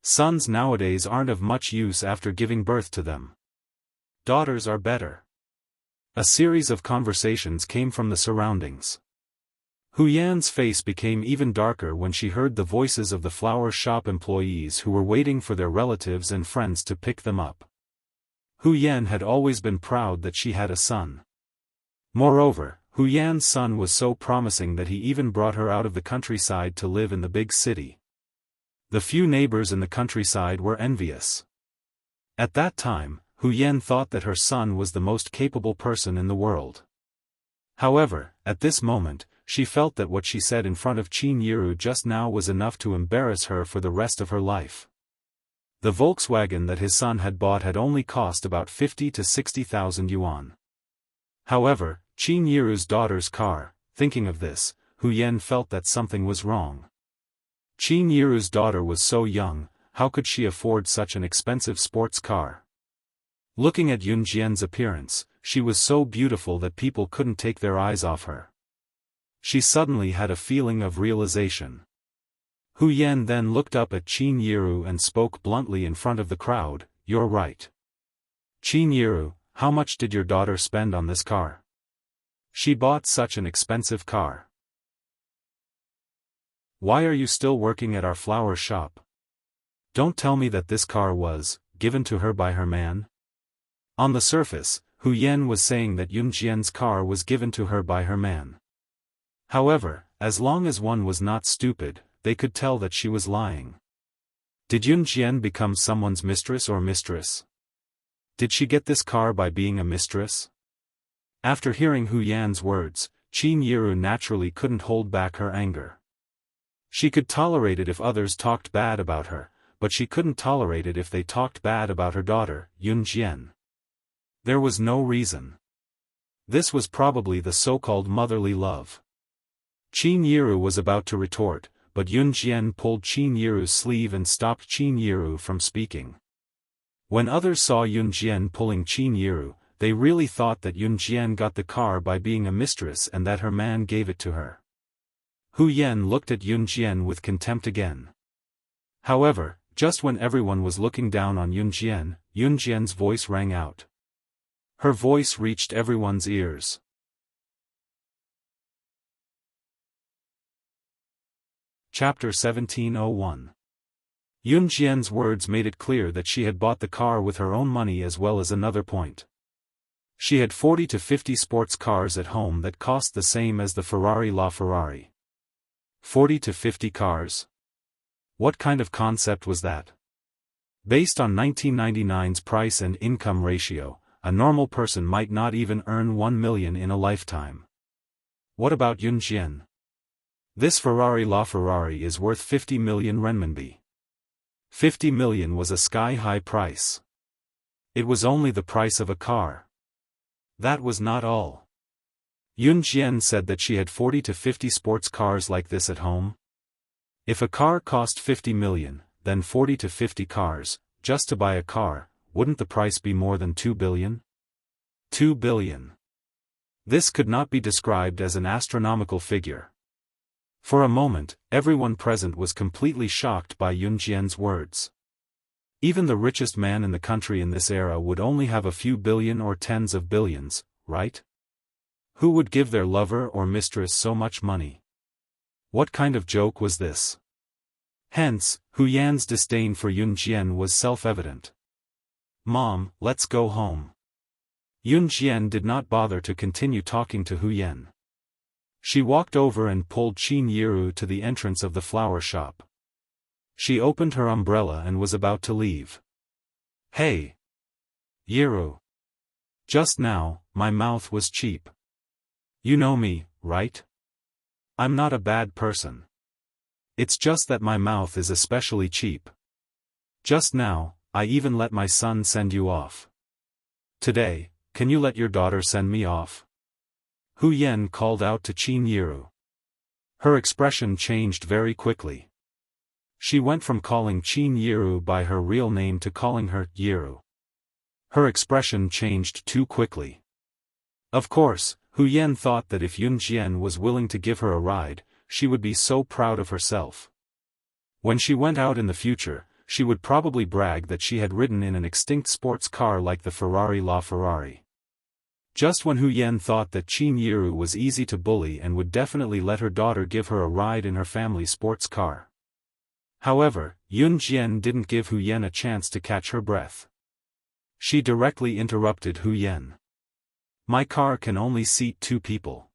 Sons nowadays aren't of much use after giving birth to them. Daughters are better. A series of conversations came from the surroundings. Huyan's face became even darker when she heard the voices of the flower shop employees who were waiting for their relatives and friends to pick them up. Hu Yan had always been proud that she had a son. Moreover, Hu Yan's son was so promising that he even brought her out of the countryside to live in the big city. The few neighbors in the countryside were envious. At that time, Hu Yan thought that her son was the most capable person in the world. However, at this moment, she felt that what she said in front of Qin Yiru just now was enough to embarrass her for the rest of her life. The Volkswagen that his son had bought had only cost about 50 to 60,000 yuan. However, Qin Yiru's daughter's car, thinking of this, Hu Yan felt that something was wrong. Qin Yiru's daughter was so young, how could she afford such an expensive sports car? Looking at Yun Jian's appearance, she was so beautiful that people couldn't take their eyes off her. She suddenly had a feeling of realization. Hu Yan then looked up at Qin Yiru and spoke bluntly in front of the crowd, "You're right. Qin Yiru, how much did your daughter spend on this car? She bought such an expensive car. Why are you still working at our flower shop? Don't tell me that this car was given to her by her man." On the surface, Hu Yan was saying that Yun Jian's car was given to her by her man. However, as long as one was not stupid, they could tell that she was lying. Did Yun Jian become someone's mistress or mistress? Did she get this car by being a mistress? After hearing Hu Yan's words, Qin Yiru naturally couldn't hold back her anger. She could tolerate it if others talked bad about her, but she couldn't tolerate it if they talked bad about her daughter, Yun Jian. There was no reason. This was probably the so-called motherly love. Qin Yiru was about to retort, but Yun Jian pulled Qin Yiru's sleeve and stopped Qin Yiru from speaking. When others saw Yun Jian pulling Qin Yiru, they really thought that Yun Jian got the car by being a mistress and that her man gave it to her. Hu Yan looked at Yun Jian with contempt again. However, just when everyone was looking down on Yun Jian's voice rang out. Her voice reached everyone's ears. Chapter 1701. Yun Jian's words made it clear that she had bought the car with her own money as well as another point. She had 40 to 50 sports cars at home that cost the same as the Ferrari LaFerrari. 40 to 50 cars? What kind of concept was that? Based on 1999's price and income ratio, a normal person might not even earn 1 million in a lifetime. What about Yun Jian? This Ferrari LaFerrari is worth 50 million renminbi. 50 million was a sky-high price. It was only the price of a car. That was not all. Yun Jian said that she had 40 to 50 sports cars like this at home. If a car cost 50 million, then 40 to 50 cars, just to buy a car, wouldn't the price be more than 2 billion? 2 billion. This could not be described as an astronomical figure. For a moment, everyone present was completely shocked by Yun Jian's words. Even the richest man in the country in this era would only have a few billion or tens of billions, right? Who would give their lover or mistress so much money? What kind of joke was this? Hence, Hu Yan's disdain for Yun Jian was self-evident. "Mom, let's go home." Yun Jian did not bother to continue talking to Hu Yan. She walked over and pulled Qin Yiru to the entrance of the flower shop. She opened her umbrella and was about to leave. "Hey! Yiru! Just now, my mouth was cheap. You know me, right? I'm not a bad person. It's just that my mouth is especially cheap. Just now, I even let my son send you off. Today, can you let your daughter send me off?" Hu Yan called out to Qin Yiru. Her expression changed very quickly. She went from calling Qin Yiru by her real name to calling her Yiru. Her expression changed too quickly. Of course, Hu Yan thought that if Yun Jian was willing to give her a ride, she would be so proud of herself. When she went out in the future, she would probably brag that she had ridden in an extinct sports car like the Ferrari LaFerrari. Just when Hu Yan thought that Qin Yiru was easy to bully and would definitely let her daughter give her a ride in her family sports car. However, Yun Jian didn't give Hu Yan a chance to catch her breath. She directly interrupted Hu Yan. My car can only seat 2 people.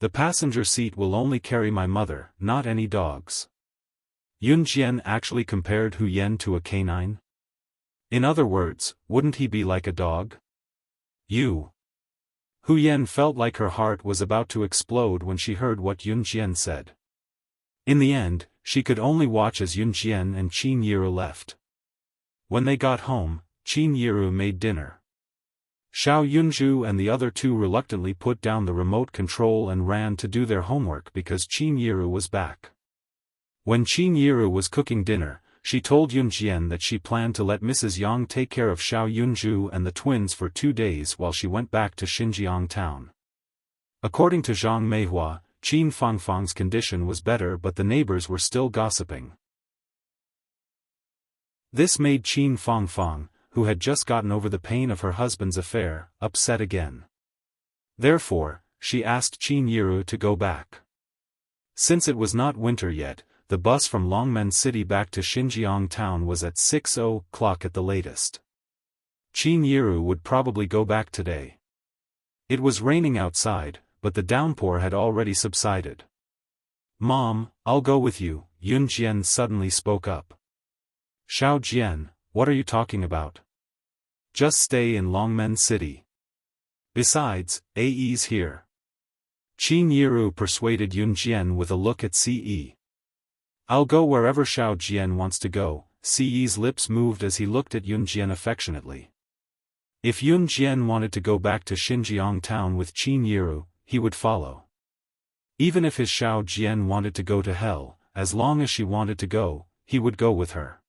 The passenger seat will only carry my mother, not any dogs. Yun Jian actually compared Hu Yan to a canine. In other words, wouldn't he be like a dog? You. Hu Yan felt like her heart was about to explode when she heard what Yun Jian said. In the end, she could only watch as Yun Jian and Qin Yiru left. When they got home, Qin Yiru made dinner. Xiao Yunju and the other 2 reluctantly put down the remote control and ran to do their homework because Qin Yiru was back. When Qin Yiru was cooking dinner, she told Yun Jian that she planned to let Mrs. Yang take care of Xiao Yunju and the twins for 2 days while she went back to Xinjiang town. According to Zhang Meihua, Qin Fangfang's condition was better, but the neighbors were still gossiping. This made Qin Fangfang, who had just gotten over the pain of her husband's affair, upset again. Therefore, she asked Qin Yiru to go back. Since it was not winter yet, the bus from Longmen City back to Xinjiang town was at 6 o'clock at the latest. Qin Yiru would probably go back today. It was raining outside, but the downpour had already subsided. Mom, I'll go with you, Yun Jian suddenly spoke up. Xiao Jian, what are you talking about? Just stay in Longmen City. Besides, AE's here. Qin Yiru persuaded Yun Jian with a look at Ce. I'll go wherever Xiao Jian wants to go. Ce's lips moved as he looked at Yun Jian affectionately. If Yun Jian wanted to go back to Xinjiang town with Qin Yiru, he would follow. Even if his Xiao Jian wanted to go to hell, as long as she wanted to go, he would go with her.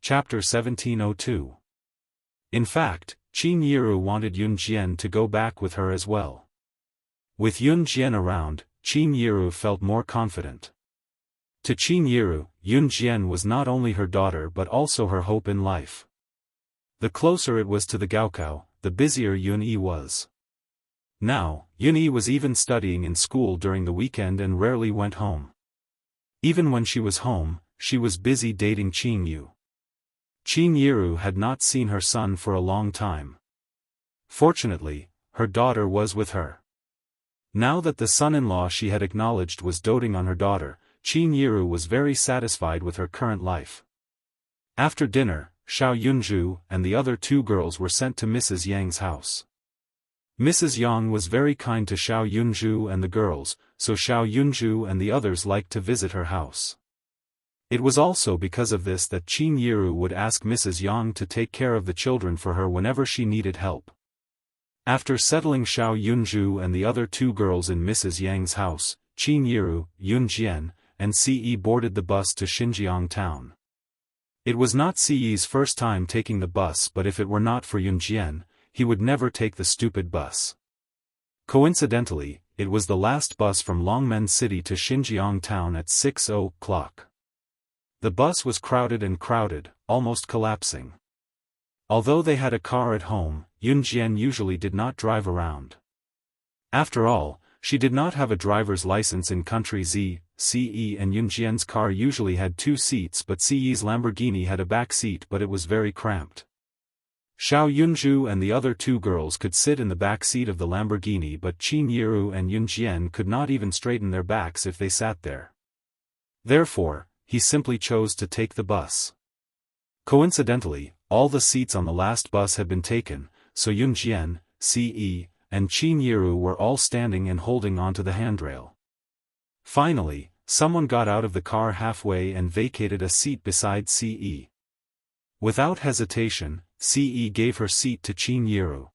Chapter 1702. In fact, Qin Yiru wanted Yun Jian to go back with her as well. With Yun Jian around, Qin Yiru felt more confident. To Qin Yiru, Yun Jian was not only her daughter but also her hope in life. The closer it was to the Gaokao, the busier Yun Yi was. Now, Yun Yi was even studying in school during the weekend and rarely went home. Even when she was home, she was busy dating Qin Yu. Qin Yiru had not seen her son for a long time. Fortunately, her daughter was with her. Now that the son-in-law she had acknowledged was doting on her daughter, Qin Yiru was very satisfied with her current life. After dinner, Xiao Yunju and the other 2 girls were sent to Mrs. Yang's house. Mrs. Yang was very kind to Xiao Yunju and the girls, so Xiao Yunju and the others liked to visit her house. It was also because of this that Qin Yiru would ask Mrs. Yang to take care of the children for her whenever she needed help. After settling Xiao Yunju and the other 2 girls in Mrs. Yang's house, Qin Yiru, Yun Jian, and Ce boarded the bus to Xinjiang town. It was not Ce's first time taking the bus, but if it were not for Yun Jian, he would never take the stupid bus. Coincidentally, it was the last bus from Longmen City to Xinjiang town at 6 o'clock. The bus was crowded, almost collapsing. Although they had a car at home, Yun Jian usually did not drive around. After all, she did not have a driver's license in country Z. Ce and Yun Jian's car usually had 2 seats, but Ce's Lamborghini had a back seat, but it was very cramped. Xiao Yunju and the other 2 girls could sit in the back seat of the Lamborghini, but Qin Yiru and Yun Jian could not even straighten their backs if they sat there. Therefore, he simply chose to take the bus. Coincidentally, all the seats on the last bus had been taken, so Yun Jian, Ce, and Qin Yiru were all standing and holding onto the handrail. Finally, someone got out of the car halfway and vacated a seat beside Ce. Without hesitation, Ce gave her seat to Qin Yiru.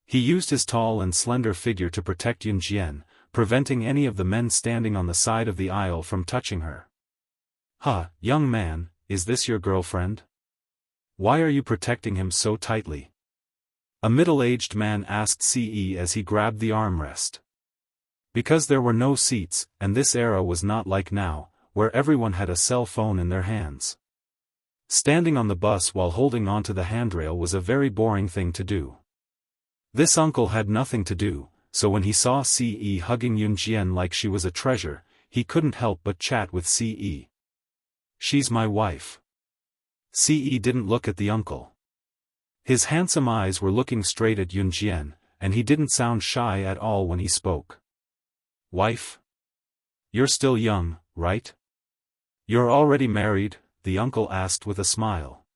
He used his tall and slender figure to protect Yun Jian, preventing any of the men standing on the side of the aisle from touching her. Young man, is this your girlfriend? Why are you protecting him so tightly? A middle-aged man asked Ce as he grabbed the armrest. Because there were no seats, and this era was not like now, where everyone had a cell phone in their hands. Standing on the bus while holding onto the handrail was a very boring thing to do. This uncle had nothing to do, so when he saw Ce hugging Yun Jian like she was a treasure, he couldn't help but chat with Ce. She's my wife. Ce didn't look at the uncle. His handsome eyes were looking straight at Yunjian, and he didn't sound shy at all when he spoke. Wife? You're still young, right? You're already married? The uncle asked with a smile.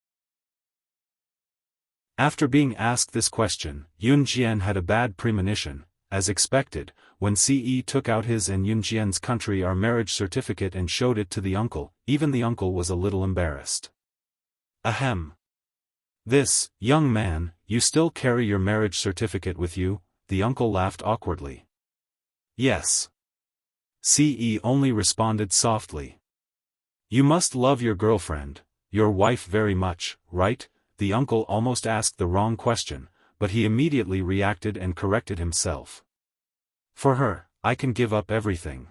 After being asked this question, Yunjian had a bad premonition. As expected, when Ce took out his and Yunjian's country our marriage certificate and showed it to the uncle, even the uncle was a little embarrassed. Ahem. This, young man, you still carry your marriage certificate with you? The uncle laughed awkwardly. Yes. Ce only responded softly. You must love your girlfriend, your wife very much, right? The uncle almost asked the wrong question, but he immediately reacted and corrected himself. For her, I can give up everything.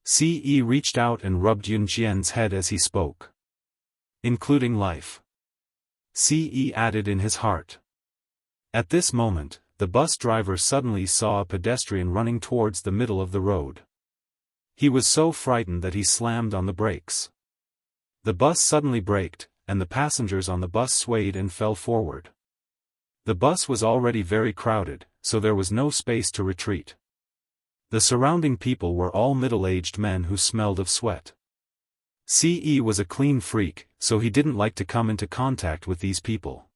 Ce reached out and rubbed Yunjian's head as he spoke. Including life. Ce added in his heart. At this moment, the bus driver suddenly saw a pedestrian running towards the middle of the road. He was so frightened that he slammed on the brakes. The bus suddenly braked, and the passengers on the bus swayed and fell forward. The bus was already very crowded, so there was no space to retreat. The surrounding people were all middle-aged men who smelled of sweat. Ce was a clean freak, so he didn't like to come into contact with these people.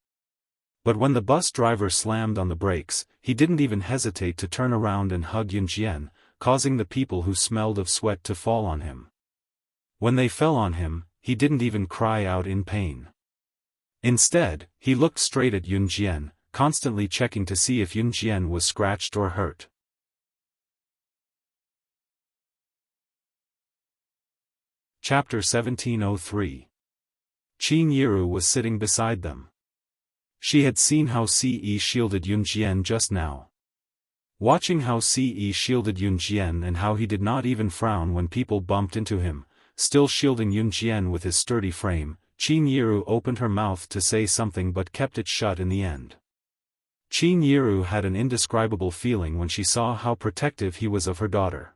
But when the bus driver slammed on the brakes, he didn't even hesitate to turn around and hug Yunjian, causing the people who smelled of sweat to fall on him. When they fell on him, he didn't even cry out in pain. Instead, he looked straight at Yunjian, constantly checking to see if Yunjian was scratched or hurt. Chapter 1703. Qin Yiru was sitting beside them. She had seen how Ce shielded Yunjian just now. Watching how Ce shielded Yunjian and how he did not even frown when people bumped into him, still shielding Yunjian with his sturdy frame, Qin Yiru opened her mouth to say something but kept it shut in the end. Qin Yiru had an indescribable feeling when she saw how protective he was of her daughter.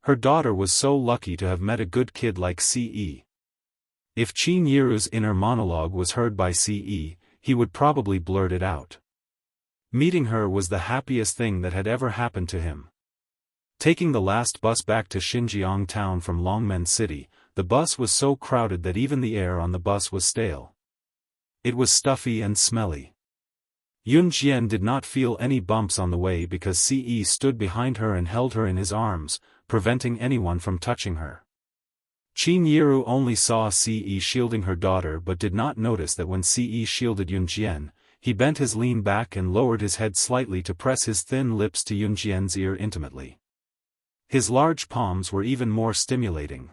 Her daughter was so lucky to have met a good kid like Ce. If Qin Yiru's inner monologue was heard by Ce, he would probably blurt it out. Meeting her was the happiest thing that had ever happened to him. Taking the last bus back to Xinjiang town from Longmen City, the bus was so crowded that even the air on the bus was stale. It was stuffy and smelly. Yunjian did not feel any bumps on the way because Ce stood behind her and held her in his arms, preventing anyone from touching her. Qin Yiru only saw Ce shielding her daughter but did not notice that when Ce shielded Yunjian, he bent his lean back and lowered his head slightly to press his thin lips to Yunjian's ear intimately. His large palms were even more stimulating.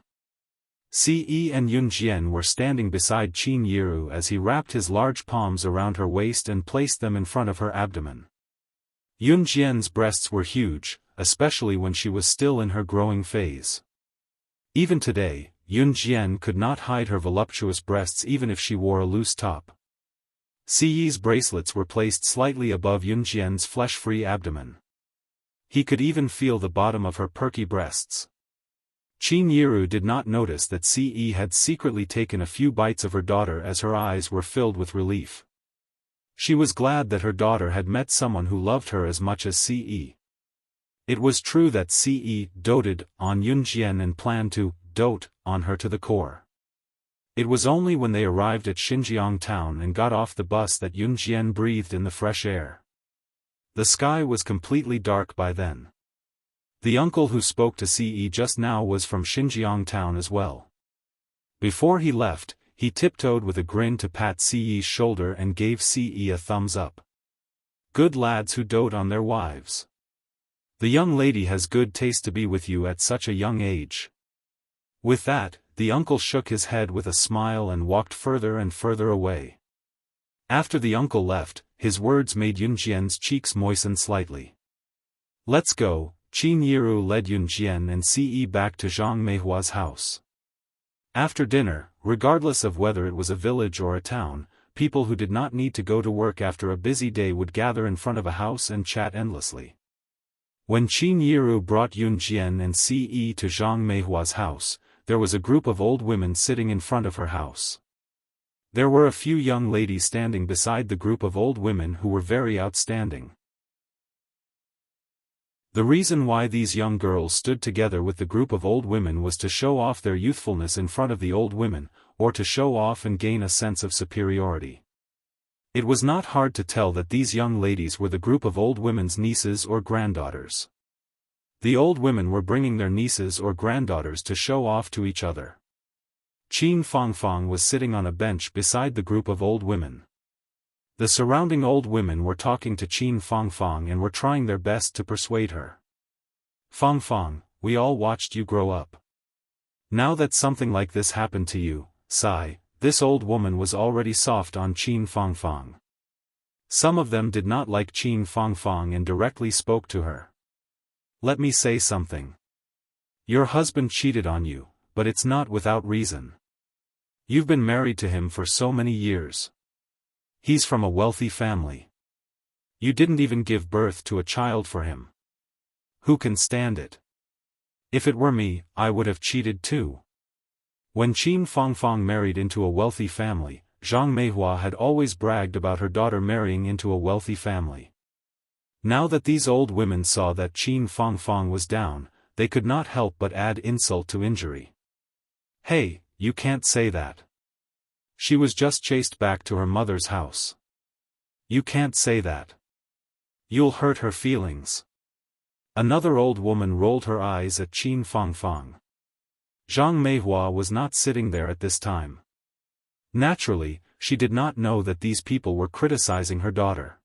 Ce and Yunjian were standing beside Qin Yiru as he wrapped his large palms around her waist and placed them in front of her abdomen. Yunjian's breasts were huge, especially when she was still in her growing phase. Even today, Yunjian could not hide her voluptuous breasts even if she wore a loose top. Ce's bracelets were placed slightly above Yunjian's flesh-free abdomen. He could even feel the bottom of her perky breasts. Qin Yiru did not notice that Ce had secretly taken a few bites of her daughter as her eyes were filled with relief. She was glad that her daughter had met someone who loved her as much as Ce. It was true that Ce doted on Yunjian and planned to dote on her to the core. It was only when they arrived at Xinjiang town and got off the bus that Yunjian breathed in the fresh air. The sky was completely dark by then. The uncle who spoke to Ce just now was from Xinjiang town as well. Before he left, he tiptoed with a grin to pat Ce's shoulder and gave Ce a thumbs up. Good lads who dote on their wives. The young lady has good taste to be with you at such a young age. With that, the uncle shook his head with a smile and walked further and further away. After the uncle left, his words made Yunjian's cheeks moisten slightly. Let's go. Qin Yiru led Yunjian and Ce back to Zhang Meihua's house. After dinner, regardless of whether it was a village or a town, people who did not need to go to work after a busy day would gather in front of a house and chat endlessly. When Qin Yiru brought Yunjian and Ce to Zhang Meihua's house, there was a group of old women sitting in front of her house. There were a few young ladies standing beside the group of old women who were very outstanding. The reason why these young girls stood together with the group of old women was to show off their youthfulness in front of the old women, or to show off and gain a sense of superiority. It was not hard to tell that these young ladies were the group of old women's nieces or granddaughters. The old women were bringing their nieces or granddaughters to show off to each other. Qin Fangfang was sitting on a bench beside the group of old women. The surrounding old women were talking to Qin Fangfang and were trying their best to persuade her. Fangfang, we all watched you grow up. Now that something like this happened to you, sigh. This old woman was already soft on Qin Fangfang. Some of them did not like Qin Fangfang and directly spoke to her. Let me say something. Your husband cheated on you, but it's not without reason. You've been married to him for so many years. He's from a wealthy family. You didn't even give birth to a child for him. Who can stand it? If it were me, I would have cheated too. When Qin Fangfang married into a wealthy family, Zhang Meihua had always bragged about her daughter marrying into a wealthy family. Now that these old women saw that Qin Fangfang was down, they could not help but add insult to injury. Hey, you can't say that. She was just chased back to her mother's house. You can't say that. You'll hurt her feelings. Another old woman rolled her eyes at Qin Fangfang. Zhang Meihua was not sitting there at this time. Naturally, she did not know that these people were criticizing her daughter.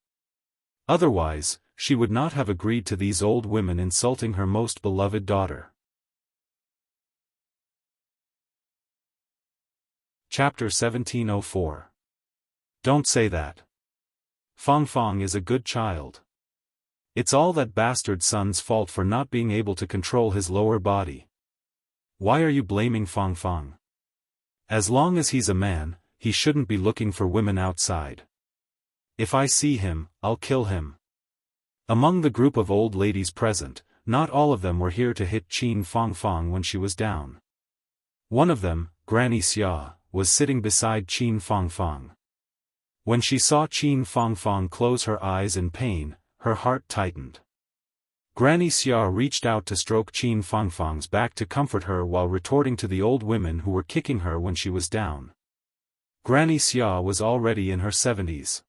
Otherwise, she would not have agreed to these old women insulting her most beloved daughter. Chapter 1704. Don't say that. Fangfang is a good child. It's all that bastard son's fault for not being able to control his lower body. Why are you blaming Fangfang? As long as he's a man, he shouldn't be looking for women outside. If I see him, I'll kill him. Among the group of old ladies present, not all of them were here to hit Qin Fangfang when she was down. One of them, Granny Xia, was sitting beside Qin Fangfang. When she saw Qin Fangfang close her eyes in pain, her heart tightened. Granny Xia reached out to stroke Qin Fangfang's back to comfort her while retorting to the old women who were kicking her when she was down. Granny Xia was already in her 70s.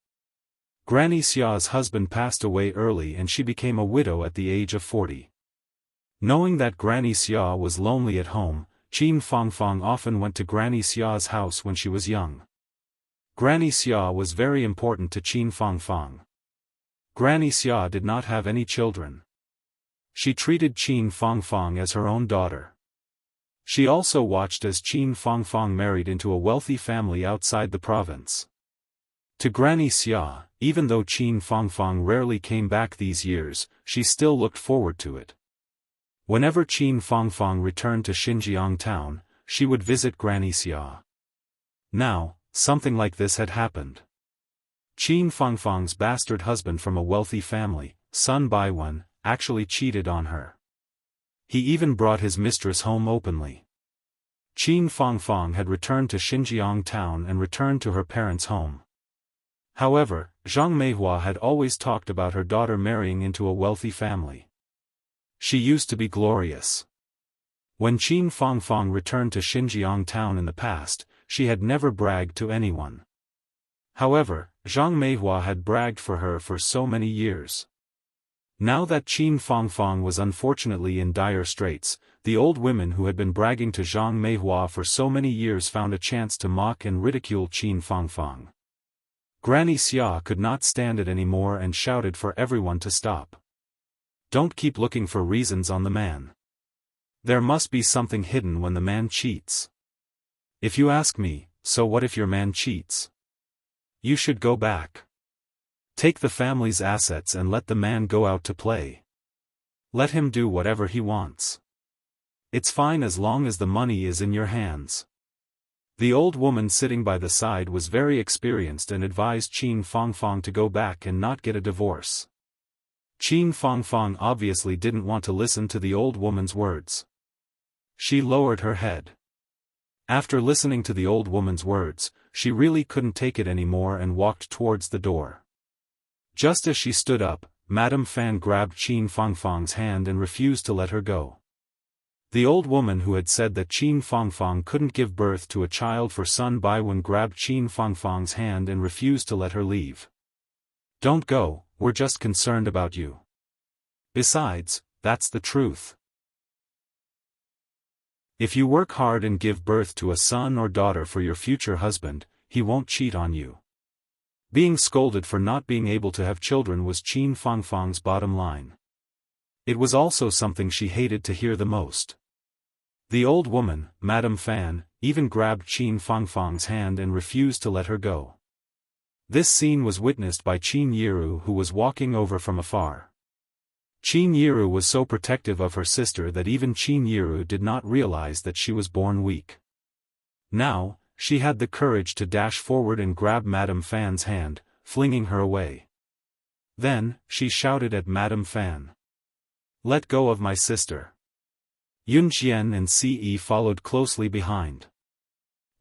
Granny Xia's husband passed away early and she became a widow at the age of 40. Knowing that Granny Xia was lonely at home, Qin Fangfang often went to Granny Xia's house when she was young. Granny Xia was very important to Qin Fangfang. Granny Xia did not have any children. She treated Qin Fangfang as her own daughter. She also watched as Qin Fangfang married into a wealthy family outside the province. To Granny Xia, even though Qin Fangfang rarely came back these years, she still looked forward to it. Whenever Qin Fangfang returned to Xinjiang town, she would visit Granny Xia. Now, something like this had happened. Qin Fangfang's bastard husband from a wealthy family, Sun Baiwen, actually cheated on her. He even brought his mistress home openly. Qin Fangfang had returned to Xinjiang town and returned to her parents' home. However, Zhang Meihua had always talked about her daughter marrying into a wealthy family. She used to be glorious. When Qin Fangfang returned to Xinjiang town in the past, she had never bragged to anyone. However, Zhang Meihua had bragged for her for so many years. Now that Qin Fangfang was unfortunately in dire straits, the old women who had been bragging to Zhang Meihua for so many years found a chance to mock and ridicule Qin Fangfang. Granny Xia could not stand it anymore and shouted for everyone to stop. Don't keep looking for reasons on the man. There must be something hidden when the man cheats. If you ask me, so what if your man cheats? You should go back. Take the family's assets and let the man go out to play. Let him do whatever he wants. It's fine as long as the money is in your hands. The old woman sitting by the side was very experienced and advised Qin Fangfang to go back and not get a divorce. Qin Fangfang obviously didn't want to listen to the old woman's words. She lowered her head. After listening to the old woman's words, she really couldn't take it anymore and walked towards the door. Just as she stood up, Madame Fan grabbed Qin Fangfang's hand and refused to let her go. The old woman who had said that Qin Fangfang couldn't give birth to a child for Sun Baiwen grabbed Qin Fangfang's hand and refused to let her leave. "Don't go, we're just concerned about you. Besides, that's the truth. If you work hard and give birth to a son or daughter for your future husband, he won't cheat on you." Being scolded for not being able to have children was Qin Fangfang's bottom line. It was also something she hated to hear the most. The old woman, Madame Fan, even grabbed Qin Fangfang's hand and refused to let her go. This scene was witnessed by Qin Yiru, who was walking over from afar. Qin Yiru was so protective of her sister that even Qin Yiru did not realize that she was born weak. Now, she had the courage to dash forward and grab Madame Fan's hand, flinging her away. Then, she shouted at Madame Fan. "Let go of my sister." Yunjian and Ce followed closely behind.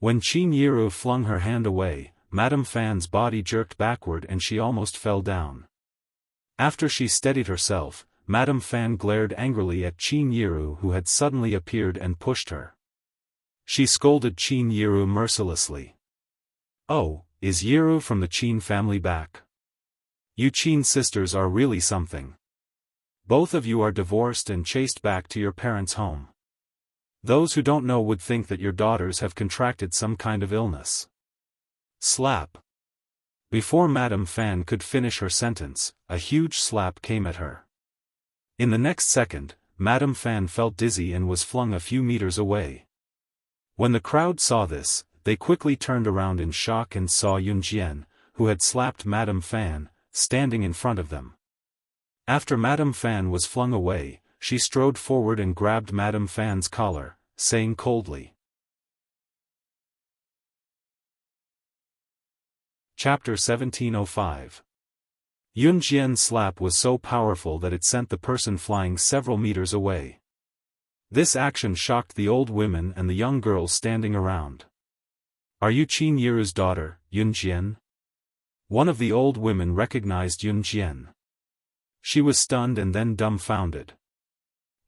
When Qin Yiru flung her hand away, Madame Fan's body jerked backward and she almost fell down. After she steadied herself, Madame Fan glared angrily at Qin Yiru, who had suddenly appeared, and pushed her. She scolded Qin Yiru mercilessly. "Oh, is Yiru from the Qin family back? You Qin sisters are really something. Both of you are divorced and chased back to your parents' home. Those who don't know would think that your daughters have contracted some kind of illness." Slap. Before Madame Fan could finish her sentence, a huge slap came at her. In the next second, Madame Fan felt dizzy and was flung a few meters away. When the crowd saw this, they quickly turned around in shock and saw Yunjian, who had slapped Madame Fan, standing in front of them. After Madame Fan was flung away, she strode forward and grabbed Madame Fan's collar, saying coldly. Chapter 1705. Yunjian's slap was so powerful that it sent the person flying several meters away. This action shocked the old women and the young girls standing around. "Are you Qin Yiru's daughter, Yunjian?" One of the old women recognized Yunjian. She was stunned and then dumbfounded.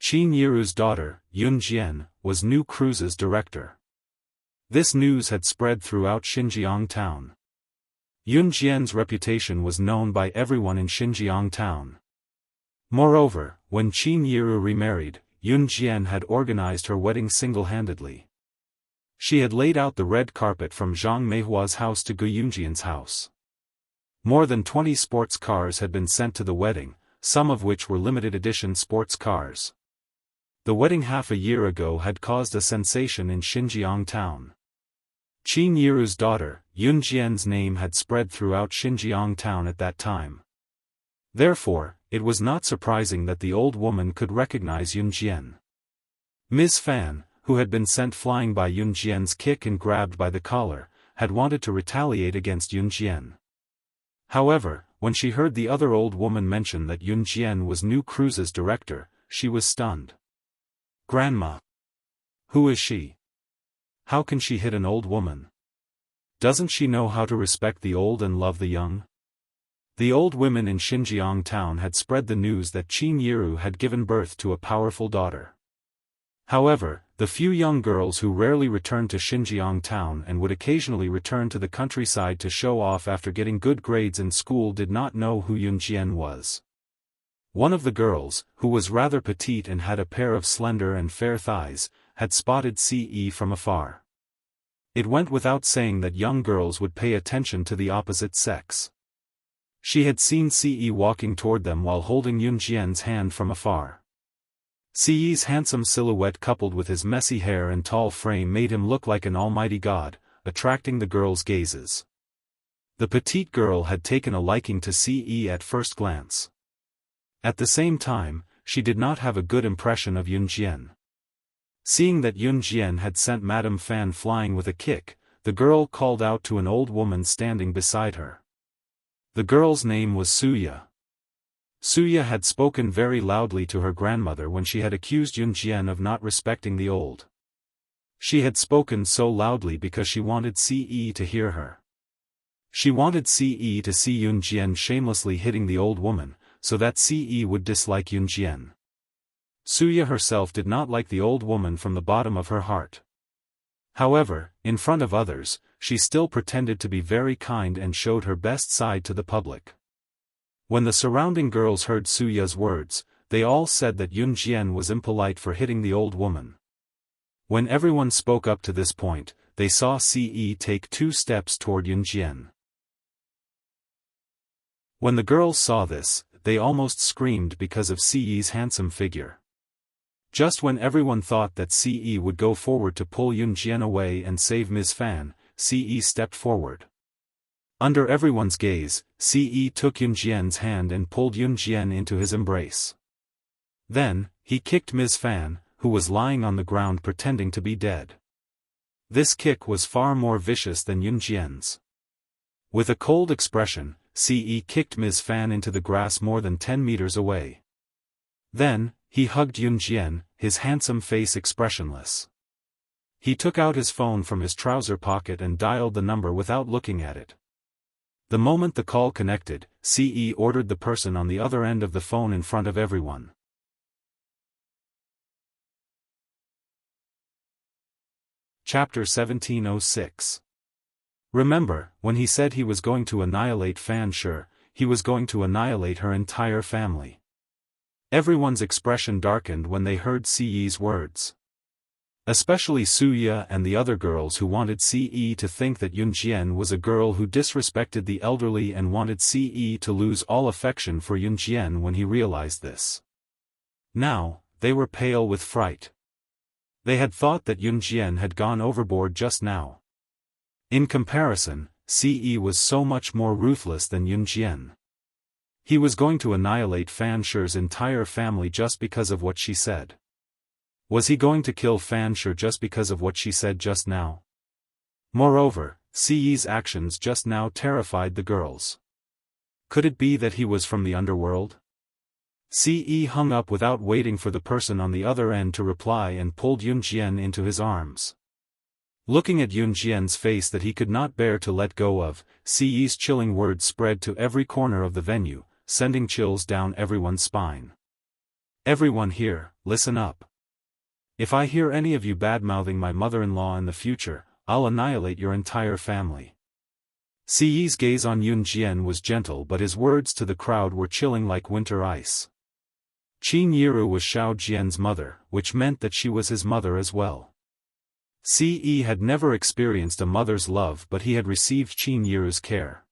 Qin Yiru's daughter, Yunjian, was New Cruise's director. This news had spread throughout Xinjiang town. Yunjian's reputation was known by everyone in Xinjiang town. Moreover, when Qin Yiru remarried, Yunjian had organized her wedding single-handedly. She had laid out the red carpet from Zhang Meihua's house to Gu Yunjian's house. More than 20 sports cars had been sent to the wedding, some of which were limited-edition sports cars. The wedding half a year ago had caused a sensation in Xinjiang town. Qin Yiru's daughter, Yunjian's name had spread throughout Xinjiang town at that time. Therefore, it was not surprising that the old woman could recognize Yunjian. Ms. Fan, who had been sent flying by Yunjian's kick and grabbed by the collar, had wanted to retaliate against Yunjian. However, when she heard the other old woman mention that Yunjian was New Cruise's director, she was stunned. "Grandma. Who is she? How can she hit an old woman? Doesn't she know how to respect the old and love the young?" The old women in Xinjiang town had spread the news that Qin Yiru had given birth to a powerful daughter. However, the few young girls who rarely returned to Xinjiang town and would occasionally return to the countryside to show off after getting good grades in school did not know who Yunjian was. One of the girls, who was rather petite and had a pair of slender and fair thighs, had spotted Ce from afar. It went without saying that young girls would pay attention to the opposite sex. She had seen Ce walking toward them while holding Yunjian's hand from afar. Ce's handsome silhouette coupled with his messy hair and tall frame made him look like an almighty god, attracting the girls' gazes. The petite girl had taken a liking to Ce at first glance. At the same time, she did not have a good impression of Yunjian. Seeing that Yunjian had sent Madame Fan flying with a kick, the girl called out to an old woman standing beside her. The girl's name was Suya. Suya had spoken very loudly to her grandmother when she had accused Yunjian of not respecting the old. She had spoken so loudly because she wanted Ce to hear her. She wanted Ce to see Yunjian shamelessly hitting the old woman, so that Ce would dislike Yunjian. Suya herself did not like the old woman from the bottom of her heart. However, in front of others, she still pretended to be very kind and showed her best side to the public. When the surrounding girls heard Suya's words, they all said that Yunjian was impolite for hitting the old woman. When everyone spoke up to this point, they saw Ce take 2 steps toward Yunjian. When the girls saw this, they almost screamed because of Ce's handsome figure. Just when everyone thought that Ce would go forward to pull Yunjian away and save Ms. Fan, Ce stepped forward. Under everyone's gaze, Ce took Yunjian's hand and pulled Yunjian into his embrace. Then, he kicked Ms. Fan, who was lying on the ground pretending to be dead. This kick was far more vicious than Yunjian's. With a cold expression, Ce kicked Ms. Fan into the grass more than 10 meters away. Then, he hugged Yunjian, his handsome face expressionless. He took out his phone from his trouser pocket and dialed the number without looking at it. The moment the call connected, Ce ordered the person on the other end of the phone in front of everyone. Chapter 1706. Remember, when he said he was going to annihilate Fan Shi, he was going to annihilate her entire family. Everyone's expression darkened when they heard Ce's words. Especially Suya and the other girls who wanted Ce to think that Yunjian was a girl who disrespected the elderly and wanted Ce to lose all affection for Yunjian when he realized this. Now, they were pale with fright. They had thought that Yunjian had gone overboard just now. In comparison, Ce was so much more ruthless than Yunjian. He was going to annihilate Fan Shi's entire family just because of what she said. Was he going to kill Fan Shi just because of what she said just now? Moreover, Ce's actions just now terrified the girls. Could it be that he was from the underworld? Ce hung up without waiting for the person on the other end to reply and pulled Yunjian into his arms. Looking at Yunjian's face that he could not bear to let go of, Ce's chilling words spread to every corner of the venue, sending chills down everyone's spine. Everyone here, listen up. If I hear any of you bad-mouthing my mother-in-law in the future, I'll annihilate your entire family. Ce's gaze on Yunjian was gentle, but his words to the crowd were chilling like winter ice. Qin Yiru was Xiao Jian's mother, which meant that she was his mother as well. Ce had never experienced a mother's love, but he had received Qin Yiru's care.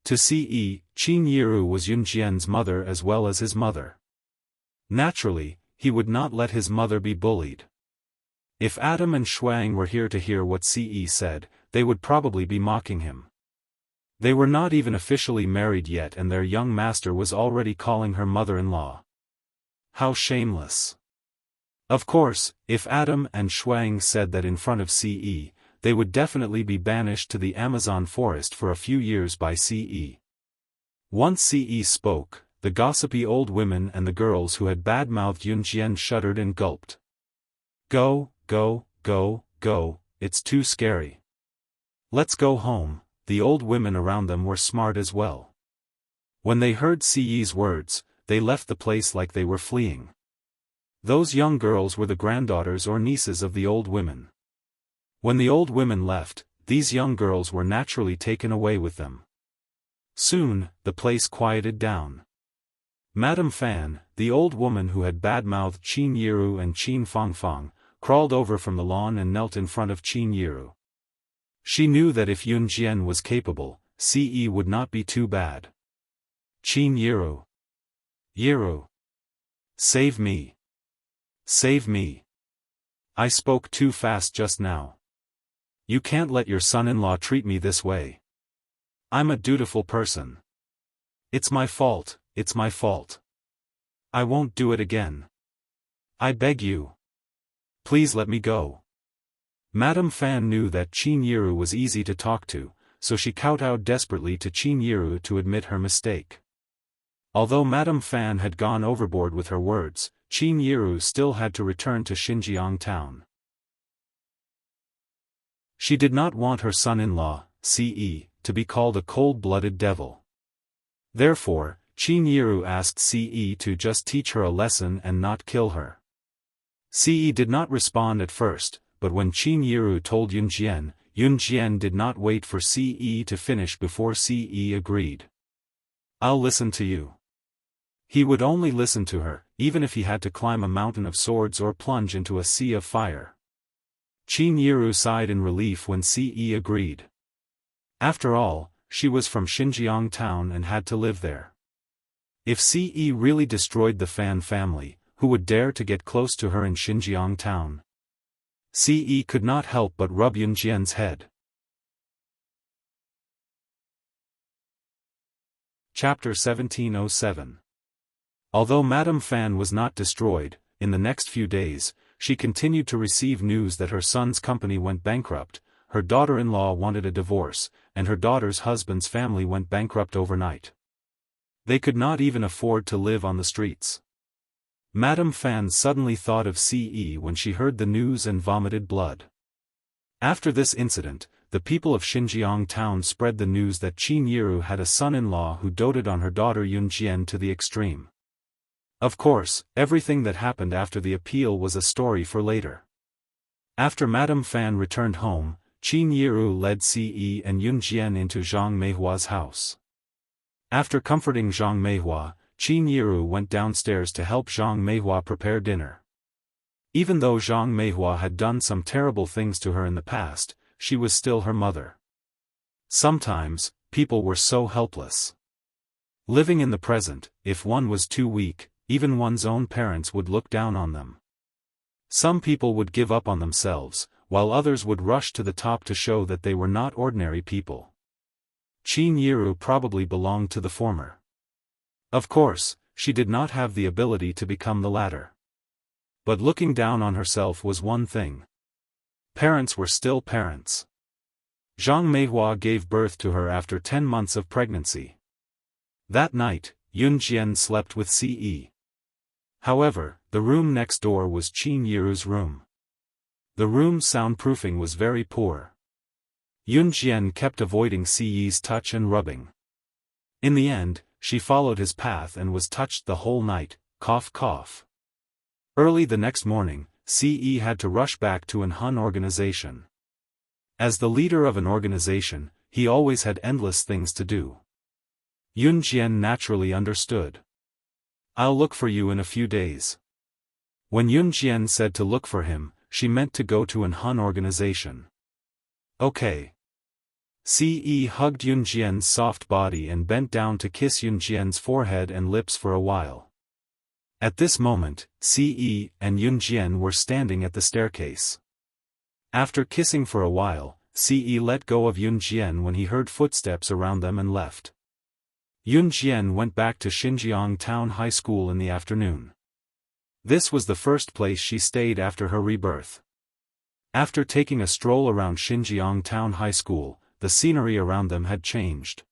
To Ce, Qin Yiru was Yunjian's mother as well as his mother. Naturally, he would not let his mother be bullied. If Adam and Shuang were here to hear what Ce said, they would probably be mocking him. They were not even officially married yet and their young master was already calling her mother-in-law. How shameless. Of course, if Adam and Shuang said that in front of Ce, they would definitely be banished to the Amazon forest for a few years by Ce. Once Ce spoke, the gossipy old women and the girls who had bad-mouthed Yunjian shuddered and gulped. Go, go, go, go, it's too scary. Let's go home. The old women around them were smart as well. When they heard Ce's words, they left the place like they were fleeing. Those young girls were the granddaughters or nieces of the old women. When the old women left, these young girls were naturally taken away with them. Soon, the place quieted down. Madame Fan, the old woman who had bad-mouthed Qin Yiru and Qin Fangfang, crawled over from the lawn and knelt in front of Qin Yiru. She knew that if Yunjian was capable, Ce would not be too bad. Qin Yiru. Yiru. Save me. Save me. I spoke too fast just now. You can't let your son-in-law treat me this way. I'm a dutiful person. It's my fault, it's my fault. I won't do it again. I beg you. Please let me go. Madame Fan knew that Qin Yiru was easy to talk to, so she kowtowed desperately to Qin Yiru to admit her mistake. Although Madame Fan had gone overboard with her words, Qin Yiru still had to return to Xinjiang town. She did not want her son-in-law, Ce, to be called a cold-blooded devil. Therefore, Qin Yiru asked Ce to just teach her a lesson and not kill her. Ce did not respond at first, but when Qin Yiru told Yun Jian did not wait for Ce to finish before Ce agreed. "I'll listen to you." He would only listen to her, even if he had to climb a mountain of swords or plunge into a sea of fire. Qin Yiru sighed in relief when Ce agreed. After all, she was from Xinjiang town and had to live there. If Ce really destroyed the Fan family, who would dare to get close to her in Xinjiang town? Ce could not help but rub Yun Jian's head. Chapter 1707. Although Madame Fan was not destroyed, in the next few days, she continued to receive news that her son's company went bankrupt, her daughter-in-law wanted a divorce, and her daughter's husband's family went bankrupt overnight. They could not even afford to live on the streets. Madame Fan suddenly thought of Ce when she heard the news and vomited blood. After this incident, the people of Xinjiang town spread the news that Qin Yiru had a son-in-law who doted on her daughter Yun Jian to the extreme. Of course, everything that happened after the appeal was a story for later. After Madame Fan returned home, Qin Yiru led Ce and Yun Jian into Zhang Meihua's house. After comforting Zhang Meihua, Qin Yiru went downstairs to help Zhang Meihua prepare dinner. Even though Zhang Meihua had done some terrible things to her in the past, she was still her mother. Sometimes, people were so helpless. Living in the present, if one was too weak, even one's own parents would look down on them. Some people would give up on themselves, while others would rush to the top to show that they were not ordinary people. Qin Yiru probably belonged to the former. Of course, she did not have the ability to become the latter. But looking down on herself was one thing. Parents were still parents. Zhang Meihua gave birth to her after 10 months of pregnancy. That night, Yun Jian slept with Ce. However, the room next door was Qin Yiru's room. The room's soundproofing was very poor. Yun Jian kept avoiding Ce's touch and rubbing. In the end, she followed his path and was touched the whole night, cough cough. Early the next morning, Ce had to rush back to an Hun organization. As the leader of an organization, he always had endless things to do. Yun Jian naturally understood. "I'll look for you in a few days." When Yun Jian said to look for him, she meant to go to an Hun organization. "Okay." Ce hugged Yun Jian's soft body and bent down to kiss Yun Jian's forehead and lips for a while. At this moment, Ce and Yun Jian were standing at the staircase. After kissing for a while, Ce let go of Yun Jian when he heard footsteps around them and left. Yun Jian went back to Xinjiang Town High School in the afternoon. This was the first place she stayed after her rebirth. After taking a stroll around Xinjiang Town High School, the scenery around them had changed.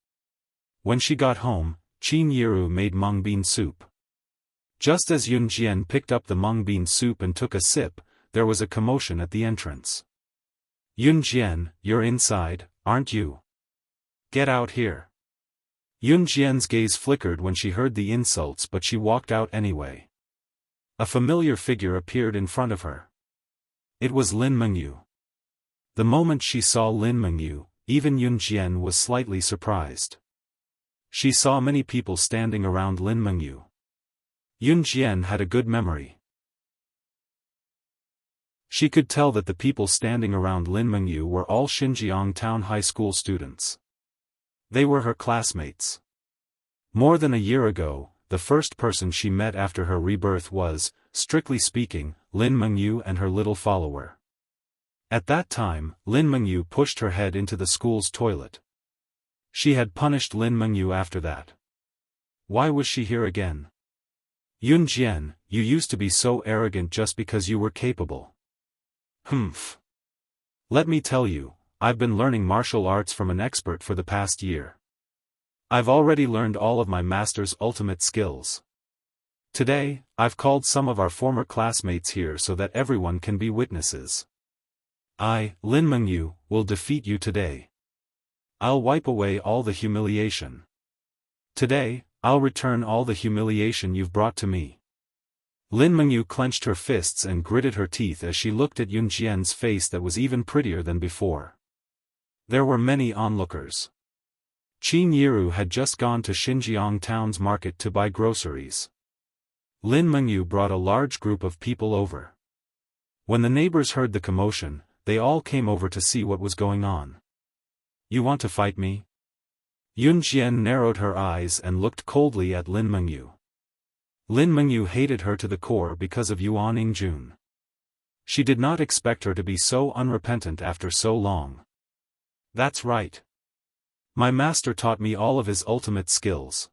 When she got home, Qin Yiru made mung bean soup. Just as Yun Jian picked up the mung bean soup and took a sip, there was a commotion at the entrance. "Yun Jian, you're inside, aren't you? Get out here." Yun Jian's gaze flickered when she heard the insults, but she walked out anyway. A familiar figure appeared in front of her. It was Lin Mengyu. The moment she saw Lin Mengyu, even Yun Jian was slightly surprised. She saw many people standing around Lin Mengyu. Yun Jian had a good memory. She could tell that the people standing around Lin Mengyu were all Xinjiang Town High School students. They were her classmates. More than a year ago, the first person she met after her rebirth was, strictly speaking, Lin Mengyu and her little follower. At that time, Lin Mengyu pushed her head into the school's toilet. She had punished Lin Mengyu after that. Why was she here again? "Yun Jian, you used to be so arrogant just because you were capable." "Humph. Let me tell you, I've been learning martial arts from an expert for the past year. I've already learned all of my master's ultimate skills. Today, I've called some of our former classmates here so that everyone can be witnesses." I, Lin Mengyu, will defeat you today. I'll wipe away all the humiliation. Today, I'll return all the humiliation you've brought to me. Lin Mengyu clenched her fists and gritted her teeth as she looked at Yun Jian's face that was even prettier than before. There were many onlookers. Qin Yiru had just gone to Xinjiang town's market to buy groceries. Lin Mengyu brought a large group of people over. When the neighbors heard the commotion, they all came over to see what was going on. You want to fight me? Yun Jian narrowed her eyes and looked coldly at Lin Mengyu. Lin Mengyu hated her to the core because of Yuan Yingjun. She did not expect her to be so unrepentant after so long. That's right. My master taught me all of his ultimate skills.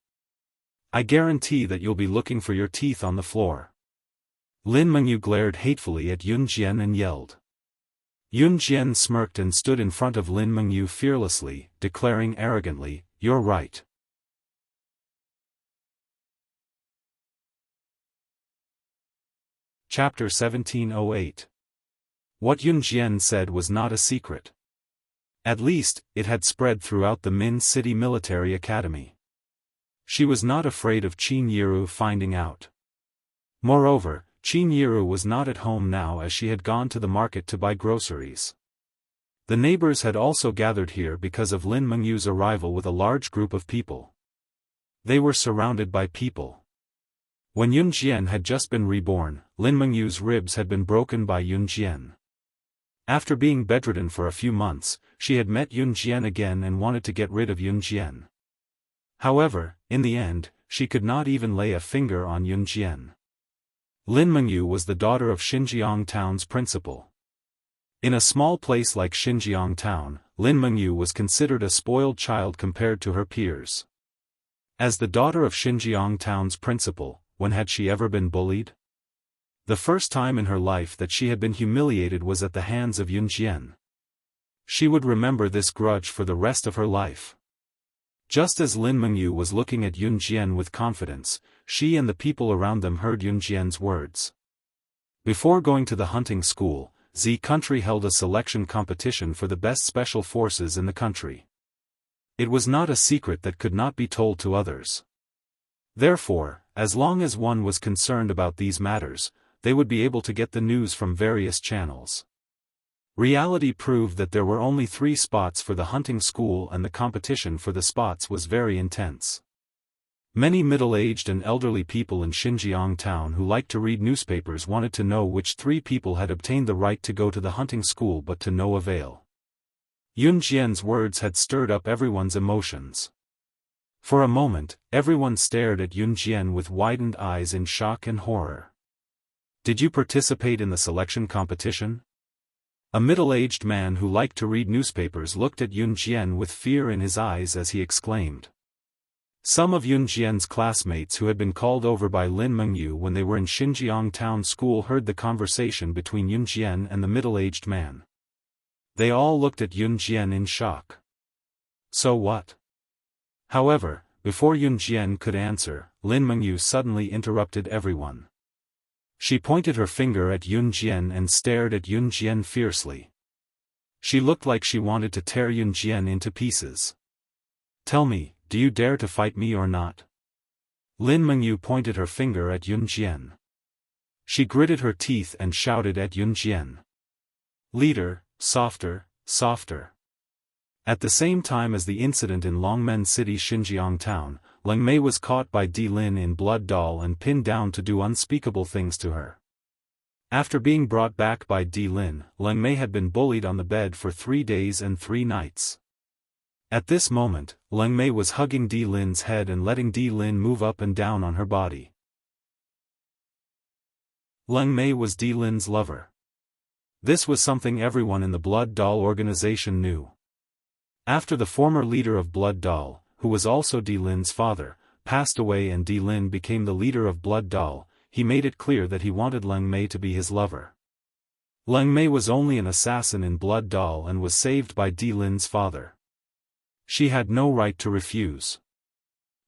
I guarantee that you'll be looking for your teeth on the floor. Lin Mengyu glared hatefully at Yun Jian and yelled. Yun Jian smirked and stood in front of Lin Mengyu fearlessly, declaring arrogantly, "You're right." Chapter 1708. What Yun Jian said was not a secret. At least, it had spread throughout the Min City Military Academy. She was not afraid of Qin Yiru finding out. Moreover, Qin Yiru was not at home now as she had gone to the market to buy groceries. The neighbors had also gathered here because of Lin Mengyu's arrival with a large group of people. They were surrounded by people. When Yun Jian had just been reborn, Lin Mengyu's ribs had been broken by Yun Jian. After being bedridden for a few months, she had met Yun Jian again and wanted to get rid of Yun Jian. However, in the end, she could not even lay a finger on Yun Jian. Lin Mengyu was the daughter of Xinjiang town's principal. In a small place like Xinjiang town, Lin Mengyu was considered a spoiled child compared to her peers. As the daughter of Xinjiang town's principal, when had she ever been bullied? The first time in her life that she had been humiliated was at the hands of Yun Jian. She would remember this grudge for the rest of her life. Just as Lin Mengyu was looking at Yun Jian with confidence, she and the people around them heard Yun Jian's words. Before going to the hunting school, Z country held a selection competition for the best special forces in the country. It was not a secret that could not be told to others. Therefore, as long as one was concerned about these matters, they would be able to get the news from various channels. Reality proved that there were only 3 spots for the hunting school and the competition for the spots was very intense. Many middle-aged and elderly people in Xinjiang town who liked to read newspapers wanted to know which 3 people had obtained the right to go to the hunting school, but to no avail. Yun Jian's words had stirred up everyone's emotions. For a moment, everyone stared at Yun Jian with widened eyes in shock and horror. Did you participate in the selection competition? A middle-aged man who liked to read newspapers looked at Yun Jian with fear in his eyes as he exclaimed. Some of Yun Jian's classmates who had been called over by Lin Mengyu when they were in Xinjiang town school heard the conversation between Yun Jian and the middle-aged man. They all looked at Yun Jian in shock. So what? However, before Yun Jian could answer, Lin Mengyu suddenly interrupted everyone. She pointed her finger at Yun Jian and stared at Yun Jian fiercely. She looked like she wanted to tear Yun Jian into pieces. Tell me, do you dare to fight me or not? Lin Mengyu pointed her finger at Yun Jian. She gritted her teeth and shouted at Yun Jian. Leader, softer, softer. At the same time as the incident in Longmen City Xinjiang town, Leng Mei was caught by Di Lin in blood doll and pinned down to do unspeakable things to her. After being brought back by Di Lin, Leng Mei had been bullied on the bed for 3 days and 3 nights. At this moment, Leng Mei was hugging Di Lin's head and letting Di Lin move up and down on her body. Leng Mei was Di Lin's lover. This was something everyone in the Blood Doll organization knew. After the former leader of Blood Doll, who was also Di Lin's father, passed away and Di Lin became the leader of Blood Doll, he made it clear that he wanted Leng Mei to be his lover. Leng Mei was only an assassin in Blood Doll and was saved by Di Lin's father. She had no right to refuse.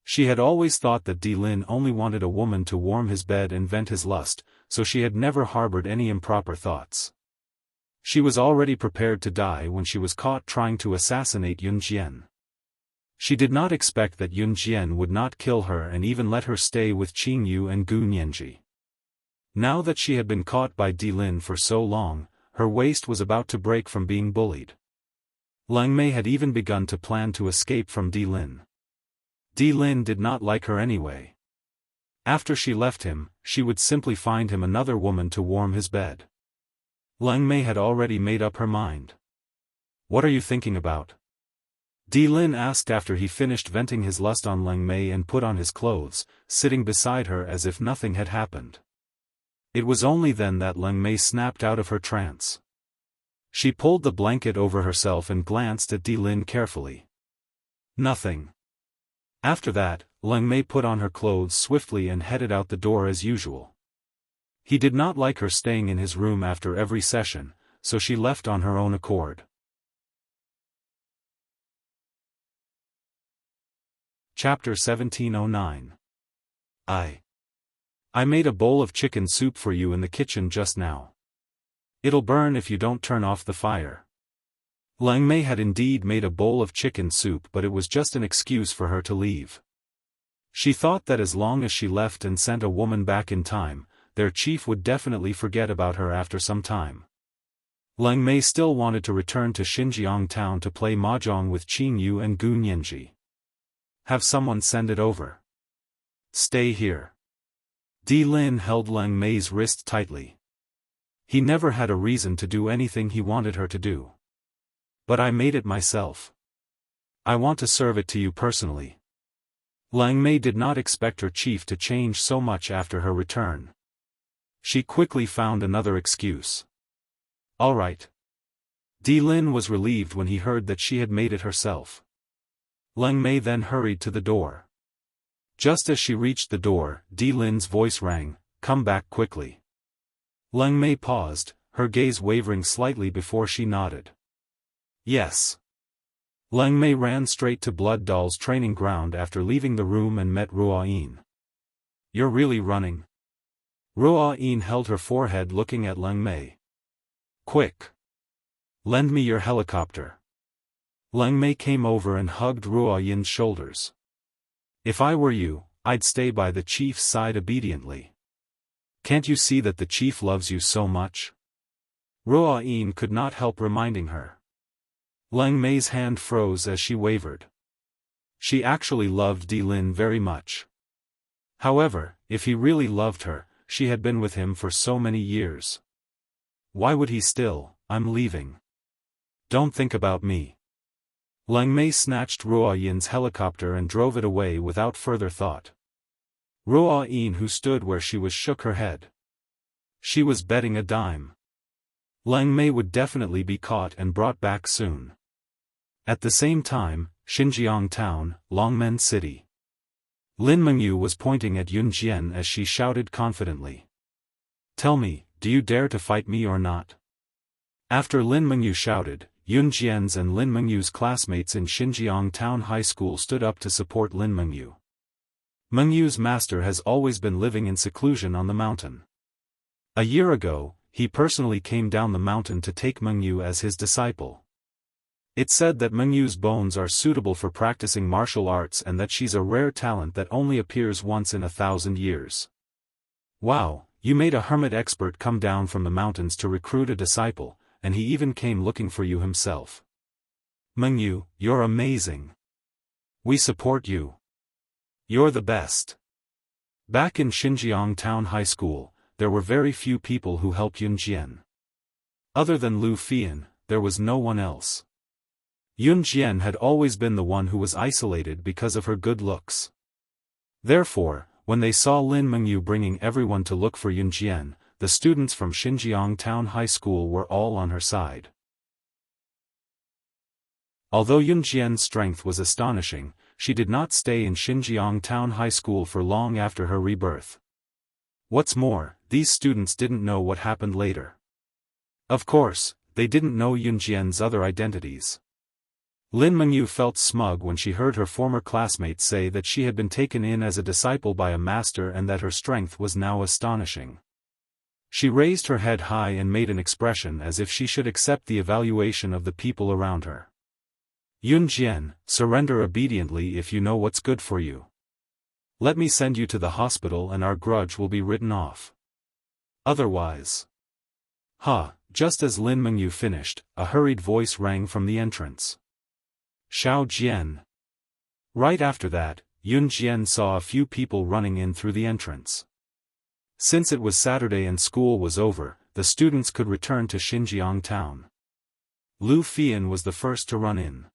She had always thought that Di Lin only wanted a woman to warm his bed and vent his lust, so she had never harbored any improper thoughts. She was already prepared to die when she was caught trying to assassinate Yun Jian. She did not expect that Yun Jian would not kill her and even let her stay with Qing Yu and Gu Nianji. Now that she had been caught by Di Lin for so long, her waist was about to break from being bullied. Lang Mei had even begun to plan to escape from Di Lin. Di Lin did not like her anyway. After she left him, she would simply find him another woman to warm his bed. Lang Mei had already made up her mind. "What are you thinking about?" Di Lin asked after he finished venting his lust on Lang Mei and put on his clothes, sitting beside her as if nothing had happened. It was only then that Lang Mei snapped out of her trance. She pulled the blanket over herself and glanced at Di Lin carefully. Nothing. After that, Lang Mei put on her clothes swiftly and headed out the door as usual. He did not like her staying in his room after every session, so she left on her own accord. Chapter 1709. I made a bowl of chicken soup for you in the kitchen just now. It'll burn if you don't turn off the fire. Lang Mei had indeed made a bowl of chicken soup, but it was just an excuse for her to leave. She thought that as long as she left and sent a woman back in time, their chief would definitely forget about her after some time. Lang Mei still wanted to return to Xinjiang town to play mahjong with Qing Yu and Gu Nianji. Have someone send it over. Stay here. Di Lin held Lang Mei's wrist tightly. He never had a reason to do anything he wanted her to do. But I made it myself. I want to serve it to you personally. Lang Mei did not expect her chief to change so much after her return. She quickly found another excuse. All right. Di Lin was relieved when he heard that she had made it herself. Lang Mei then hurried to the door. Just as she reached the door, Di Lin's voice rang, "Come back quickly." Lang Mei paused, her gaze wavering slightly before she nodded. Yes. Lang Mei ran straight to Blood Doll's training ground after leaving the room and met Ruo Yin. You're really running? Ruo Yin held her forehead looking at Lang Mei. Quick. Lend me your helicopter. Lang Mei came over and hugged Ruo Yin's shoulders. If I were you, I'd stay by the chief's side obediently. Can't you see that the chief loves you so much? Ruo Yin could not help reminding her. Lang Mei's hand froze as she wavered. She actually loved Di Lin very much. However, if he really loved her, she had been with him for so many years. Why would he still? I'm leaving. Don't think about me. Lang Mei snatched Ruo Yin's helicopter and drove it away without further thought. Ruo Yin, who stood where she was, shook her head. She was betting a dime. Lang Mei would definitely be caught and brought back soon. At the same time, Xinjiang town, Longmen City. Lin Mengyu was pointing at Yun Jian as she shouted confidently. Tell me, do you dare to fight me or not? After Lin Mengyu shouted, Yun Jian's and Lin Mengyu's classmates in Xinjiang Town High School stood up to support Lin Mengyu. Mengyu's master has always been living in seclusion on the mountain. A year ago, he personally came down the mountain to take Mengyu as his disciple. It's said that Mengyu's bones are suitable for practicing martial arts and that she's a rare talent that only appears once in 1,000 years. Wow, you made a hermit expert come down from the mountains to recruit a disciple, and he even came looking for you himself. Mengyu, you're amazing. We support you. You're the best. Back in Xinjiang Town High School, there were very few people who helped Yun Jian. Other than Lu Fian, there was no one else. Yun Jian had always been the one who was isolated because of her good looks. Therefore, when they saw Lin Mengyu bringing everyone to look for Yun Jian, the students from Xinjiang Town High School were all on her side. Although Yun Jian's strength was astonishing, she did not stay in Xinjiang Town High School for long after her rebirth. What's more, these students didn't know what happened later. Of course, they didn't know Yun Jian's other identities. Lin Mengyu felt smug when she heard her former classmates say that she had been taken in as a disciple by a master and that her strength was now astonishing. She raised her head high and made an expression as if she should accept the evaluation of the people around her. Yunjian, surrender obediently if you know what's good for you. Let me send you to the hospital and our grudge will be written off. Otherwise. Just as Lin Mengyu finished, a hurried voice rang from the entrance. Xiao Jian. Right after that, Yun Jian saw a few people running in through the entrance. Since it was Saturday and school was over, the students could return to Xinjiang town. Lu Fian was the first to run in.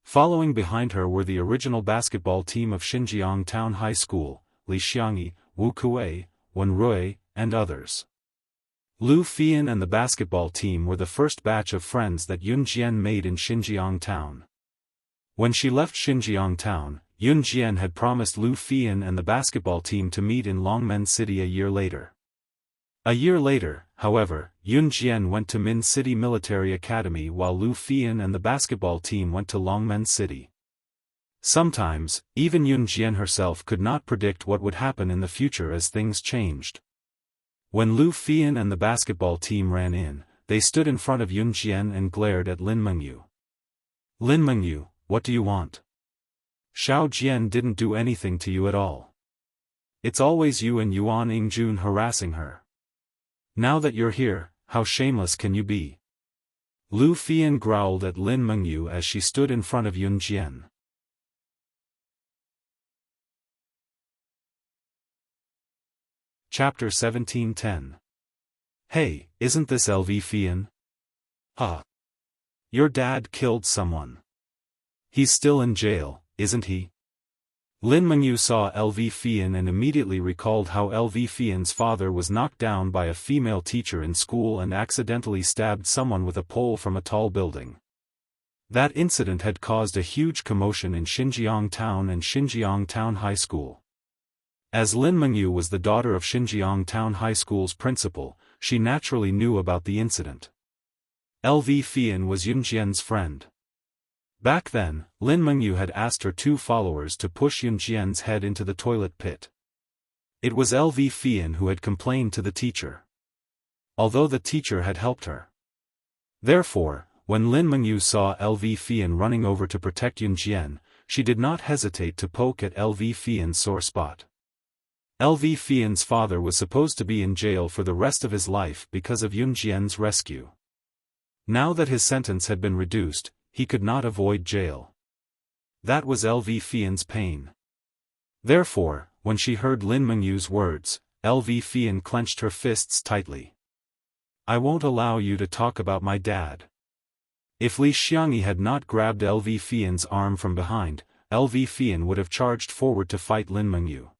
Following behind her were the original basketball team of Xinjiang Town High School, Li Xiangyi, Wu Kuei, Wen Rui, and others. Lu Fian and the basketball team were the first batch of friends that Yun Jian made in Xinjiang town. When she left Xinjiang town, Yun Jian had promised Lu Fian and the basketball team to meet in Longmen City a year later. A year later, however, Yun Jian went to Min City Military Academy while Lu Fian and the basketball team went to Longmen City. Sometimes, even Yun Jian herself could not predict what would happen in the future as things changed. When Lu Fian and the basketball team ran in, they stood in front of Yun Jian and glared at Lin Mengyu. Lin Mengyu, what do you want? Xiao Jian didn't do anything to you at all. It's always you and Yuan Yingjun harassing her. Now that you're here, how shameless can you be? Lu Fian growled at Lin Mengyu as she stood in front of Yun Jian. Chapter 17:10. Hey, isn't this LV Fian? Your dad killed someone. He's still in jail, isn't he? Lin Mengyu saw LV Fian and immediately recalled how LV Fian's father was knocked down by a female teacher in school and accidentally stabbed someone with a pole from a tall building. That incident had caused a huge commotion in Xinjiang Town and Xinjiang Town High School. As Lin Mengyu was the daughter of Xinjiang Town High School's principal, she naturally knew about the incident. LV Fian was Yun Jian's friend. Back then, Lin Mengyu had asked her two followers to push Yun Jian's head into the toilet pit. It was LV Fian who had complained to the teacher. Although the teacher had helped her. Therefore, when Lin Mengyu saw LV Fian running over to protect Yun Jian, she did not hesitate to poke at LV Fian's sore spot. LV Fian's father was supposed to be in jail for the rest of his life because of Yun Jian's rescue. Now that his sentence had been reduced, he could not avoid jail. That was LV Fian's pain. Therefore, when she heard Lin Mengyu's words, LV Fian clenched her fists tightly. I won't allow you to talk about my dad. If Li Xiangyi had not grabbed LV Fian's arm from behind, LV Fian would have charged forward to fight Lin Mengyu.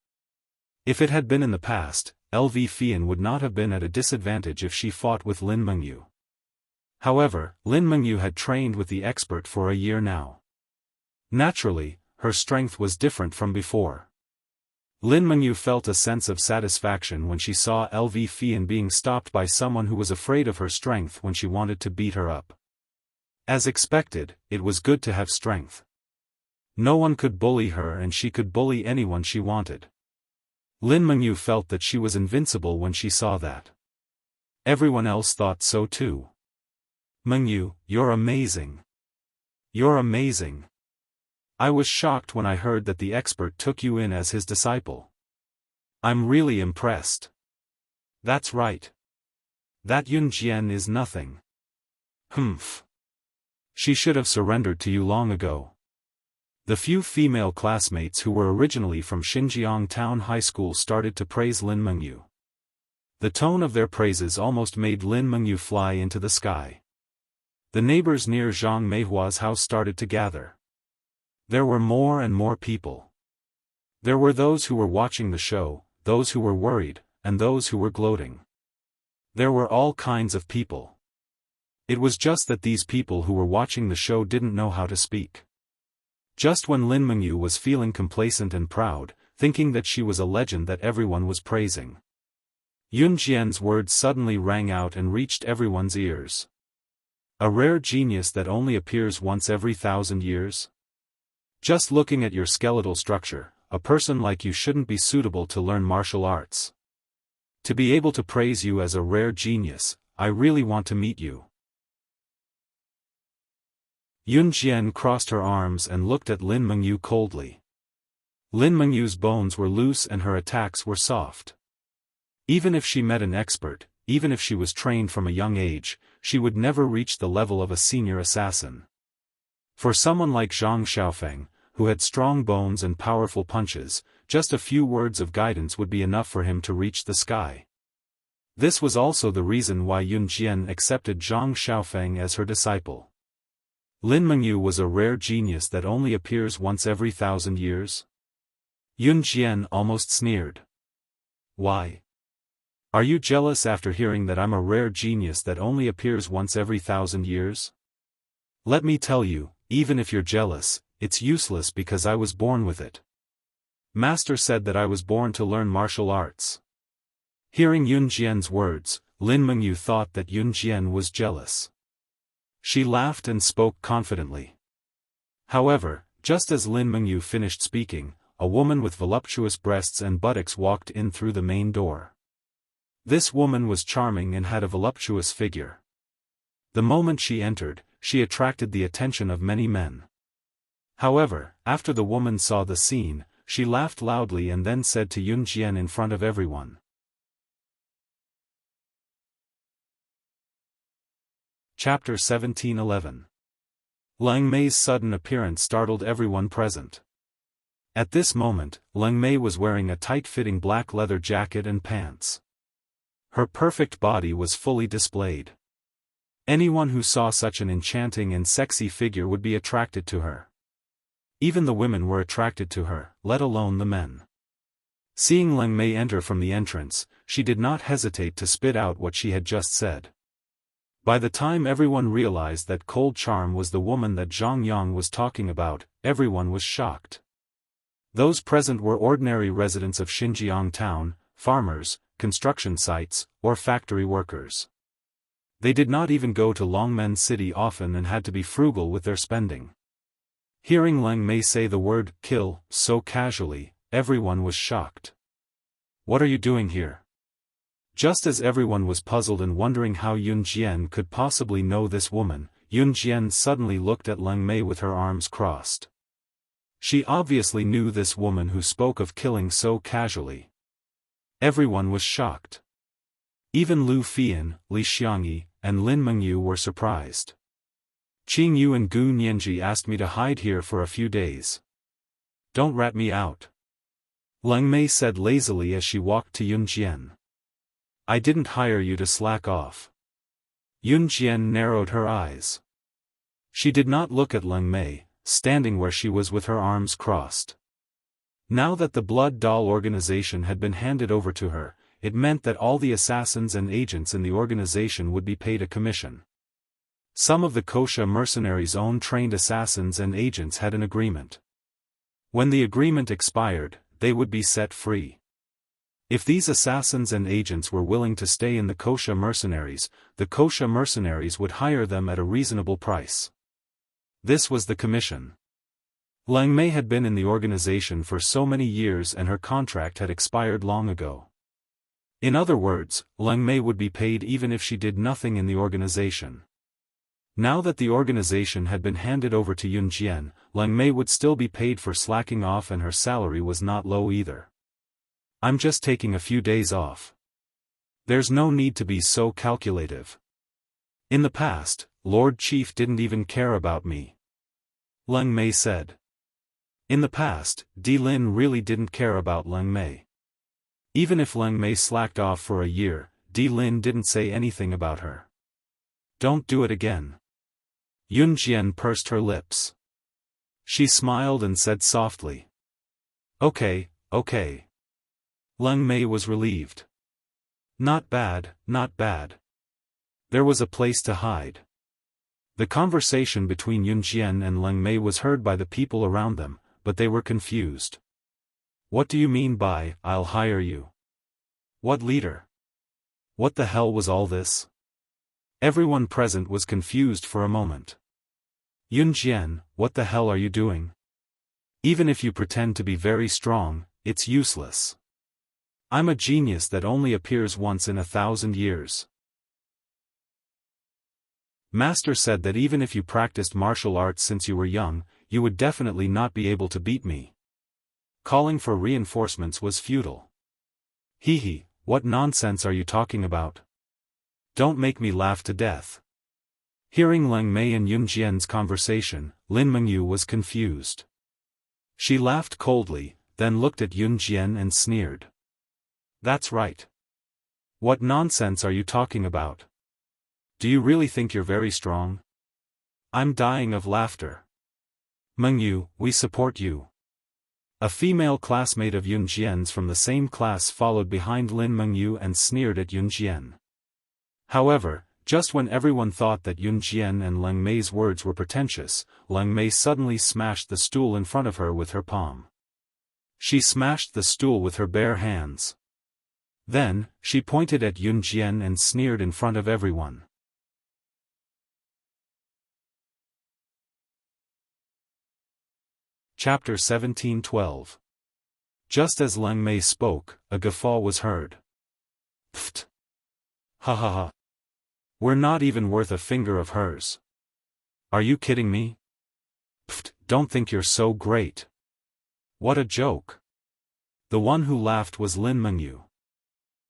If it had been in the past, LV Fian would not have been at a disadvantage if she fought with Lin Mengyu. However, Lin Mengyu had trained with the expert for a year now. Naturally, her strength was different from before. Lin Mengyu felt a sense of satisfaction when she saw LV Fian being stopped by someone who was afraid of her strength when she wanted to beat her up. As expected, it was good to have strength. No one could bully her and she could bully anyone she wanted. Lin Mengyu felt that she was invincible when she saw that. Everyone else thought so too. Mengyu, you're amazing. You're amazing. I was shocked when I heard that the expert took you in as his disciple. I'm really impressed. That's right. That Yun Jian is nothing. Humph. She should have surrendered to you long ago. The few female classmates who were originally from Xinjiang Town High School started to praise Lin Mengyu. The tone of their praises almost made Lin Mengyu fly into the sky. The neighbors near Zhang Meihua's house started to gather. There were more and more people. There were those who were watching the show, those who were worried, and those who were gloating. There were all kinds of people. It was just that these people who were watching the show didn't know how to speak. Just when Lin Mengyu was feeling complacent and proud, thinking that she was a legend that everyone was praising, Yun Jian's words suddenly rang out and reached everyone's ears. A rare genius that only appears once every 1,000 years? Just looking at your skeletal structure, a person like you shouldn't be suitable to learn martial arts. To be able to praise you as a rare genius, I really want to meet you. Yun Qian crossed her arms and looked at Lin Mengyu coldly. Lin Mengyu's bones were loose and her attacks were soft. Even if she met an expert, even if she was trained from a young age, she would never reach the level of a senior assassin. For someone like Zhang Xiaofan, who had strong bones and powerful punches, just a few words of guidance would be enough for him to reach the sky. This was also the reason why Yun Qian accepted Zhang Xiaofan as her disciple. Lin Mengyu was a rare genius that only appears once every 1,000 years? Yun Qian almost sneered. Why? Are you jealous after hearing that I'm a rare genius that only appears once every 1,000 years? Let me tell you, even if you're jealous, it's useless because I was born with it. Master said that I was born to learn martial arts. Hearing Yun Qian's words, Lin Mengyu thought that Yun Qian was jealous. She laughed and spoke confidently. However, just as Lin Mengyu finished speaking, a woman with voluptuous breasts and buttocks walked in through the main door. This woman was charming and had a voluptuous figure. The moment she entered, she attracted the attention of many men. However, after the woman saw the scene, she laughed loudly and then said to Yun Qian in front of everyone. Chapter 1711. Lang Mei's sudden appearance startled everyone present. At this moment, Lang Mei was wearing a tight-fitting black leather jacket and pants. Her perfect body was fully displayed. Anyone who saw such an enchanting and sexy figure would be attracted to her. Even the women were attracted to her, let alone the men. Seeing Lang Mei enter from the entrance, she did not hesitate to spit out what she had just said. By the time everyone realized that cold charm was the woman that Zhang Yang was talking about, everyone was shocked. Those present were ordinary residents of Xinjiang town, farmers, construction sites, or factory workers. They did not even go to Longmen City often and had to be frugal with their spending. Hearing Lang Mei say the word kill so casually, everyone was shocked. What are you doing here? Just as everyone was puzzled and wondering how Yun Qian could possibly know this woman, Yun Qian suddenly looked at Lang Mei with her arms crossed. She obviously knew this woman who spoke of killing so casually. Everyone was shocked. Even Lu Fian, Li Xiangyi, and Lin Mengyu were surprised. Qing Yu and Gu Nianji asked me to hide here for a few days. Don't rat me out. Lang Mei said lazily as she walked to Yun Qian. I didn't hire you to slack off. Yun Qian narrowed her eyes. She did not look at Lang Mei, standing where she was with her arms crossed. Now that the Blood Doll organization had been handed over to her, it meant that all the assassins and agents in the organization would be paid a commission. Some of the Kosha mercenaries' own trained assassins and agents had an agreement. When the agreement expired, they would be set free. If these assassins and agents were willing to stay in the Kosha mercenaries, the Kosha mercenaries would hire them at a reasonable price. This was the commission. Lang Mei had been in the organization for so many years and her contract had expired long ago. In other words, Lang Mei would be paid even if she did nothing in the organization. Now that the organization had been handed over to Yun Qian, Lang Mei would still be paid for slacking off and her salary was not low either. I'm just taking a few days off. There's no need to be so calculative. In the past, Lord Chief didn't even care about me. Lang Mei said. In the past, Di Lin really didn't care about Lang Mei. Even if Lang Mei slacked off for a year, Di Lin didn't say anything about her. Don't do it again. Yun Qian pursed her lips. She smiled and said softly. Okay, okay. Lang Mei was relieved. Not bad, not bad. There was a place to hide. The conversation between Yun Qian and Lang Mei was heard by the people around them, but they were confused. What do you mean by, I'll hire you? What leader? What the hell was all this? Everyone present was confused for a moment. Yun Qian, what the hell are you doing? Even if you pretend to be very strong, it's useless. I'm a genius that only appears once in 1,000 years. Master said that even if you practiced martial arts since you were young, you would definitely not be able to beat me. Calling for reinforcements was futile. Hee, what nonsense are you talking about? Don't make me laugh to death. Hearing Leng Mei and Yun Jian's conversation, Lin Mengyu was confused. She laughed coldly, then looked at Yun Jian and sneered. That's right. What nonsense are you talking about? Do you really think you're very strong? I'm dying of laughter. Mengyu, we support you. A female classmate of Yun Jian's from the same class followed behind Lin Mengyu and sneered at Yun Jian. However, just when everyone thought that Yun Jian and Leng Mei's words were pretentious, Leng Mei suddenly smashed the stool in front of her with her palm. She smashed the stool with her bare hands. Then, she pointed at Yun Jian and sneered in front of everyone. Chapter 17:12. Just as Leng Mei spoke, a guffaw was heard. Pfft! Ha ha ha! We're not even worth a finger of hers. Are you kidding me? Pfft! Don't think you're so great. What a joke! The one who laughed was Lin Mengyu.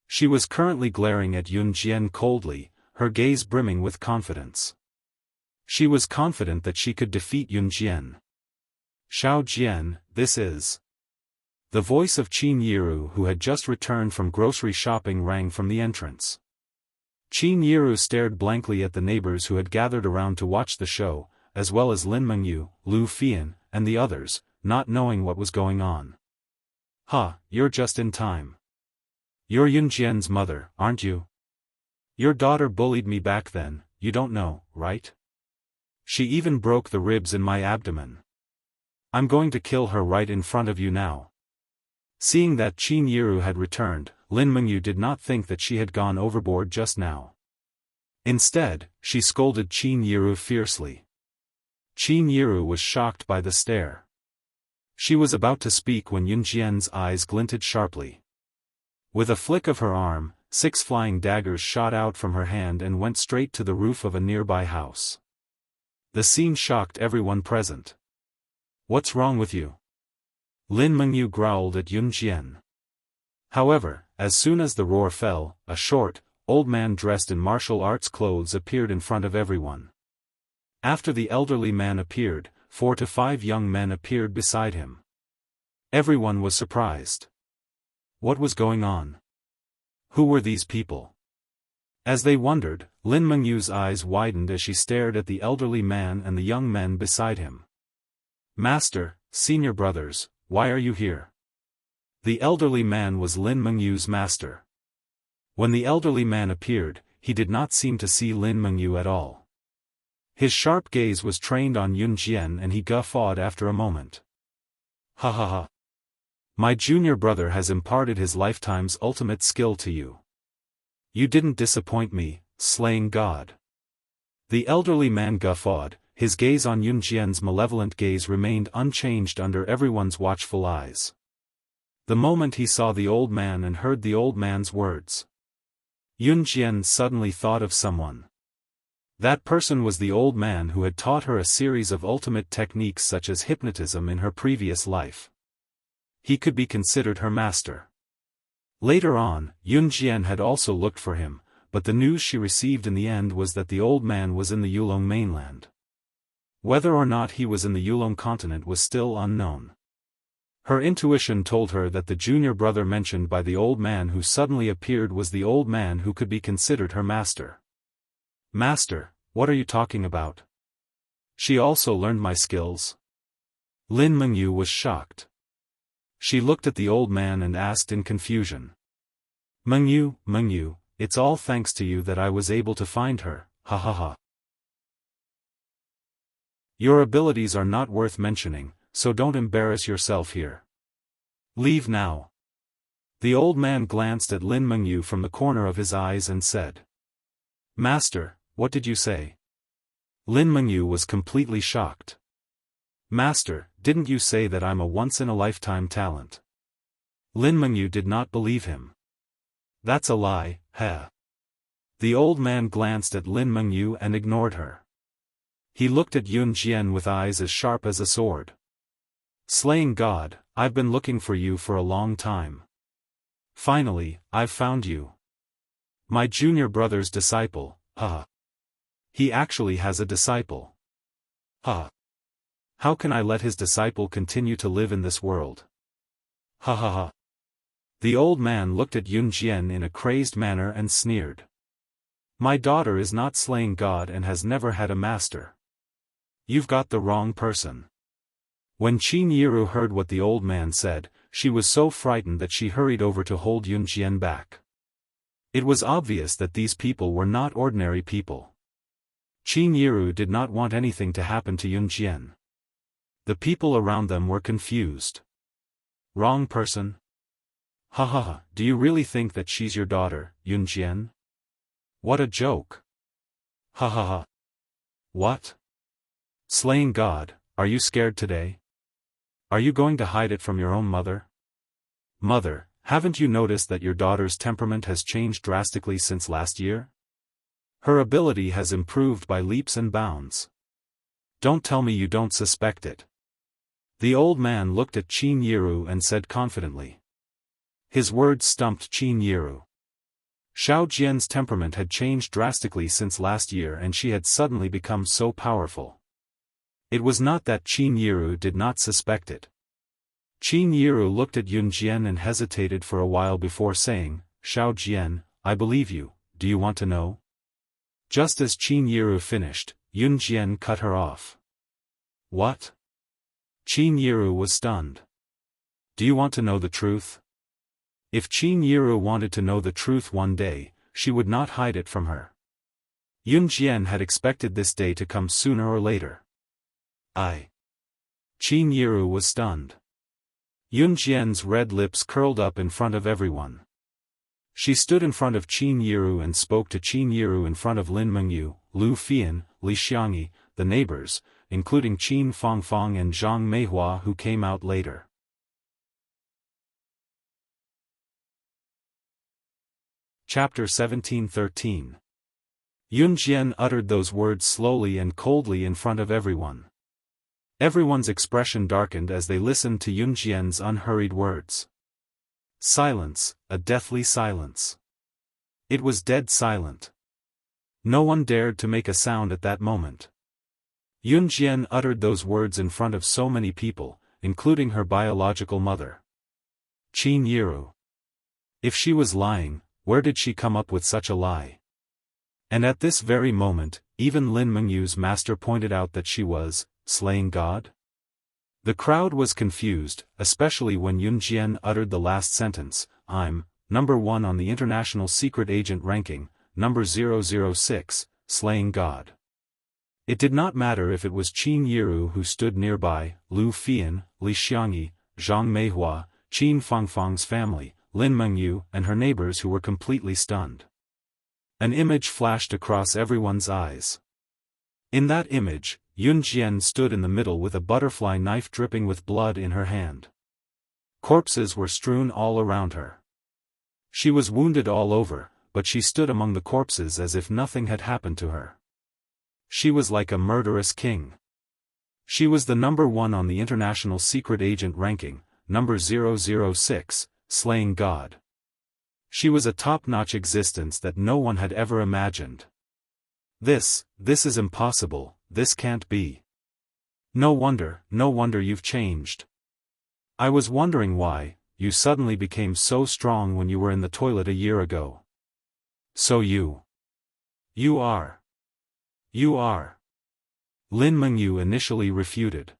She was currently glaring at Yun Jian coldly, her gaze brimming with confidence. She was confident that she could defeat Yun Jian. Xiao Jian, this is. The voice of Qin Yiru, who had just returned from grocery shopping, rang from the entrance. Qin Yiru stared blankly at the neighbors who had gathered around to watch the show, as well as Lin Mengyu, Lu Fian, and the others, not knowing what was going on. Ha, you're just in time. You're Yun Jian's mother, aren't you? Your daughter bullied me back then, you don't know, right? She even broke the ribs in my abdomen. I'm going to kill her right in front of you now. Seeing that Qin Yiru had returned, Lin Mengyu did not think that she had gone overboard just now. Instead, she scolded Qin Yiru fiercely. Qin Yiru was shocked by the stare. She was about to speak when Yun Jian's eyes glinted sharply. With a flick of her arm, 6 flying daggers shot out from her hand and went straight to the roof of a nearby house. The scene shocked everyone present. What's wrong with you? Lin Mengyu growled at Yun Jian. However, as soon as the roar fell, a short, old man dressed in martial arts clothes appeared in front of everyone. After the elderly man appeared, 4 to 5 young men appeared beside him. Everyone was surprised. What was going on? Who were these people? As they wondered, Lin Mengyu's eyes widened as she stared at the elderly man and the young men beside him. Master, senior brothers, why are you here? The elderly man was Lin Mengyu's master. When the elderly man appeared, he did not seem to see Lin Mengyu at all. His sharp gaze was trained on Yun Jian and he guffawed after a moment. Ha ha ha. My junior brother has imparted his lifetime's ultimate skill to you. You didn't disappoint me, slaying god. The elderly man guffawed, his gaze on Yun Jian's malevolent gaze remained unchanged under everyone's watchful eyes. The moment he saw the old man and heard the old man's words, Yun Jian suddenly thought of someone. That person was the old man who had taught her a series of ultimate techniques such as hypnotism in her previous life. He could be considered her master. Later on, Yun Jian had also looked for him, but the news she received in the end was that the old man was in the Yulong mainland. Whether or not he was in the Yulong continent was still unknown. Her intuition told her that the junior brother mentioned by the old man who suddenly appeared was the old man who could be considered her master. Master, what are you talking about? She also learned my skills? Lin Mengyu was shocked. She looked at the old man and asked in confusion. Mengyu, it's all thanks to you that I was able to find her, ha ha ha. Your abilities are not worth mentioning, so don't embarrass yourself here. Leave now. The old man glanced at Lin Mengyu from the corner of his eyes and said. Master, what did you say? Lin Mengyu was completely shocked. Master, didn't you say that I'm a once-in-a-lifetime talent? Lin Mengyu did not believe him. That's a lie, heh. The old man glanced at Lin Mengyu and ignored her. He looked at Yun Jian with eyes as sharp as a sword. Slaying God, I've been looking for you for a long time. Finally, I've found you. My junior brother's disciple, huh. He actually has a disciple. Huh. How can I let his disciple continue to live in this world? Ha ha ha. The old man looked at Yun Jian in a crazed manner and sneered. My daughter is not slaying God and has never had a master. You've got the wrong person. When Qin Yiru heard what the old man said, she was so frightened that she hurried over to hold Yun Jian back. It was obvious that these people were not ordinary people. Qin Yiru did not want anything to happen to Yun Jian. The people around them were confused. Wrong person? Ha ha ha, do you really think that she's your daughter, Yun Jian? What a joke. Ha ha ha. What? Slaying God, are you scared today? Are you going to hide it from your own mother? Mother, haven't you noticed that your daughter's temperament has changed drastically since last year? Her ability has improved by leaps and bounds. Don't tell me you don't suspect it. The old man looked at Qin Yiru and said confidently. His words stumped Qin Yiru. Xiao Jian's temperament had changed drastically since last year and she had suddenly become so powerful. It was not that Qin Yiru did not suspect it. Qin Yiru looked at Yun Jian and hesitated for a while before saying, Xiao Jian, I believe you, do you want to know? Just as Qin Yiru finished, Yun Jian cut her off. What? Qin Yiru was stunned. Do you want to know the truth? If Qin Yiru wanted to know the truth one day, she would not hide it from her. Yun Jian had expected this day to come sooner or later. Qin Yiru was stunned. Yun Jian's red lips curled up in front of everyone. She stood in front of Qin Yiru and spoke to Qin Yiru in front of Lin Mengyu, Lu Fian, Li Xiangyi, the neighbors, including Qin Fangfang and Zhang Meihua who came out later. Chapter 1713. Yun Jian uttered those words slowly and coldly in front of everyone. Everyone's expression darkened as they listened to Yun Jian's unhurried words. Silence, a deathly silence. It was dead silent. No one dared to make a sound at that moment. Yun Jian uttered those words in front of so many people, including her biological mother. Qin Yiru. If she was lying, where did she come up with such a lie? And at this very moment, even Lin Mengyu's master pointed out that she was slaying God? The crowd was confused, especially when Yun Jian uttered the last sentence, I'm number 1 on the international secret agent ranking, number 006, slaying God. It did not matter if it was Qin Yiru who stood nearby, Lu Fian, Li Xiangyi, Zhang Meihua, Qin Fangfang's family, Lin Mengyu and her neighbors who were completely stunned. An image flashed across everyone's eyes. In that image, Yun Jian stood in the middle with a butterfly knife dripping with blood in her hand. Corpses were strewn all around her. She was wounded all over, but she stood among the corpses as if nothing had happened to her. She was like a murderous king. She was the number 1 on the international secret agent ranking, number 006, slaying God. She was a top-notch existence that no one had ever imagined. This is impossible, this can't be. No wonder you've changed. I was wondering why, you suddenly became so strong when you were in the toilet a year ago. So you are. Lin Mengyu initially refuted.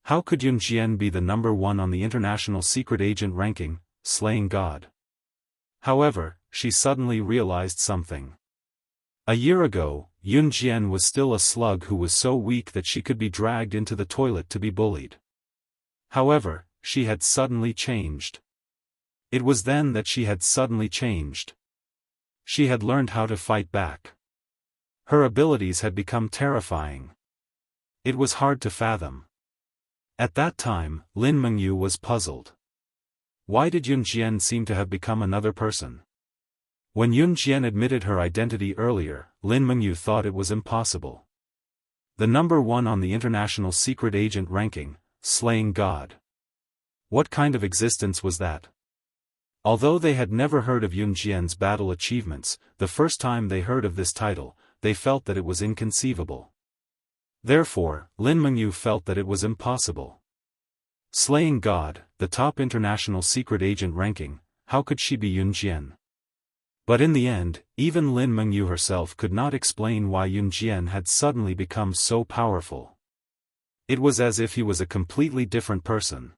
How could Yun Jian be the number 1 on the international secret agent ranking, slaying God? However, she suddenly realized something. A year ago, Yun Jian was still a slug who was so weak that she could be dragged into the toilet to be bullied. However, she had suddenly changed. It was then that she had suddenly changed. She had learned how to fight back. Her abilities had become terrifying. It was hard to fathom. At that time, Lin Mengyu was puzzled. Why did Yun Jian seem to have become another person? When Yun Jian admitted her identity earlier, Lin Mengyu thought it was impossible. The number 1 on the international secret agent ranking, slaying God. What kind of existence was that? Although they had never heard of Yun Jian's battle achievements, the first time they heard of this title, they felt that it was inconceivable. Therefore, Lin Mengyu felt that it was impossible. Slaying God, the top international secret agent ranking, how could she be Yun Jian? But in the end, even Lin Mengyu herself could not explain why Yun Jian had suddenly become so powerful. It was as if he was a completely different person.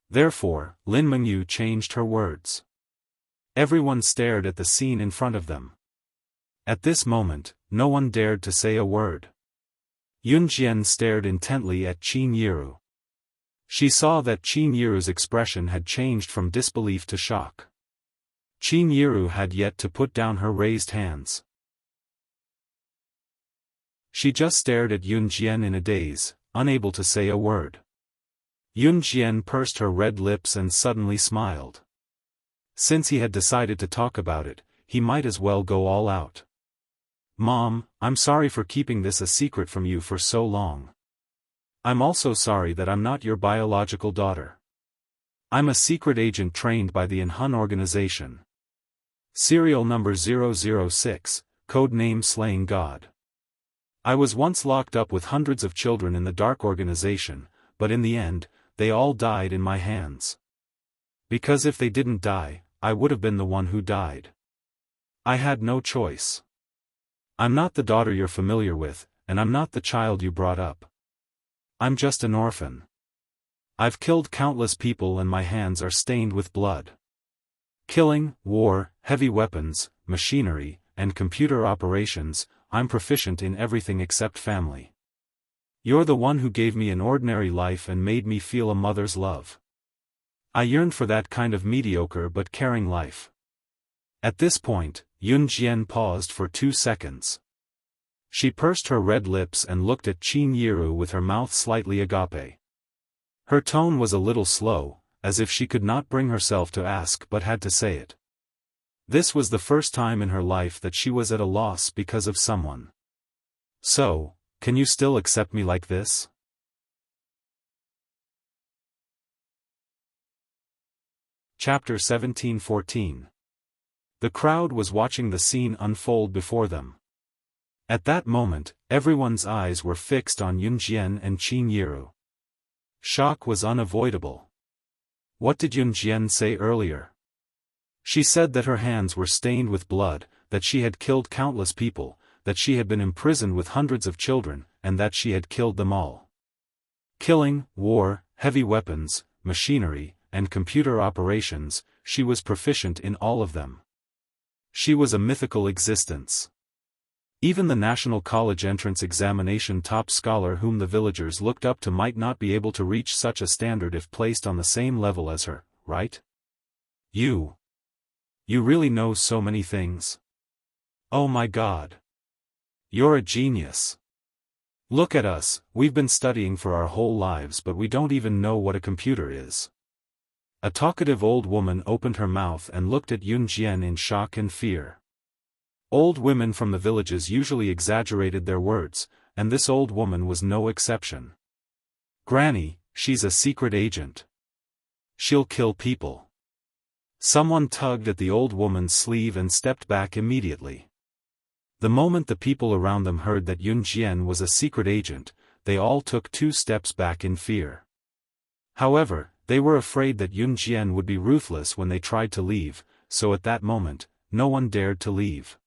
Therefore, Lin Mengyu changed her words. Everyone stared at the scene in front of them. At this moment, no one dared to say a word. Yun Jian stared intently at Qin Yiru. She saw that Qin Yiru's expression had changed from disbelief to shock. Qin Yiru had yet to put down her raised hands. She just stared at Yun Jian in a daze, unable to say a word. Yun Jian pursed her red lips and suddenly smiled. Since he had decided to talk about it, he might as well go all out. Mom, I'm sorry for keeping this a secret from you for so long. I'm also sorry that I'm not your biological daughter. I'm a secret agent trained by the Inhun organization. Serial number 006, code name Slaying God. I was once locked up with hundreds of children in the dark organization, but in the end, they all died in my hands. Because if they didn't die, I would have been the one who died. I had no choice. I'm not the daughter you're familiar with, and I'm not the child you brought up. I'm just an orphan. I've killed countless people and my hands are stained with blood. Killing, war, heavy weapons, machinery, and computer operations, I'm proficient in everything except family. You're the one who gave me an ordinary life and made me feel a mother's love. I yearned for that kind of mediocre but caring life. At this point, Yun Jian paused for 2 seconds. She pursed her red lips and looked at Qin Yiru with her mouth slightly agape. Her tone was a little slow, as if she could not bring herself to ask but had to say it. This was the first time in her life that she was at a loss because of someone. So, can you still accept me like this? Chapter 17-14. The crowd was watching the scene unfold before them. At that moment, everyone's eyes were fixed on Yun Jian and Qin Yiru. Shock was unavoidable. What did Yun Jian say earlier? She said that her hands were stained with blood, that she had killed countless people, that she had been imprisoned with hundreds of children, and that she had killed them all. Killing, war, heavy weapons, machinery, and computer operations, she was proficient in all of them. She was a mythical existence. Even the National College entrance examination top scholar whom the villagers looked up to might not be able to reach such a standard if placed on the same level as her, right? You really know so many things. Oh my God. You're a genius. Look at us, we've been studying for our whole lives but we don't even know what a computer is. A talkative old woman opened her mouth and looked at Yun Jian in shock and fear. Old women from the villages usually exaggerated their words, and this old woman was no exception. Granny, she's a secret agent. She'll kill people. Someone tugged at the old woman's sleeve and stepped back immediately. The moment the people around them heard that Yun Jian was a secret agent, they all took 2 steps back in fear. However, they were afraid that Yun Jian would be ruthless when they tried to leave, so at that moment, no one dared to leave.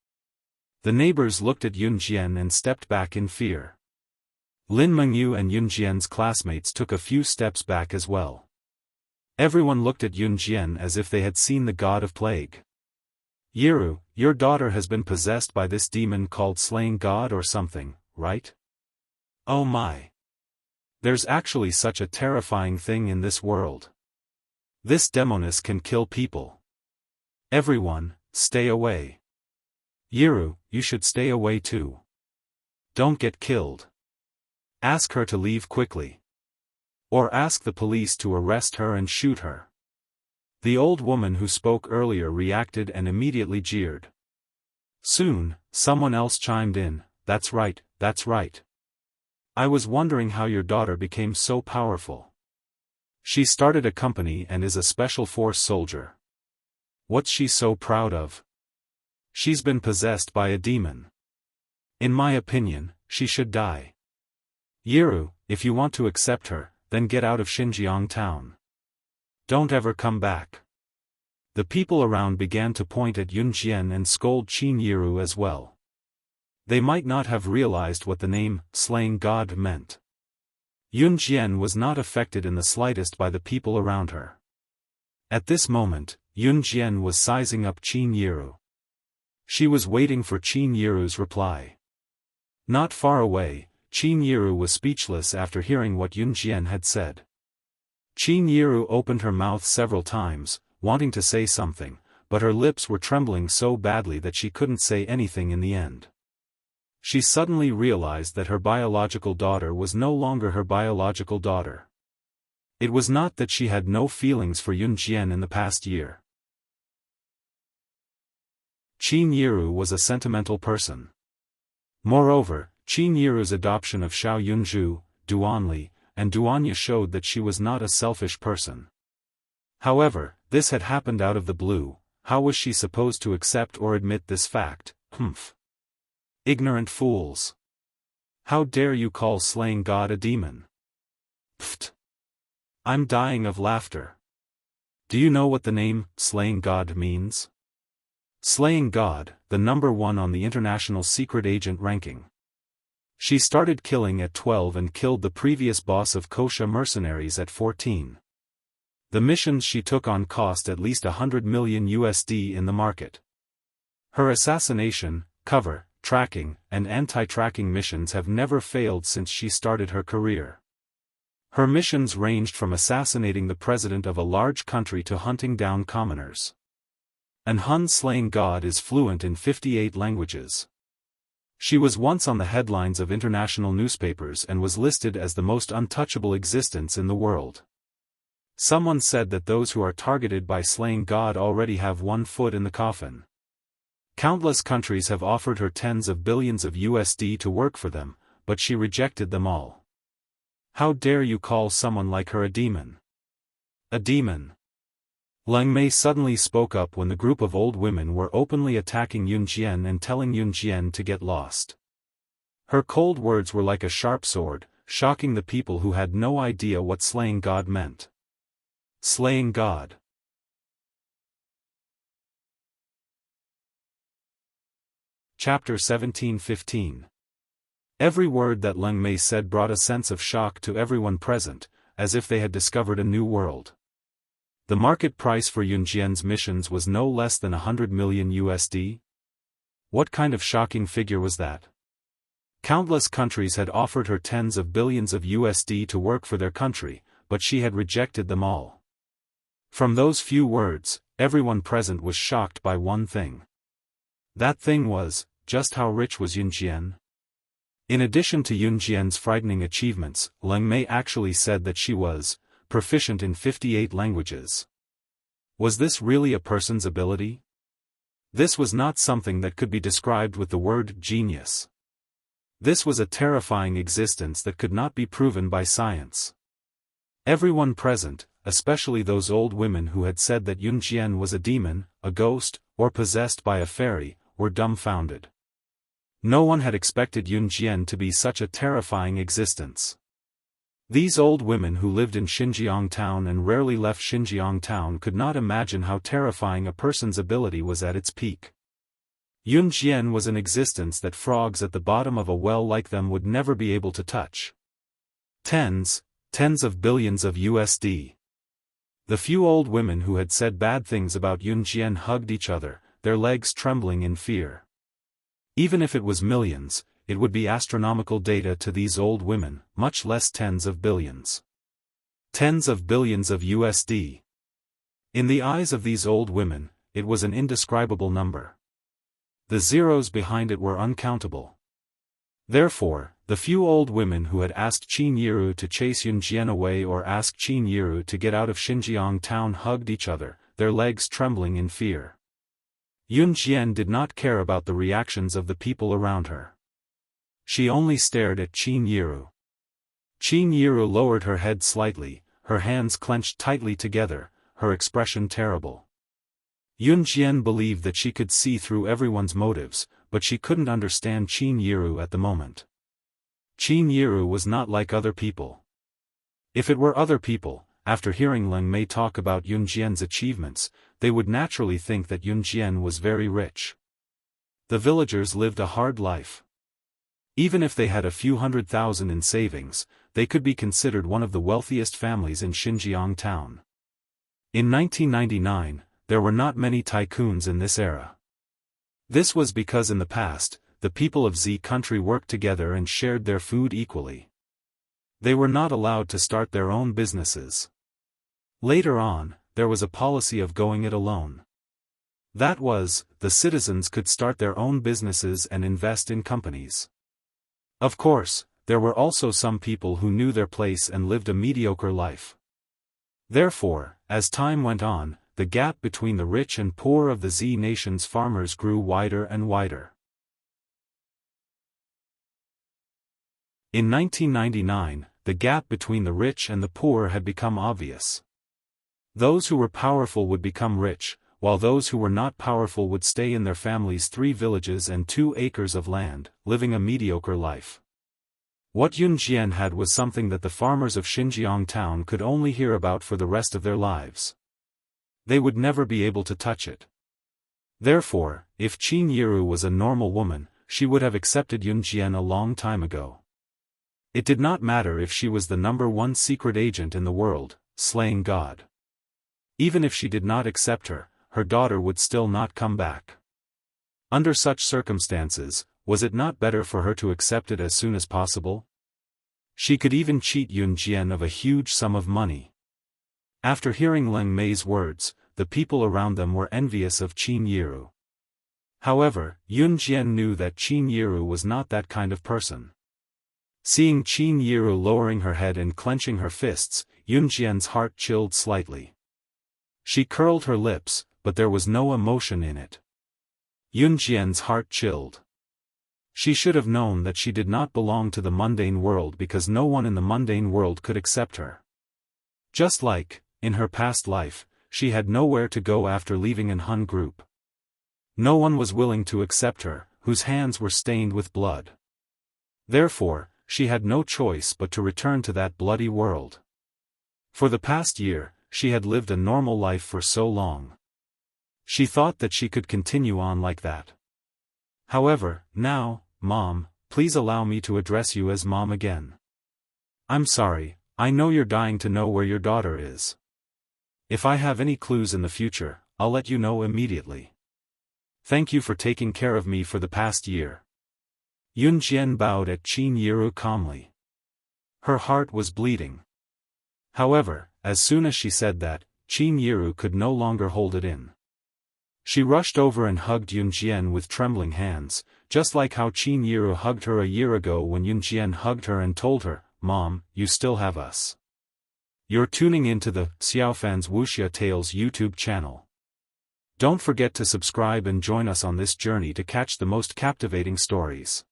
The neighbors looked at Yun Jian and stepped back in fear. Lin Mengyu and Yun Jian's classmates took a few steps back as well. Everyone looked at Yun Jian as if they had seen the god of plague. Yiru, your daughter has been possessed by this demon called Slaying God or something, right? Oh my! There's actually such a terrifying thing in this world. This demoness can kill people. Everyone, stay away. Yiru, you should stay away too. Don't get killed. Ask her to leave quickly. Or ask the police to arrest her and shoot her. The old woman who spoke earlier reacted and immediately jeered. Soon, someone else chimed in, "That's right, that's right. I was wondering how your daughter became so powerful. She started a company and is a special force soldier. What's she so proud of? She's been possessed by a demon. In my opinion, she should die. Yiru, if you want to accept her, then get out of Xinjiang town. Don't ever come back." The people around began to point at Yun Jian and scold Qin Yiru as well. They might not have realized what the name, slaying god, meant. Yun Jian was not affected in the slightest by the people around her. At this moment, Yun Jian was sizing up Qin Yiru. She was waiting for Qin Yiru's reply. Not far away, Qin Yiru was speechless after hearing what Yun Jian had said. Qin Yiru opened her mouth several times, wanting to say something, but her lips were trembling so badly that she couldn't say anything in the end. She suddenly realized that her biological daughter was no longer her biological daughter. It was not that she had no feelings for Yun Jian in the past year. Qin Yiru was a sentimental person. Moreover, Qin Yiru's adoption of Xiao Yunzhu, Duanli, and Duanya showed that she was not a selfish person. However, this had happened out of the blue. How was she supposed to accept or admit this fact? Ignorant fools. How dare you call slaying God a demon? Pfft. I'm dying of laughter. Do you know what the name, slaying God, means? Slaying God, the number 1 on the international secret agent ranking. She started killing at 12 and killed the previous boss of Kosha mercenaries at 14. The missions she took on cost at least $100 million in the market. Her assassination, cover, tracking, and anti-tracking missions have never failed since she started her career. Her missions ranged from assassinating the president of a large country to hunting down commoners. An Hun slaying god is fluent in 58 languages. She was once on the headlines of international newspapers and was listed as the most untouchable existence in the world. Someone said that those who are targeted by slaying God already have one foot in the coffin. Countless countries have offered her tens of billions of USD to work for them, but she rejected them all. How dare you call someone like her a demon? A demon. Leng Mei suddenly spoke up when the group of old women were openly attacking Yun Jian and telling Yun Jian to get lost. Her cold words were like a sharp sword, shocking the people who had no idea what slaying God meant. Slaying God. Chapter 17:15. Every word that Leng Mei said brought a sense of shock to everyone present, as if they had discovered a new world. The market price for Yun Jian's missions was no less than $100 million USD. What kind of shocking figure was that? Countless countries had offered her tens of billions of USD to work for their country, but she had rejected them all. From those few words, everyone present was shocked by one thing. That thing was, just how rich was Yun Jian? In addition to Yun Jian's frightening achievements, Leng Mei actually said that she was proficient in 58 languages. Was this really a person's ability? This was not something that could be described with the word genius. This was a terrifying existence that could not be proven by science. Everyone present, especially those old women who had said that Yun Jian was a demon, a ghost, or possessed by a fairy, were dumbfounded. No one had expected Yun Jian to be such a terrifying existence. These old women who lived in Xinjiang town and rarely left Xinjiang town could not imagine how terrifying a person's ability was at its peak. Yun Jian was an existence that frogs at the bottom of a well like them would never be able to touch. Tens of billions of USD. The few old women who had said bad things about Yun Jian hugged each other, their legs trembling in fear. Even if it was millions, it would be astronomical data to these old women, much less tens of billions. Tens of billions of USD. In the eyes of these old women, it was an indescribable number. The zeros behind it were uncountable. Therefore, the few old women who had asked Qin Yiru to chase Yun Jian away or asked Qin Yiru to get out of Xinjiang town hugged each other, their legs trembling in fear. Yun Xian did not care about the reactions of the people around her. She only stared at Qin Yiru. Qin Yiru lowered her head slightly, her hands clenched tightly together, her expression terrible. Yun Xian believed that she could see through everyone's motives, but she couldn't understand Qin Yiru at the moment. Qin Yiru was not like other people. If it were other people, after hearing Leng Mei talk about Yun Xian's achievements, they would naturally think that Yun Xian was very rich. The villagers lived a hard life. Even if they had a few 100,000 in savings, they could be considered one of the wealthiest families in Xinjiang town. In 1999, there were not many tycoons in this era. This was because in the past, the people of Z country worked together and shared their food equally. They were not allowed to start their own businesses. Later on, there was a policy of going it alone. That was, the citizens could start their own businesses and invest in companies. Of course, there were also some people who knew their place and lived a mediocre life. Therefore, as time went on, the gap between the rich and poor of the Z nation's farmers grew wider and wider. In 1999, the gap between the rich and the poor had become obvious. Those who were powerful would become rich, while those who were not powerful would stay in their families' 3 villages and 2 acres of land, living a mediocre life. What Yun Xian had was something that the farmers of Xinjiang town could only hear about for the rest of their lives. They would never be able to touch it. Therefore, if Qin Yiru was a normal woman, she would have accepted Yun Xian a long time ago. It did not matter if she was the #1 secret agent in the world, slaying God. Even if she did not accept her, her daughter would still not come back. Under such circumstances, was it not better for her to accept it as soon as possible? She could even cheat Yun Xian of a huge sum of money. After hearing Leng Mei's words, the people around them were envious of Qin Yiru. However, Yun Xian knew that Qin Yiru was not that kind of person. Seeing Qin Yiru lowering her head and clenching her fists, Yun Xian's heart chilled slightly. She curled her lips, but there was no emotion in it. Yun Xian's heart chilled. She should have known that she did not belong to the mundane world because no one in the mundane world could accept her. Just like, in her past life, she had nowhere to go after leaving an Hun group. No one was willing to accept her, whose hands were stained with blood. Therefore, she had no choice but to return to that bloody world. For the past year, she had lived a normal life for so long. She thought that she could continue on like that. However, now, Mom, please allow me to address you as Mom again. I'm sorry, I know you're dying to know where your daughter is. If I have any clues in the future, I'll let you know immediately. Thank you for taking care of me for the past year. Yun Xian bowed at Qin Yiru calmly. Her heart was bleeding. However, as soon as she said that, Qin Yiru could no longer hold it in. She rushed over and hugged Yun Xian with trembling hands, just like how Qin Yiru hugged her a year ago when Yun Xian hugged her and told her, "Mom, you still have us." You're tuning into the Xiaofan's Wuxia Tales YouTube channel. Don't forget to subscribe and join us on this journey to catch the most captivating stories.